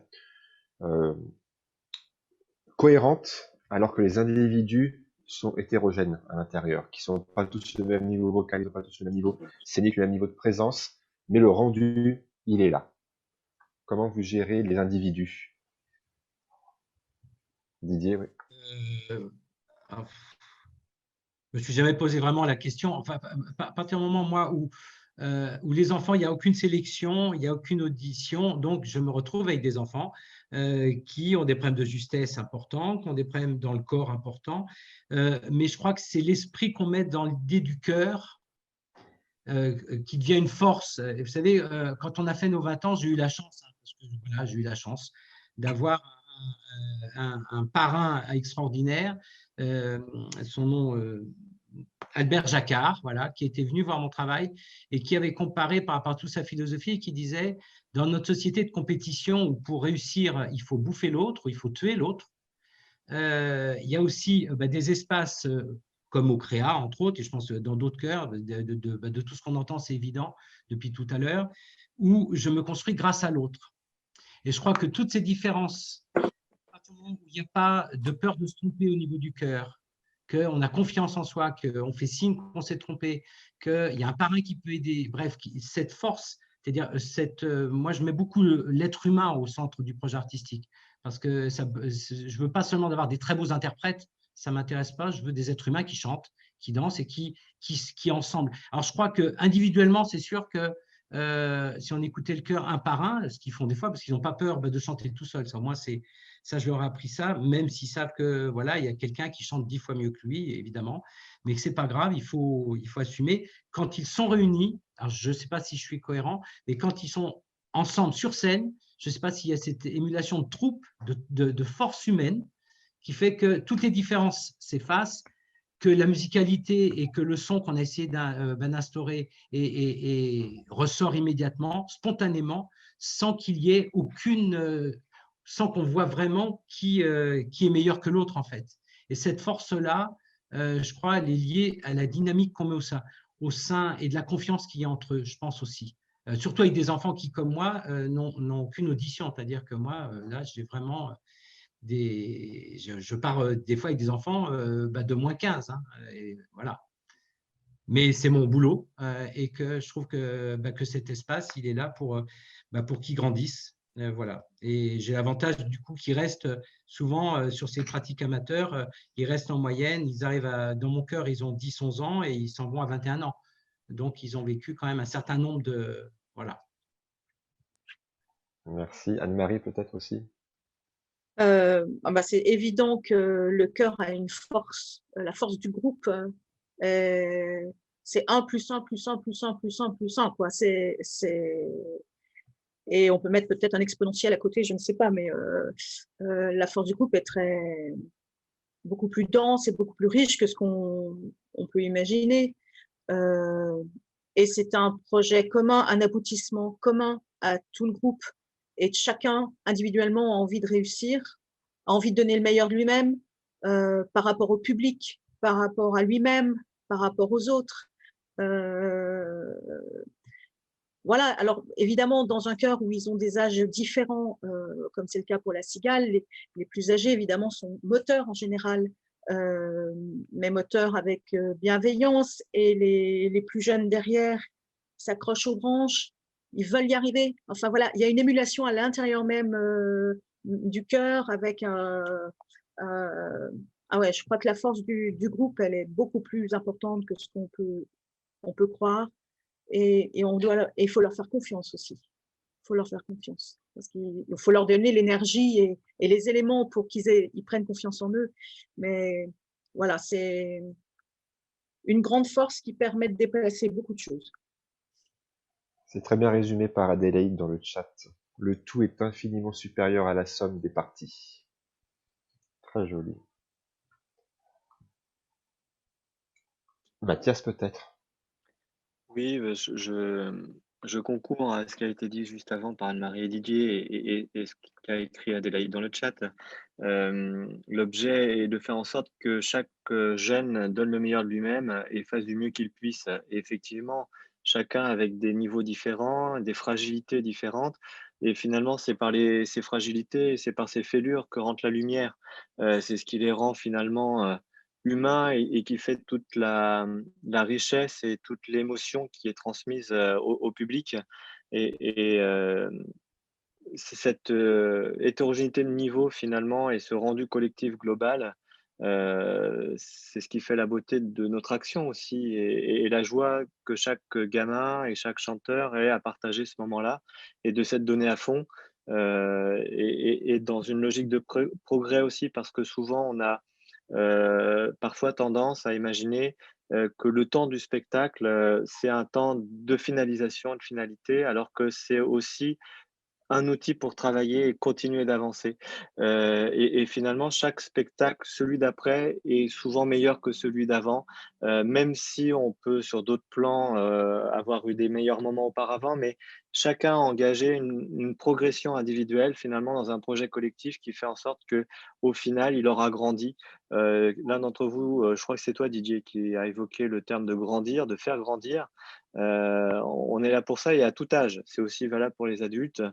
Speaker 1: cohérente, alors que les individus sont hétérogènes à l'intérieur, qui sont pas tous le même niveau vocal, ils sont pas tous le même niveau scénique, le même niveau de présence, mais le rendu, il est là. Comment vous gérez les individus? Didier, oui.
Speaker 5: Je me suis jamais posé vraiment la question. Enfin, à partir du moment, moi, où les enfants, il n'y a aucune sélection, il n'y a aucune audition, donc je me retrouve avec des enfants qui ont des problèmes de justesse importants, qui ont des problèmes dans le corps importants, mais je crois que c'est l'esprit qu'on met dans l'idée du cœur qui devient une force. Et vous savez, quand on a fait nos 20 ans, j'ai eu la chance, hein, parce que voilà, j'ai eu la chance d'avoir un parrain extraordinaire, son nom Albert Jacquard, voilà, qui était venu voir mon travail et qui avait comparé par rapport à toute sa philosophie et qui disait, dans notre société de compétition où pour réussir, il faut bouffer l'autre, ou il faut tuer l'autre, il y a aussi des espaces comme au Créa, entre autres, et je pense dans d'autres chœurs, de tout ce qu'on entend, c'est évident depuis tout à l'heure, où je me construis grâce à l'autre. Et je crois que toutes ces différences, où il n'y a pas de peur de se tromper au niveau du cœur, qu'on a confiance en soi, qu'on fait signe qu'on s'est trompé, qu'il y a un parrain qui peut aider, bref, cette force, c'est-à-dire moi je mets beaucoup l'être humain au centre du projet artistique, parce que je ne veux pas seulement avoir des très beaux interprètes, ça ne m'intéresse pas, je veux des êtres humains qui chantent, qui dansent et qui ensemble. Alors je crois qu'individuellement, c'est sûr que si on écoutait le chœur un par un, ce qu'ils font des fois, parce qu'ils n'ont pas peur de chanter tout seul. Moi, ça, je leur ai appris ça, même s'ils savent que voilà, il y a quelqu'un qui chante 10 fois mieux que lui, évidemment, mais que c'est pas grave, il faut assumer. Quand ils sont réunis, alors je ne sais pas si je suis cohérent, mais quand ils sont ensemble sur scène, je ne sais pas s'il y a cette émulation de troupe, de force humaine, qui fait que toutes les différences s'effacent, que la musicalité et que le son qu'on a essayé d'instaurer et ressort immédiatement, spontanément, sans qu'il y ait sans qu'on voit vraiment qui est meilleur que l'autre, en fait. Et cette force-là, je crois, elle est liée à la dynamique qu'on met au sein et de la confiance qu'il y a entre eux, je pense aussi. Surtout avec des enfants qui, comme moi, n'ont aucune audition. C'est-à-dire que moi, là, j'ai vraiment... je pars des fois avec des enfants de moins 15. Hein, et voilà. Mais c'est mon boulot et que je trouve que cet espace, il est là pour qu'ils grandissent Voilà. Et j'ai l'avantage du coup qu'ils restent souvent sur ces pratiques amateurs, ils restent en moyenne, ils arrivent dans mon cœur, ils ont 10-11 ans et ils s'en vont à 21 ans. Donc, ils ont vécu quand même un certain nombre de… Voilà.
Speaker 1: Merci. Anne-Marie, peut-être aussi?
Speaker 3: C'est évident que le cœur a une force, la force du groupe, c'est 1 plus 1 plus 1 plus 1 plus 1 plus 1, quoi. Et on peut mettre peut-être un exponentiel à côté, je ne sais pas, mais la force du groupe est beaucoup plus dense et beaucoup plus riche que ce qu'on peut imaginer. Et c'est un projet commun, un aboutissement commun à tout le groupe. Et chacun, individuellement, a envie de réussir, a envie de donner le meilleur de lui-même par rapport au public, par rapport à lui-même, par rapport aux autres. Voilà, alors évidemment, dans un chœur où ils ont des âges différents, comme c'est le cas pour la cigale, les plus âgés, évidemment, sont moteurs en général, mais moteurs avec bienveillance, et les plus jeunes derrière s'accrochent aux branches, ils veulent y arriver. Enfin voilà, il y a une émulation à l'intérieur même du chœur avec ah ouais, je crois que la force du groupe, elle est beaucoup plus importante que ce on peut croire. Et il faut leur faire confiance aussi. Il faut leur faire confiance. Parce qu'il faut leur donner l'énergie et les éléments pour ils prennent confiance en eux. Mais voilà, c'est une grande force qui permet de déplacer beaucoup de choses.
Speaker 1: C'est très bien résumé par Adélaïde dans le chat. Le tout est infiniment supérieur à la somme des parties. Très joli. Mathias, peut-être?
Speaker 4: Oui, je concours à ce qui a été dit juste avant par Anne-Marie et Didier et ce qu'a écrit Adélaïde dans le chat. L'objet est de faire en sorte que chaque jeune donne le meilleur de lui-même et fasse du mieux qu'il puisse. Et effectivement, chacun avec des niveaux différents, des fragilités différentes. Et finalement, c'est par ces fragilités, c'est par ces fêlures que rentre la lumière. C'est ce qui les rend finalement humain et qui fait toute la richesse et toute l'émotion qui est transmise au public. Et c'est cette hétérogénéité de niveau finalement et ce rendu collectif global, c'est ce qui fait la beauté de notre action aussi et la joie que chaque gamin et chaque chanteur ait à partager ce moment-là et de s'être donné à fond. Et dans une logique de progrès aussi parce que souvent on a parfois tendance à imaginer que le temps du spectacle, c'est un temps de finalisation, de finalité, alors que c'est aussi un outil pour travailler et continuer d'avancer. Et finalement, chaque spectacle, celui d'après, est souvent meilleur que celui d'avant, même si on peut, sur d'autres plans, avoir eu des meilleurs moments auparavant, mais chacun a engagé une progression individuelle, finalement, dans un projet collectif qui fait en sorte que, au final, il aura grandi. L'un d'entre vous, je crois que c'est toi, Didier, qui a évoqué le terme de grandir, de faire grandir. On est là pour ça et à tout âge. C'est aussi valable pour les adultes.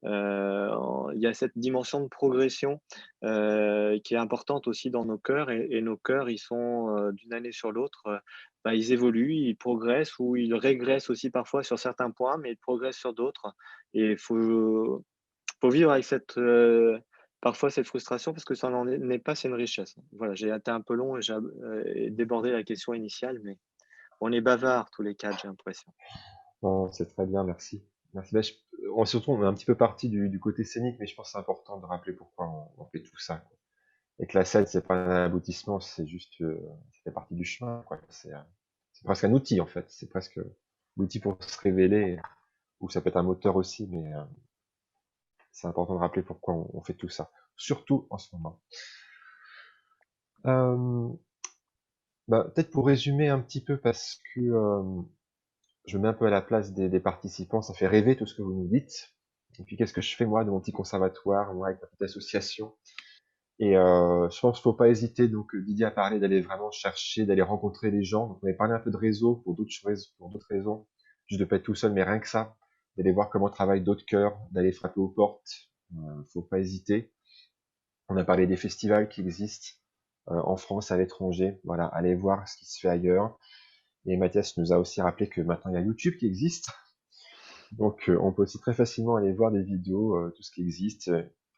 Speaker 4: Il y a cette dimension de progression qui est importante aussi dans nos cœurs et nos cœurs, ils sont d'une année sur l'autre, ils évoluent, ils progressent ou ils régressent aussi parfois sur certains points, mais ils progressent sur d'autres. Et faut vivre avec parfois cette frustration parce que ça n'en n'est pas, c'est une richesse. Voilà, j'ai été un peu long et j'ai débordé la question initiale, mais on est bavards tous les 4, j'ai l'impression.
Speaker 1: Non, c'est très bien, merci. Merci. Surtout, on est un petit peu parti du côté scénique, mais je pense que c'est important de rappeler pourquoi on fait tout ça, quoi. Et que la scène, c'est pas un aboutissement, c'est juste, ça fait partie du chemin, quoi. C'est presque un outil, en fait. C'est presque l'outil pour se révéler, ou ça peut être un moteur aussi, mais c'est important de rappeler pourquoi on fait tout ça. Surtout en ce moment. Peut-être pour résumer un petit peu, parce que je me mets un peu à la place des participants, ça fait rêver tout ce que vous nous dites. Et puis qu'est-ce que je fais moi de mon petit conservatoire, moi avec ma petite association. Et je pense qu'il faut pas hésiter, donc Didier a parlé d'aller vraiment chercher, d'aller rencontrer les gens. Donc on avait parlé un peu de réseau pour d'autres raisons, juste de pas être tout seul, mais rien que ça, d'aller voir comment travaillent d'autres chœurs, d'aller frapper aux portes. Faut pas hésiter. On a parlé des festivals qui existent en France, à l'étranger. Voilà, allez voir ce qui se fait ailleurs. Et Mathias nous a aussi rappelé que maintenant il y a YouTube qui existe. Donc, on peut aussi très facilement aller voir des vidéos, tout ce qui existe.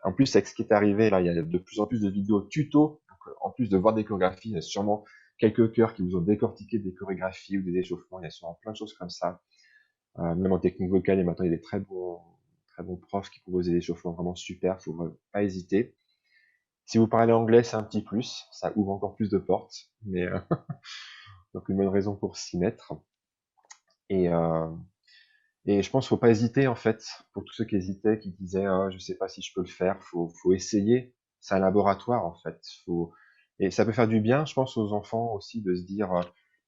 Speaker 1: En plus, avec ce qui est arrivé, là, il y a de plus en plus de vidéos tuto. Donc, en plus de voir des chorégraphies, il y a sûrement quelques chœurs qui vous ont décortiqué des chorégraphies ou des échauffements. Il y a sûrement plein de choses comme ça. Même en technique vocale, et maintenant, il y a des très bons profs qui proposent des échauffements vraiment super. Faut pas hésiter. Si vous parlez anglais, c'est un petit plus. Ça ouvre encore plus de portes. Mais, donc, une bonne raison pour s'y mettre. Et, et je pense qu'il faut pas hésiter, en fait, pour tous ceux qui hésitaient, qui disaient ah, je sais pas si je peux le faire, faut essayer. C'est un laboratoire, en fait. Et ça peut faire du bien, je pense, aux enfants aussi de se dire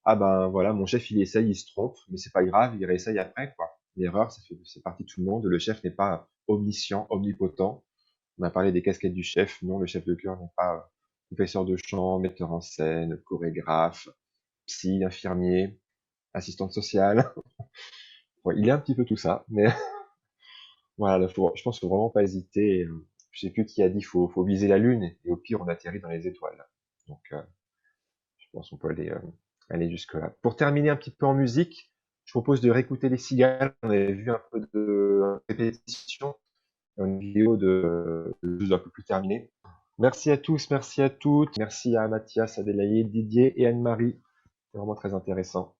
Speaker 1: ah ben voilà, mon chef il essaye, il se trompe, mais c'est pas grave, il réessaye après, quoi. L'erreur, c'est partie de tout le monde. Le chef n'est pas omniscient, omnipotent. On a parlé des casquettes du chef. Non, le chef de chœur n'est pas professeur de chant, metteur en scène, chorégraphe, psy, infirmier, assistante sociale. Ouais, il est un petit peu tout ça, mais voilà, je pense qu'il faut vraiment pas hésiter. Je sais plus qui a dit, faut viser la lune, et au pire, on atterrit dans les étoiles. Donc, je pense qu'on peut aller jusque-là. Pour terminer un petit peu en musique, je propose de réécouter les Cigales. On avait vu un peu de répétition, une vidéo de un peu plus terminée. Merci à tous, merci à toutes. Merci à Mathias, Adélaïde, Didier et Anne-Marie. C'est vraiment très intéressant.